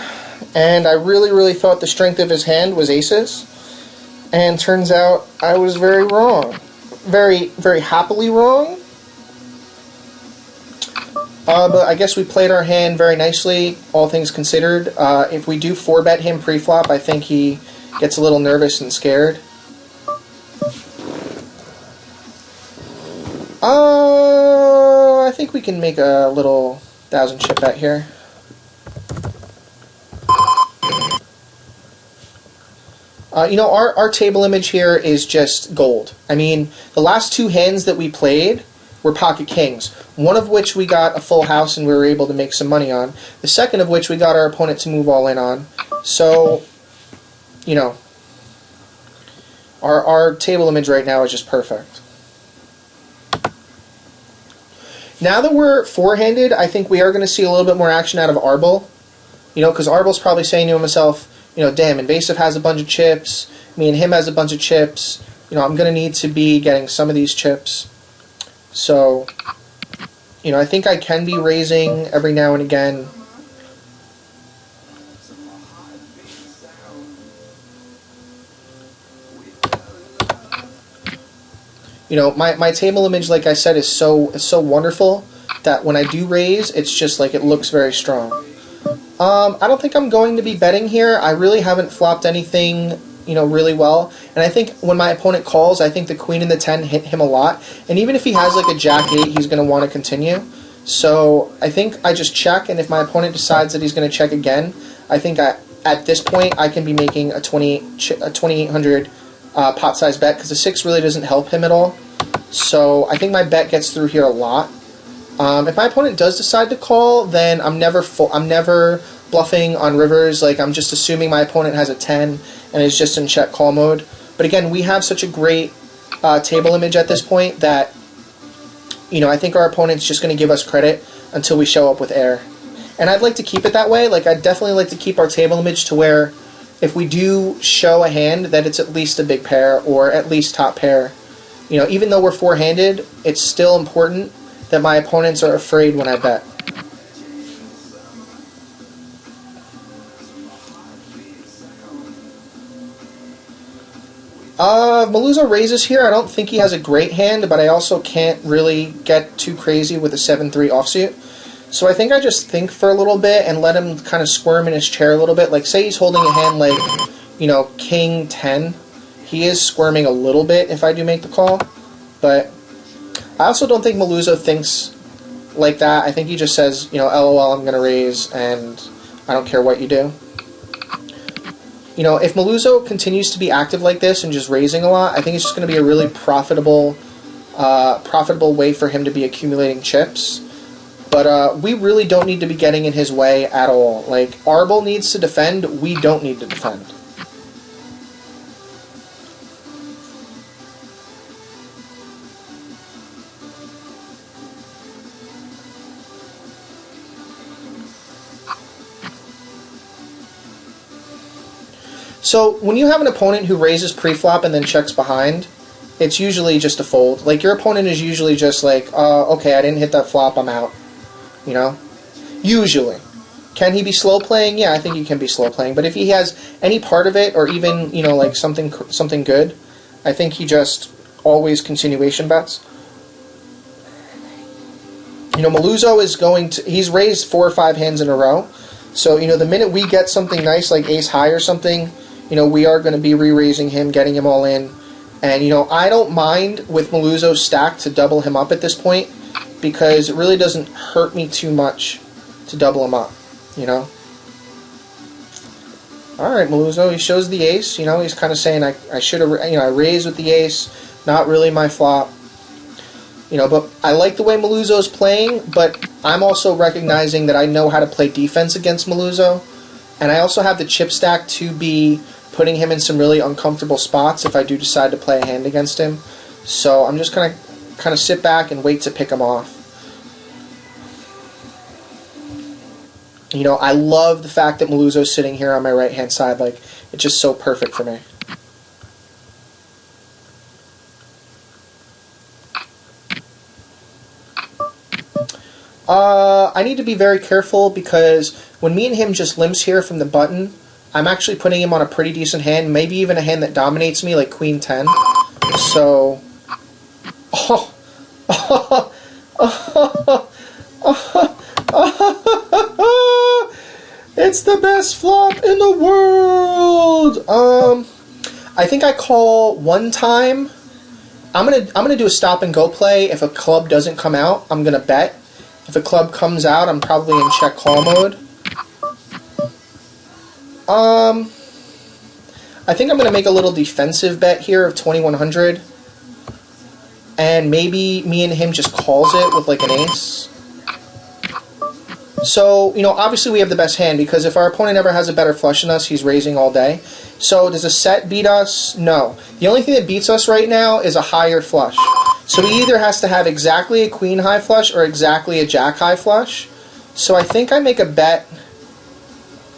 Speaker 1: and I really, really thought the strength of his hand was aces, and turns out I was very wrong. Very, very happily wrong. But I guess we played our hand very nicely, all things considered. If we do 4-bet him pre-flop, I think he gets a little nervous and scared. I think we can make a little 1,000 chip bet here. You know, our table image here is just gold. I mean, the last two hands that we played were pocket kings, one of which we got a full house and we were able to make some money on, the second of which we got our opponent to move all in on. So, you know, our table image right now is just perfect. Now that we're four-handed, I think we are going to see a little bit more action out of Arbol. You know, because Arbel's probably saying to himself, you know, damn, invAAsive has a bunch of chips, me and him has a bunch of chips, you know, I'm going to need to be getting some of these chips. So, you know, I think I can be raising every now and again. You know, my table image, like I said, is so wonderful that when I do raise, it's just like it looks very strong. I don't think I'm going to be betting here. I really haven't flopped anything, you know, really well. And I think when my opponent calls, I think the queen and the 10 hit him a lot. And even if he has like a jack 8, he's going to want to continue. So I think I just check, and if my opponent decides that he's going to check again, I think at this point I can be making a 2,800 pot size bet, because the 6 really doesn't help him at all. So I think my bet gets through here a lot. If my opponent does decide to call, then I'm never bluffing on rivers. Like, I'm just assuming my opponent has a 10 and is just in check call mode. But again, we have such a great table image at this point that, you know, I think our opponent's just going to give us credit until we show up with air. And I'd like to keep it that way. Like, I'd definitely like to keep our table image to where if we do show a hand, that it's at least a big pair or at least top pair. You know, even though we're four-handed, it's still important that my opponents are afraid when I bet. Maluzzo raises here. I don't think he has a great hand, but I also can't really get too crazy with a 7-3 offsuit. So I think I just think for a little bit and let him kind of squirm in his chair a little bit. Like, say he's holding a hand like, you know, King 10. He is squirming a little bit if I do make the call. But I also don't think Maluzzo thinks like that. I think he just says, you know, LOL, I'm going to raise, and I don't care what you do. You know, if Maluzzo continues to be active like this and just raising a lot, I think it's just going to be a really profitable way for him to be accumulating chips. But we really don't need to be getting in his way at all. Like, Arbol needs to defend, we don't need to defend. So, when you have an opponent who raises pre-flop and then checks behind, it's usually just a fold. Like, your opponent is usually just like, okay, I didn't hit that flop, I'm out. You know? Usually. Can he be slow playing? Yeah, I think he can be slow playing. But if he has any part of it, or even, you know, like something good, I think he just always continuation bets. You know, Maluzzo is going to, he's raised 4 or 5 hands in a row. So, you know, the minute we get something nice like ace high or something, you know, we are going to be re-raising him, getting him all in. And, you know, I don't mind with Maluzzo's stack to double him up at this point, because it really doesn't hurt me too much to double him up, you know. Alright, Maluzzo, he shows the ace, you know, he's kind of saying I should have, you know, I raised with the ace, not really my flop. You know, but I like the way Maluzzo's playing, but I'm also recognizing that I know how to play defense against Maluzzo, and I also have the chip stack to be putting him in some really uncomfortable spots if I do decide to play a hand against him. So I'm just going to kind of sit back and wait to pick him off. You know, I love the fact that Maluzzo's sitting here on my right-hand side. Like, it's just so perfect for me. I need to be very careful, because when me and him just limps here from the button, I'm actually putting him on a pretty decent hand, maybe even a hand that dominates me, like Queen 10. So, it's the best flop in the world! I think I call one time. I'm gonna do a stop and go play. If a club doesn't come out, I'm gonna bet. If a club comes out, I'm probably in check call mode. I think I'm gonna make a little defensive bet here of 2100, and maybe me and him just calls it with like an ace. So, you know, obviously we have the best hand, because if our opponent ever has a better flush than us, he's raising all day. So does a set beat us? No. The only thing that beats us right now is a higher flush. So he either has to have exactly a queen high flush or exactly a jack high flush. So I think I make a bet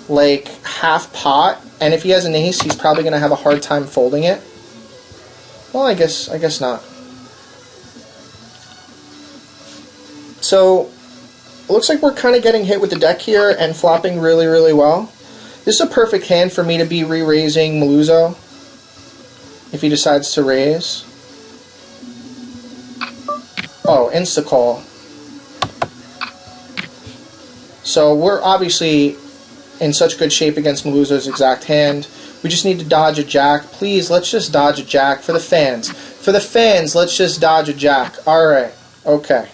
Speaker 1: like half pot, and if he has an ace, he's probably going to have a hard time folding it. Well, I guess not. So it looks like we're kind of getting hit with the deck here and flopping really, really well. This is a perfect hand for me to be re-raising Maluzzo if he decides to raise. Oh, insta-call. So we're obviously in such good shape against Maluzzo's exact hand. We just need to dodge a jack. Please, let's just dodge a jack for the fans. For the fans, let's just dodge a jack. Alright, okay.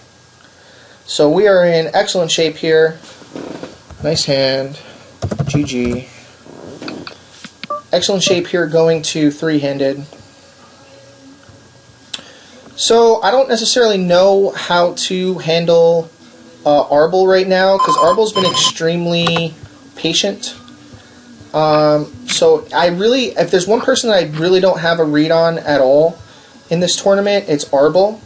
Speaker 1: So we are in excellent shape here. Nice hand. GG. Excellent shape here going to three-handed. So I don't necessarily know how to handle Arbol right now, because Arbol's been extremely patient. So I really, if there's one person that I really don't have a read on at all in this tournament, it's Arbol.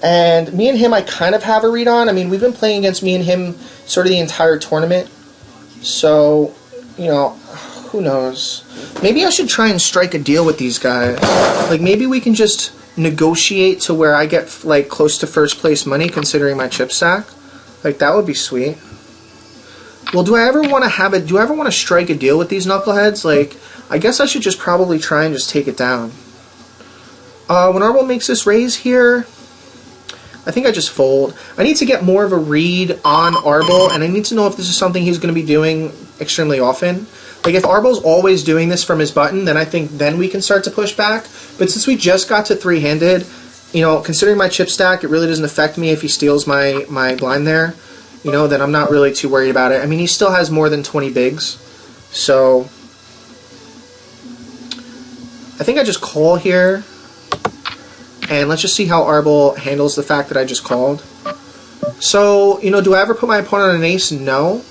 Speaker 1: And me and him I kind of have a read on. I mean, we've been playing against me and him sort of the entire tournament. So, you know, who knows? Maybe I should try and strike a deal with these guys. Like, maybe we can just negotiate to where I get, like, close to first place money considering my chip stack. Like, that would be sweet. Well, do I ever want to strike a deal with these knuckleheads? Like, I guess I should just probably try and just take it down. When Arbol makes this raise here, I think I just fold. I need to get more of a read on Arbol, and I need to know if this is something he's going to be doing extremely often. Like, if Arbol's always doing this from his button, then I think then we can start to push back. But since we just got to three-handed, you know, considering my chip stack, it really doesn't affect me if he steals my blind there. You know, then I'm not really too worried about it. I mean, he still has more than 20 bigs. So I think I just call here. And let's just see how Arbol handles the fact that I just called. So, you know, do I ever put my opponent on an ace? No.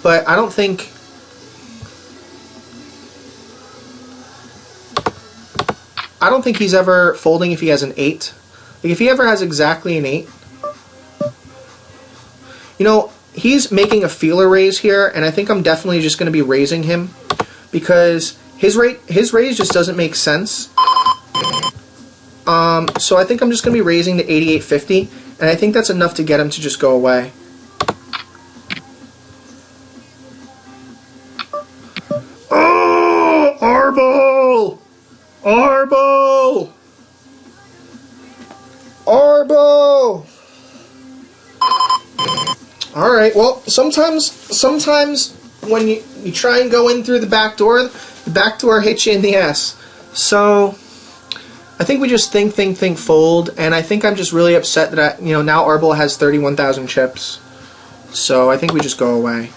Speaker 1: But I don't think... he's ever folding if he has an 8. Like, if he ever has exactly an 8... You know, he's making a feeler raise here, and I think I'm definitely just going to be raising him. Because his raise just doesn't make sense. So I think I'm just going to be raising to 8850, and I think that's enough to get him to just go away. Oh, Arbol! Arbol! Arbol! Alright, well, sometimes when you try and go in through the back door hits you in the ass. So I think we just think, fold, and I think I'm just really upset that now Arbol has 31,000 chips. So I think we just go away.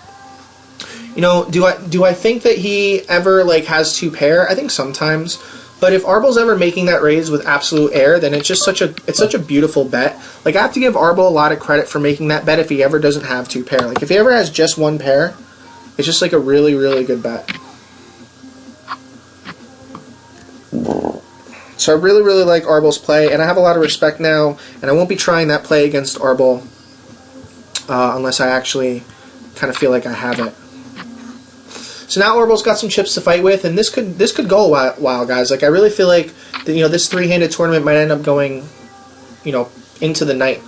Speaker 1: You know, do I think that he ever has two pair? I think sometimes. But if Arbol's ever making that raise with absolute air, then it's just such a beautiful bet. Like, I have to give Arbol a lot of credit for making that bet if he ever doesn't have two pair. Like, if he ever has just one pair, it's just like a really, really good bet. So I really, really like Arbol's play, and I have a lot of respect now, and I won't be trying that play against Arbol unless I actually kind of feel like I have it. So now Arbol's got some chips to fight with, and this could go a while, guys. Like, I really feel like this three-handed tournament might end up going, into the night,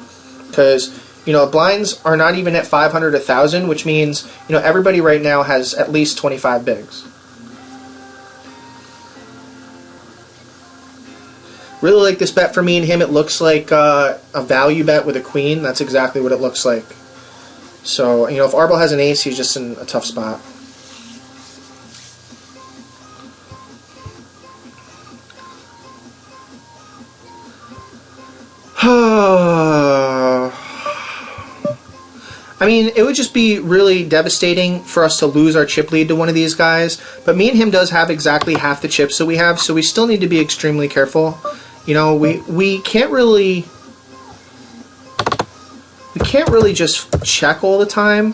Speaker 1: because blinds are not even at 500, 1,000, which means everybody right now has at least 25 bigs. Really like this bet for me and him. It looks like a value bet with a queen. That's exactly what it looks like. So if Arbol has an ace, he's just in a tough spot. I mean, it would just be really devastating for us to lose our chip lead to one of these guys, but me and him does have exactly half the chips that we have, so we still need to be extremely careful. You know, we can't really just check all the time.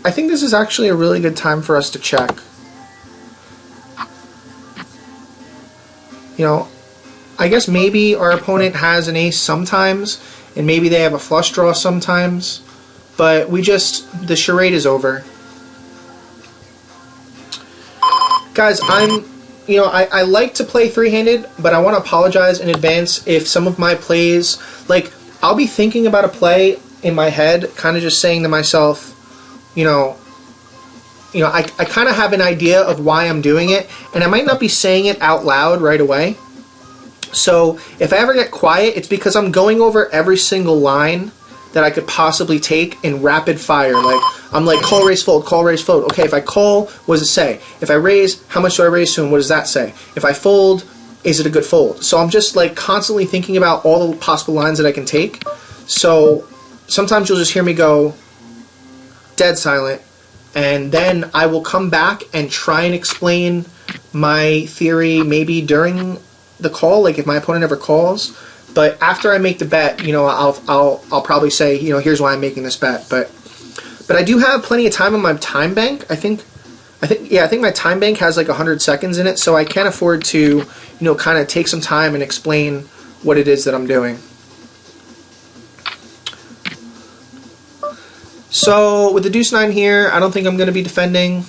Speaker 1: I think this is actually a really good time for us to check. You know, I guess maybe our opponent has an ace sometimes, and maybe they have a flush draw sometimes, but the charade is over. Guys, I like to play three-handed, but I want to apologize in advance if some of my plays, like, I'll be thinking about a play in my head, kind of just saying to myself, I kind of have an idea of why I'm doing it, and I might not be saying it out loud right away. So if I ever get quiet, it's because I'm going over every single line that I could possibly take in rapid fire. Like, I'm like, call, raise, fold, call, raise, fold. Okay, if I call, what does it say? If I raise, how much do I raise to him? What does that say? If I fold, is it a good fold? So I'm just like constantly thinking about all the possible lines that I can take. So sometimes you'll just hear me go dead silent, and then I will come back and try and explain my theory maybe during the call, like if my opponent ever calls. But after I make the bet, I'll probably say, here's why I'm making this bet. But I do have plenty of time on my time bank. I think my time bank has like 100 seconds in it, so I can afford to, kind of take some time and explain what it is that I'm doing. So with the deuce 9 here, I don't think I'm going to be defending.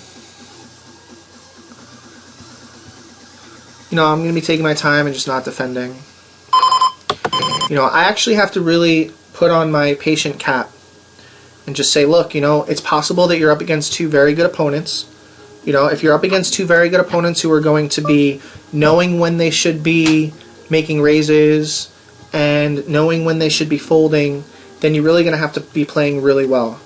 Speaker 1: I'm going to be taking my time and just not defending. I actually have to really put on my patient cap and just say, look, it's possible that you're up against two very good opponents. If you're up against two very good opponents who are going to be knowing when they should be making raises and knowing when they should be folding, then you're really going to have to be playing really well.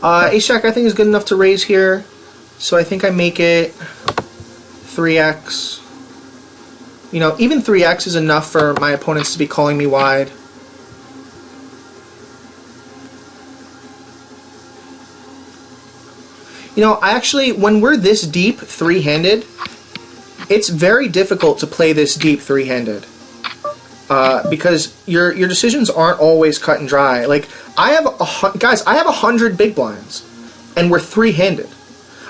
Speaker 1: Ace-Jack I think is good enough to raise here, so I think I make it 3x. Even 3x is enough for my opponents to be calling me wide. I actually, when we're this deep three-handed, it's very difficult to play this deep three-handed. Because your decisions aren't always cut and dry. Like, I have 100 big blinds, and we're three-handed.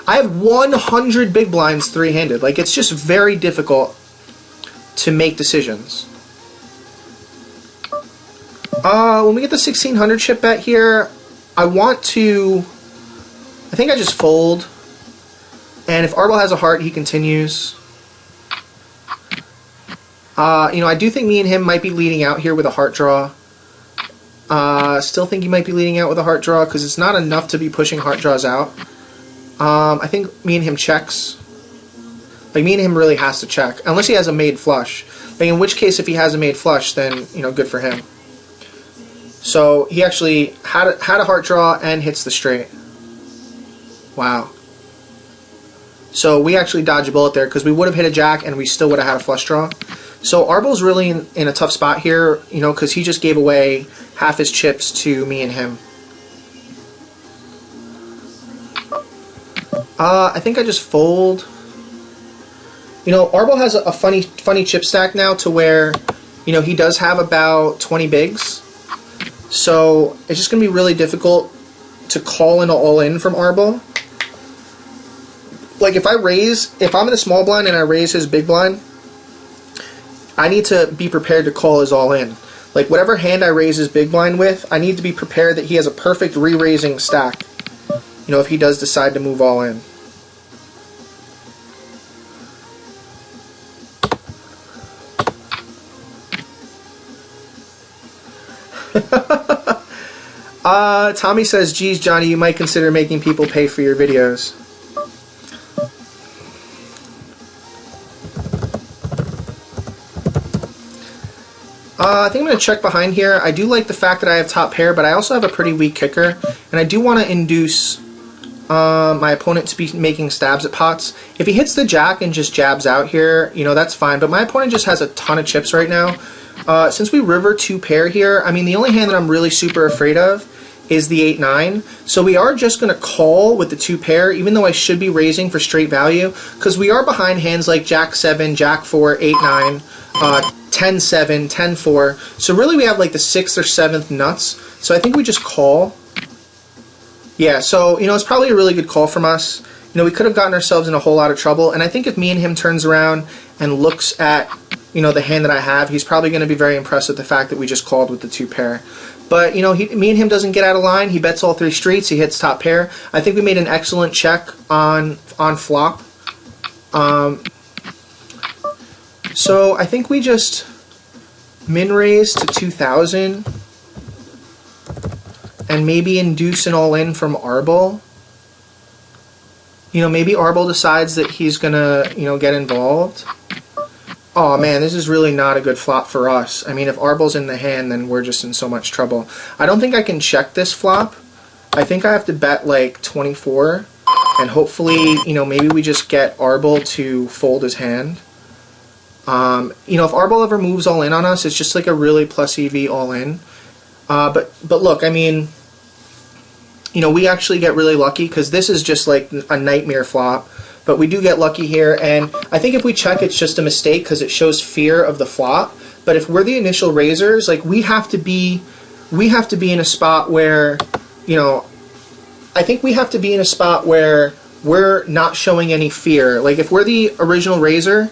Speaker 1: I have 100 big blinds three-handed. Like, it's just very difficult to make decisions. When we get the 1600 chip bet here, I think I just fold, and if Arbel has a heart, he continues. I do think me and him might be leading out here with a heart draw. Still think he might be leading out with a heart draw because it's not enough to be pushing heart draws out. I think me and him checks. Like, me and him really has to check, unless he has a made flush. Like, in which case, if he has a made flush, then, good for him. So, he actually had a heart draw and hits the straight. Wow. So, we actually dodged a bullet there because we would have hit a jack and we still would have had a flush draw. So Arbel's really in a tough spot here, because he just gave away half his chips to me and him. I think I just fold. Arbel has a funny chip stack now to where, he does have about 20 bigs. So it's just going to be really difficult to call in all in from Arbel. Like, if I'm in a small blind and I raise his big blind, I need to be prepared to call his all in. Like, whatever hand I raise his big blind with, I need to be prepared that he has a perfect re-raising stack, if he does decide to move all in. Tommy says, geez, Johnny, you might consider making people pay for your videos. I think I'm going to check behind here. I do like the fact that I have top pair, but I also have a pretty weak kicker, and I do want to induce my opponent to be making stabs at pots. If he hits the jack and just jabs out here, you know, that's fine, but my opponent just has a ton of chips right now. Since we river 2 pair here, I mean, the only hand that I'm really super afraid of is the 8-9, so we are just going to call with the 2 pair, even though I should be raising for straight value, because we are behind hands like Jack 7, Jack 4, 8-9, 10-7, 10-4, so really we have like the 6th or 7th nuts, so I think we just call. Yeah, so, you know, it's probably a really good call from us. You know, we could have gotten ourselves in a whole lot of trouble, and I think if me and him turns around and looks at, you know, the hand that I have, he's probably going to be very impressed with the fact that we just called with the 2 pair. But, you know, me and him doesn't get out of line. He bets all 3 streets. He hits top pair. I think we made an excellent check on flop. So I think we just min raise to 2,000 and maybe induce an all-in from Arbol. You know, maybe Arbol decides that he's going to, you know, get involved. Oh man, this is really not a good flop for us. I mean, if Arbol's in the hand, then we're just in so much trouble. I don't think I can check this flop. I think I have to bet like 24, and hopefully, you know, maybe we just get Arbol to fold his hand. You know, if Arbol ever moves all in on us, it's just like a really plus EV all in. But look, I mean, you know, we actually get really lucky because this is just like a nightmare flop. But we do get lucky here, and I think if we check, it's just a mistake because it shows fear of the flop. But if we're the initial raisers, like we have to be in a spot where, you know, I think we have to be in a spot where we're not showing any fear. Like if we're the original raiser,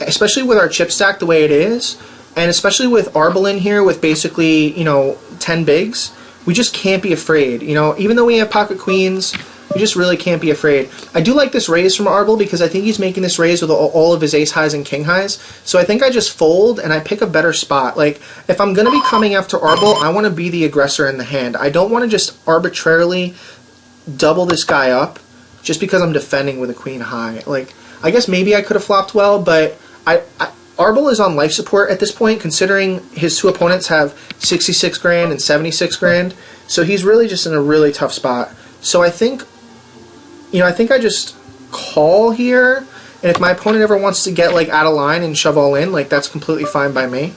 Speaker 1: especially with our chip stack the way it is, and especially with Arbol in here with basically, you know, 10 bigs, we just can't be afraid. You know, even though we have pocket queens, we just really can't be afraid. I do like this raise from Arbol because I think he's making this raise with all of his ace highs and king highs. So I think I just fold and I pick a better spot. Like, if I'm going to be coming after Arbol, I want to be the aggressor in the hand. I don't want to just arbitrarily double this guy up just because I'm defending with a queen high. Like, I guess maybe I could have flopped well, but Arbol is on life support at this point, considering his 2 opponents have 66 grand and 76 grand. So he's really just in a really tough spot. So I think, you know, I think I just call here, and if my opponent ever wants to get like out of line and shove all in, like that's completely fine by me.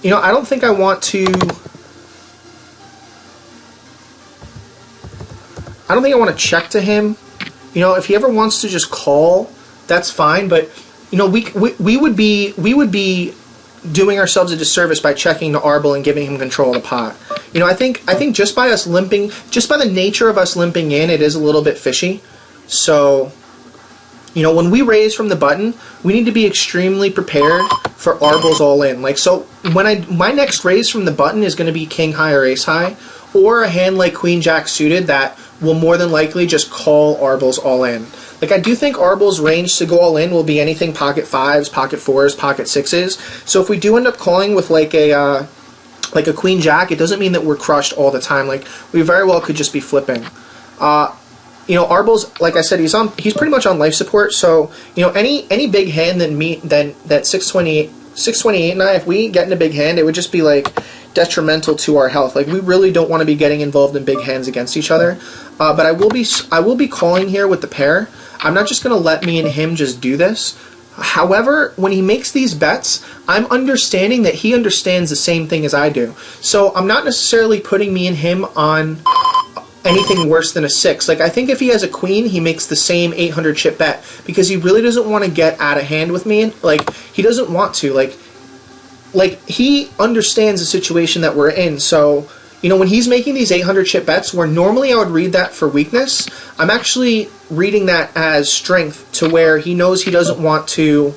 Speaker 1: You know, I don't think I want to. I don't think I want to check to him. You know, if he ever wants to just call, that's fine. But you know, we would be doing ourselves a disservice by checking to Arbol and giving him control of the pot. You know, I think just by us limping, just by the nature of us limping in, it is a little bit fishy. So, you know, when we raise from the button, we need to be extremely prepared for Arbol's all in. Like, so when my next raise from the button is going to be king high or ace high, or a hand like queen jack suited that will more than likely just call Arbol's all in. Like, I do think Arbol's range to go all in will be anything pocket 5s, pocket 4s, pocket 6s. So if we do end up calling with like a queen jack, it doesn't mean that we're crushed all the time. Like, we very well could just be flipping. You know, Arbol's, like I said, he's pretty much on life support. So, you know, any big hand that 628 and I, if we get in a big hand, it would just be like detrimental to our health. Like, we really don't want to be getting involved in big hands against each other. But I will be calling here with the pair. I'm not just going to let me and him just do this. However, when he makes these bets, I'm understanding that he understands the same thing as I do. So I'm not necessarily putting me and him on anything worse than a 6. Like, I think if he has a queen, he makes the same 800 chip bet because he really doesn't want to get out of hand with me. Like, he doesn't want to. Like he understands the situation that we're in. So, you know, when he's making these 800 chip bets, where normally I would read that for weakness, I'm actually reading that as strength, to where he knows he doesn't want to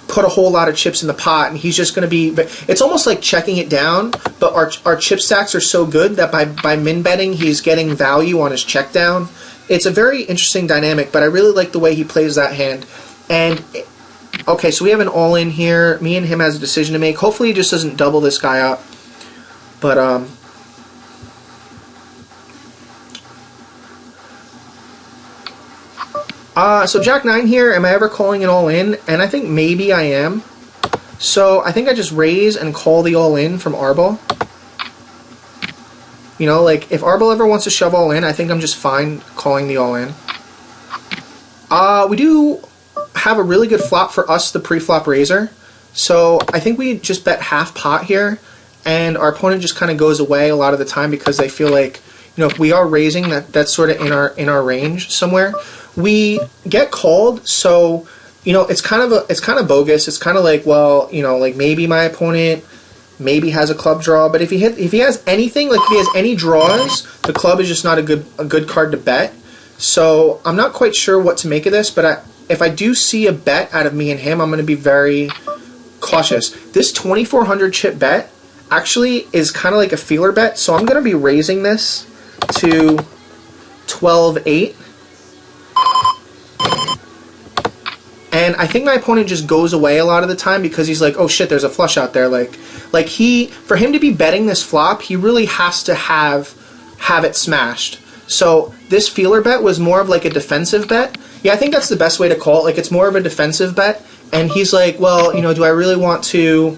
Speaker 1: put a whole lot of chips in the pot, and he's just going to be. It's almost like checking it down, but our chip stacks are so good that by min betting, he's getting value on his check down. It's a very interesting dynamic, but I really like the way he plays that hand. And okay, so we have an all in here. Me and him has a decision to make. Hopefully, he just doesn't double this guy up. But so Jack 9 here, am I ever calling it all in? And I think maybe I am. So I think I just raise and call the all-in from Arbol. You know, like, if Arbol ever wants to shove all-in, I think I'm just fine calling the all-in. We do have a really good flop for us, the pre-flop raiser. So I think we just bet half pot here, and our opponent just kind of goes away a lot of the time because they feel like, you know, if we are raising, that's sort of in our range somewhere. We get called, so, you know, it's kind of bogus. It's kind of like, well, you know, like, maybe my opponent maybe has a club draw, but if he has anything, like if he has any draws, the club is just not a good card to bet. So I'm not quite sure what to make of this, but if I do see a bet out of me and him, I'm going to be very cautious. This 2400 chip bet actually is kind of like a feeler bet, so I'm going to be raising this to 12-8. And I think my opponent just goes away a lot of the time because he's like, oh shit, there's a flush out there. Like for him to be betting this flop, he really has to have it smashed. So this feeler bet was more of like a defensive bet. Yeah, I think that's the best way to call it. Like, it's more of a defensive bet. And he's like, well, you know, do I really want to,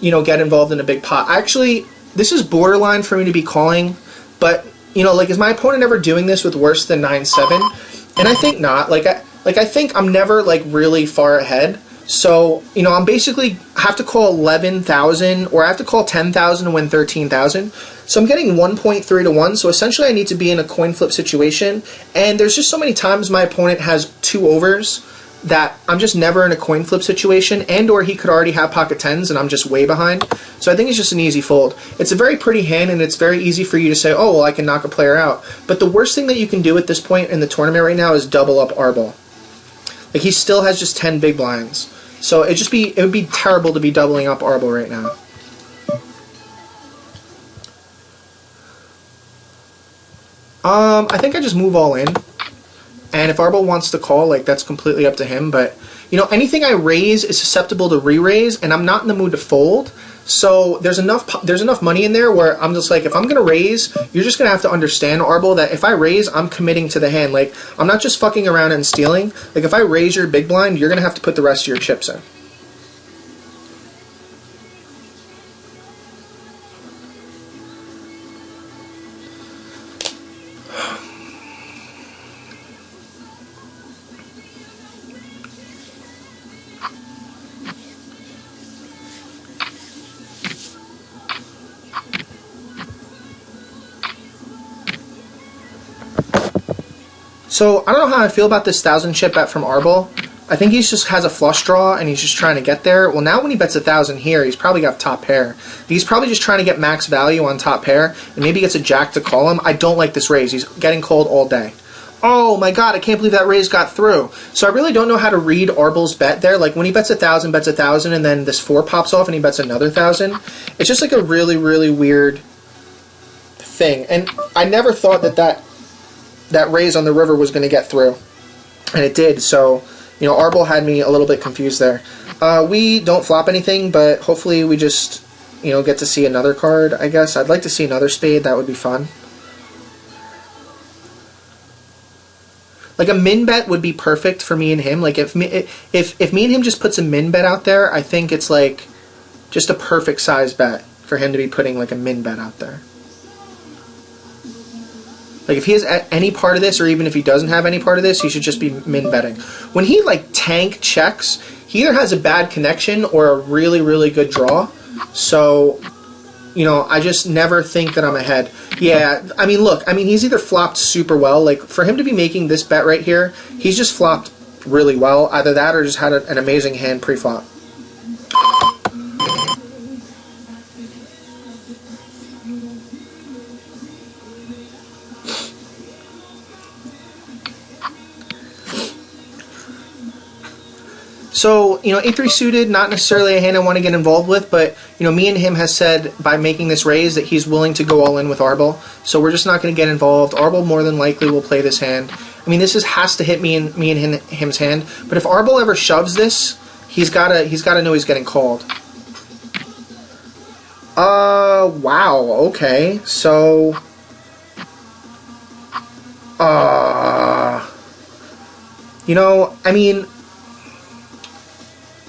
Speaker 1: you know, get involved in a big pot? Actually, this is borderline for me to be calling, but, you know, like, is my opponent ever doing this with worse than 9-7? And I think not. I think I'm never, like, really far ahead. So, you know, I'm basically have to call 11,000, or I have to call 10,000 to win 13,000. So I'm getting 1.3 to 1. So essentially I need to be in a coin flip situation. And there's just so many times my opponent has 2 overs that I'm just never in a coin flip situation, and or he could already have pocket 10s and I'm just way behind. So I think it's just an easy fold. It's a very pretty hand, and it's very easy for you to say, oh, well, I can knock a player out. But the worst thing that you can do at this point in the tournament right now is double up Arbol. Like, he still has just 10 big blinds. So it would be terrible to be doubling up Arbol right now. I think I just move all in. And if Arbol wants to call, like, that's completely up to him. But, you know, anything I raise is susceptible to re-raise, and I'm not in the mood to fold. So there's enough money in there where I'm just like, if I'm going to raise, you're just going to have to understand, Arbol, that if I raise, I'm committing to the hand. Like, I'm not just fucking around and stealing. Like, if I raise your big blind, you're going to have to put the rest of your chips in. So, I don't know how I feel about this 1,000 chip bet from Arbol. I think he just has a flush draw, and he's just trying to get there. Well, now when he bets 1,000 here, he's probably got top pair. He's probably just trying to get max value on top pair, and maybe gets a jack to call him. I don't like this raise. He's getting called all day. Oh my god, I can't believe that raise got through. So I really don't know how to read Arbol's bet there. Like, when he bets 1,000, and then this 4 pops off and he bets another 1,000, it's just like a really, really weird thing. And I never thought that raise on the river was going to get through, and it did. So, you know, Arbol had me a little bit confused there. We don't flop anything, but hopefully we just, you know, get to see another card, I guess. I'd like to see another spade. That would be fun. Like, a min bet would be perfect for me and him. Like, if me and him just puts a min bet out there, I think it's like just a perfect size bet for him to be putting like a min bet out there. Like, if he has any part of this, or even if he doesn't have any part of this, he should just be min betting. When he, like, tank checks, he either has a bad connection or a really, really good draw. So, you know, I just never think that I'm ahead. Yeah, I mean, look, I mean, he's either flopped super well. Like, for him to be making this bet right here, he's just flopped really well. Either that or just had an amazing hand pre-flop. So, you know, A3 suited, not necessarily a hand I want to get involved with, but, you know, me and him has said by making this raise that he's willing to go all in with Arbol. So we're just not going to get involved. Arbol more than likely will play this hand. I mean, this has to hit me and him's hand. But if Arbol ever shoves this, he's gotta know he's getting called. Wow, okay. So, you know, I mean,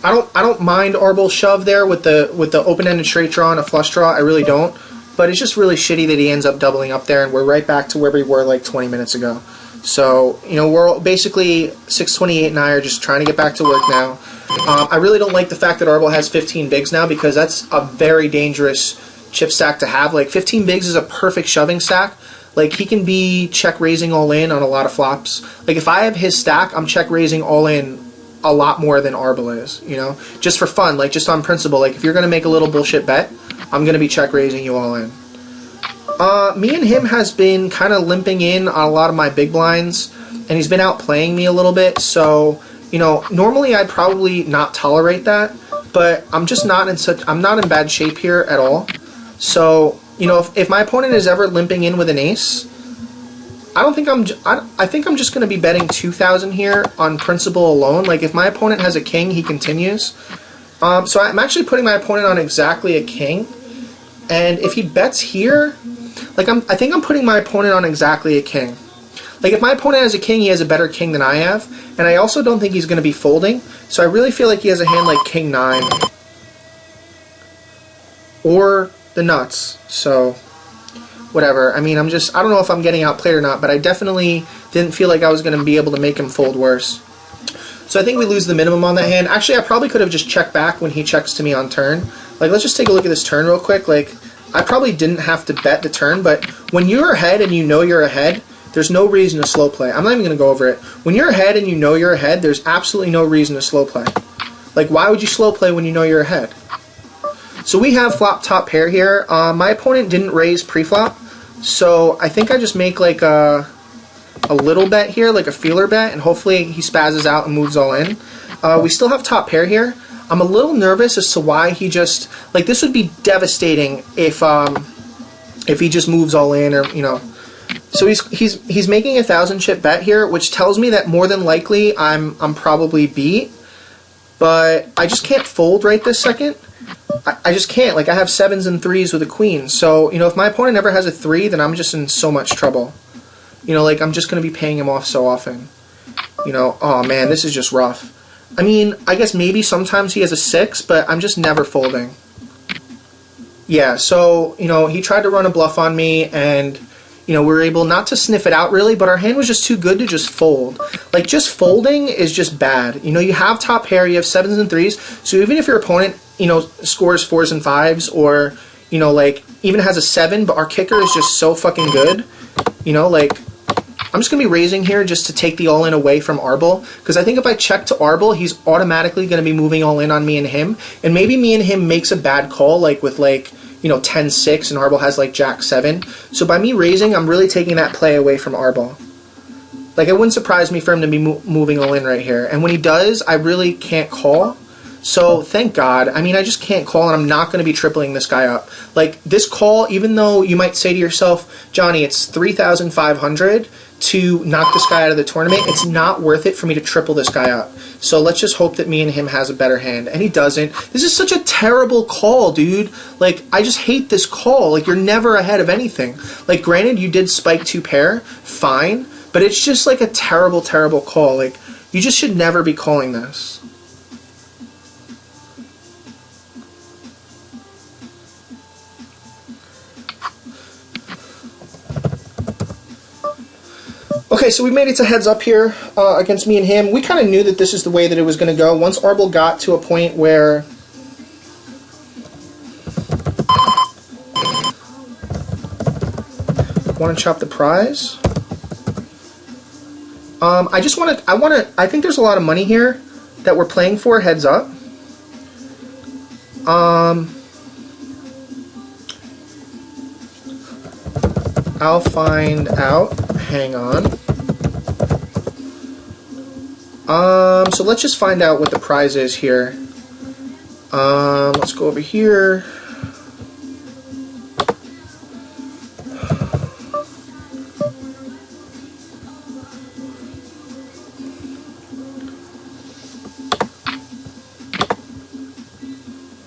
Speaker 1: I don't mind Arbel's shove there with the open-ended straight draw and a flush draw. I really don't. But it's just really shitty that he ends up doubling up there, and we're right back to where we were like 20 minutes ago. So, you know, we're basically 628 and I are just trying to get back to work now. I really don't like the fact that Arbel has 15 bigs now, because that's a very dangerous chip stack to have. Like, 15 bigs is a perfect shoving stack. Like, he can be check raising all in on a lot of flops. Like, if I have his stack, I'm check raising all in a lot more than Arbel is, you know? Just for fun, like, just on principle. Like, if you're going to make a little bullshit bet, I'm going to be check raising you all in. Me and him has been kind of limping in on a lot of my big blinds, and he's been outplaying me a little bit, so, you know, normally I'd probably not tolerate that, but I'm just not I'm not in bad shape here at all. So, you know, if my opponent is ever limping in with an ace, I think I'm just going to be betting 2,000 here on principle alone. Like, if my opponent has a king, he continues. So I'm actually putting my opponent on exactly a king, and if he bets here, like, I think I'm putting my opponent on exactly a king. Like, if my opponent has a king, he has a better king than I have, and I also don't think he's going to be folding, so I really feel like he has a hand like king 9. Or the nuts, so whatever. I mean, I don't know if I'm getting outplayed or not, but I definitely didn't feel like I was going to be able to make him fold worse. So I think we lose the minimum on that hand. Actually, I probably could have just checked back when he checks to me on turn. Like, let's just take a look at this turn real quick. Like, I probably didn't have to bet the turn, but when you're ahead and you know you're ahead, there's no reason to slow play. I'm not even going to go over it. When you're ahead and you know you're ahead, there's absolutely no reason to slow play. Like, why would you slow play when you know you're ahead? So we have flop top pair here. My opponent didn't raise pre-flop, so I think I just make like a little bet here, like a feeler bet, and hopefully he spazzes out and moves all in. We still have top pair here. I'm a little nervous as to why he just, like, this would be devastating if he just moves all in, or, you know. So he's making a 1,000 chip bet here, which tells me that more than likely I'm probably beat, but I just can't fold right this second. I just can't. Like, I have 7s and 3s with a queen, so, you know, if my opponent ever has a 3, then I'm just in so much trouble. You know, like, I'm just going to be paying him off so often. You know, oh man, this is just rough. I mean, I guess maybe sometimes he has a 6, but I'm just never folding. Yeah, so, you know, he tried to run a bluff on me, and, you know, we were able not to sniff it out really, but our hand was just too good to just fold. Like, just folding is just bad. You know, you have top pair, you have 7s and 3s, so even if your opponent, you know, scores 4s and 5s, or, you know, like, even has a 7, but our kicker is just so fucking good, you know, like, I'm just going to be raising here just to take the all-in away from Arbel, because I think if I check to Arbel, he's automatically going to be moving all-in on me and him, and maybe me and him makes a bad call, like with, like, you know, 10-6, and Arbel has, like, Jack-7. So by me raising, I'm really taking that play away from Arbel. Like, it wouldn't surprise me for him to be moving all-in right here, and when he does, I really can't call. So, thank God. I mean, I just can't call, and I'm not going to be tripling this guy up. Like, this call, even though you might say to yourself, Johnny, it's 3,500 to knock this guy out of the tournament, it's not worth it for me to triple this guy up. So let's just hope that me and him has a better hand. And he doesn't. This is such a terrible call, dude. Like, I just hate this call. Like, you're never ahead of anything. Like, granted, you did spike 2 pair, fine, but it's just like a terrible, terrible call. Like, you just should never be calling this. Okay, so we made it to heads up here against me and him. We kind of knew that this is the way that it was going to go. Once Arbel got to a point where want to chop the prize. I think there's a lot of money here that we're playing for heads up. I'll find out. Hang on. So let's just find out what the prize is here. Let's go over here.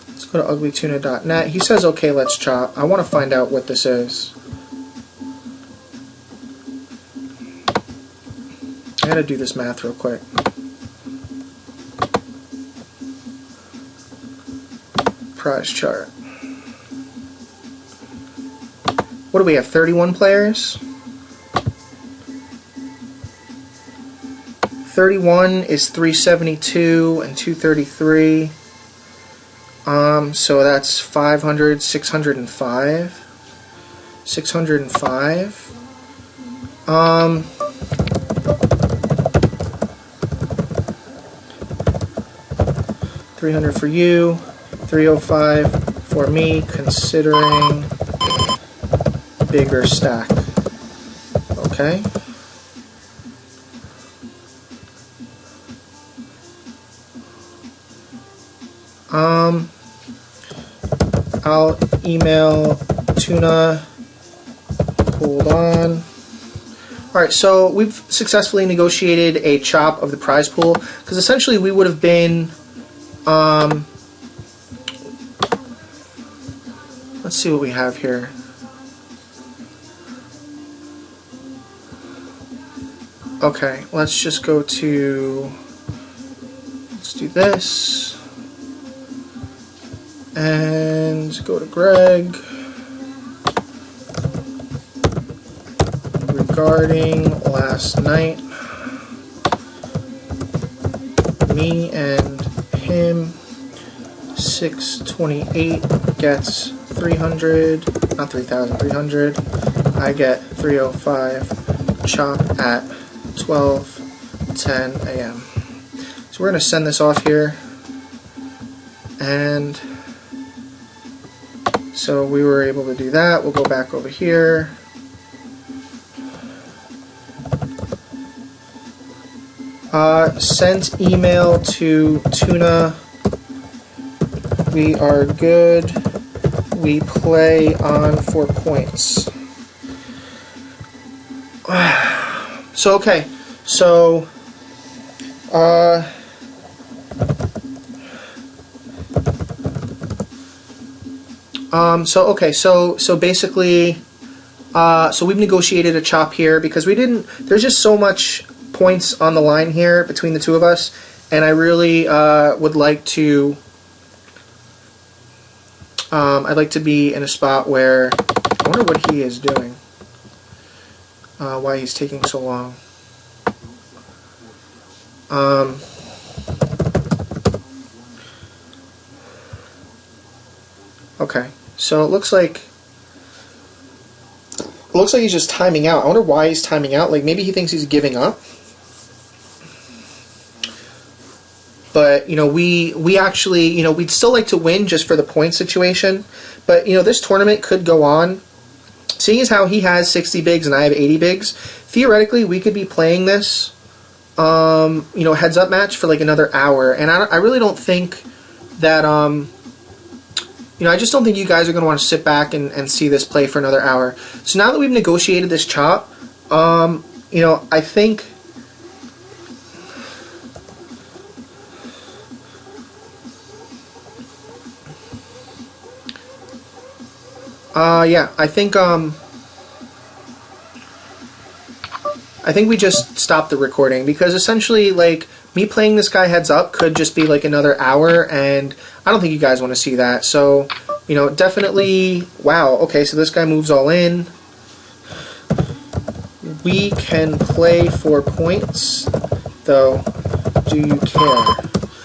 Speaker 1: Let's go to uglytuna.net. He says, okay, let's chop. I want to find out what this is. I gotta do this math real quick. prize chart. What do we have, 31 players? 31 is 372 and 233. So that's 500, 605. 605. 300 for you, 305 for me, considering bigger stack. Okay. I'll email Tuna. Hold on. Alright, so we've successfully negotiated a chop of the prize pool, because essentially we would have been, let's see what we have here. Okay, let's just go to, let's do this, and go to Greg. Regarding last night, me and him, 628 gets 300, not 3,300. I get 305 chop at 12:10 a.m. So we're going to send this off here, and so we were able to do that. We'll go back over here. Sent email to Tuna. We are good. We play on 4 points. So okay, so so basically, so we've negotiated a chop here because we didn't. There's just so much points on the line here between the two of us, and I really would like to. I'd like to be in a spot where I wonder what he is doing. Why he's taking so long. Okay, so it looks like he's just timing out. I wonder why he's timing out. Like maybe he thinks he's giving up. But you know, we actually, you know, we'd still like to win just for the point situation. But you know, this tournament could go on. Seeing as how he has 60 bigs and I have 80 bigs, theoretically we could be playing this, you know, heads up match for like another hour. And I really don't think that, you know, I just don't think you guys are going to want to sit back and see this play for another hour. So now that we've negotiated this chop, you know, I think. Yeah, I think we just stopped the recording because essentially, like, me playing this guy heads up could just be like another hour, and I don't think you guys want to see that. So, you know, definitely, wow, okay, so this guy moves all in. We can play 4 points, though. Do you care?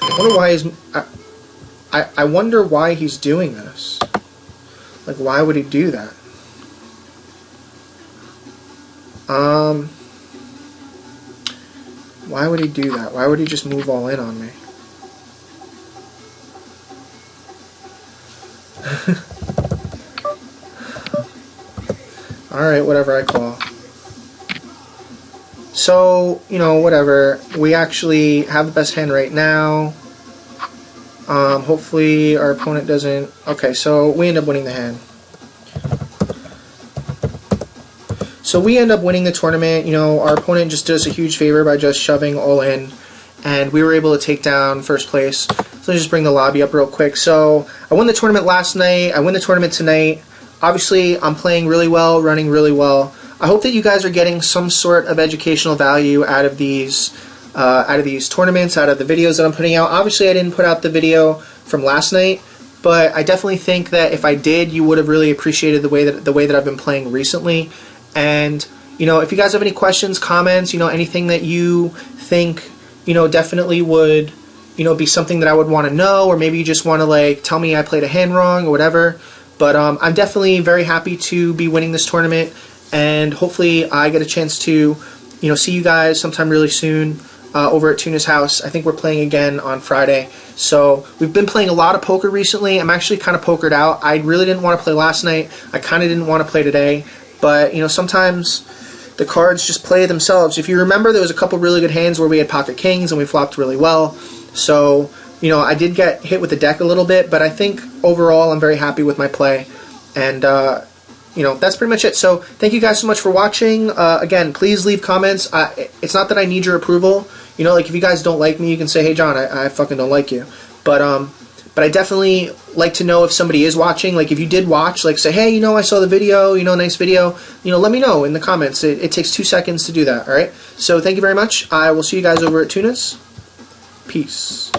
Speaker 1: I wonder why I wonder why he's doing this. Like, why would he do that? Why would he do that? Why would he just move all in on me? Alright, whatever, I call. So, you know, whatever. We actually have the best hand right now. Hopefully our opponent doesn't. Okay, so we end up winning the hand. So we end up winning the tournament. You know, our opponent just did us a huge favor by just shoving all in, and we were able to take down first place. So let's just bring the lobby up real quick. So I won the tournament last night. I win the tournament tonight. Obviously, I'm playing really well, running really well. I hope that you guys are getting some sort of educational value out of these tournaments, out of the videos that I'm putting out. Obviously, I didn't put out the video from last night, but I definitely think that if I did, you would have really appreciated the way that I've been playing recently. And you know, if you guys have any questions, comments, you know, anything that you think, you know, definitely would, you know, be something that I would want to know, or maybe you just want to like tell me I played a hand wrong or whatever. But I'm definitely very happy to be winning this tournament, and hopefully I get a chance to, you know, see you guys sometime really soon over at Tuna's house. I think we're playing again on Friday. So we've been playing a lot of poker recently. I'm actually kind of pokered out. I really didn't want to play last night. I kind of didn't want to play today. But, you know, sometimes the cards just play themselves. If you remember, there was a couple really good hands where we had pocket kings and we flopped really well. So, you know, I did get hit with the deck a little bit, but I think overall I'm very happy with my play. And, you know, that's pretty much it. So thank you guys so much for watching. Again, please leave comments. It's not that I need your approval. You know, like if you guys don't like me, you can say, hey, John, I fucking don't like you. But I definitely like to know if somebody is watching. Like if you did watch, like say, hey, you know, I saw the video, you know, nice video. You know, let me know in the comments. It takes 2 seconds to do that, all right? So thank you very much. I will see you guys over at Tuna's. Peace.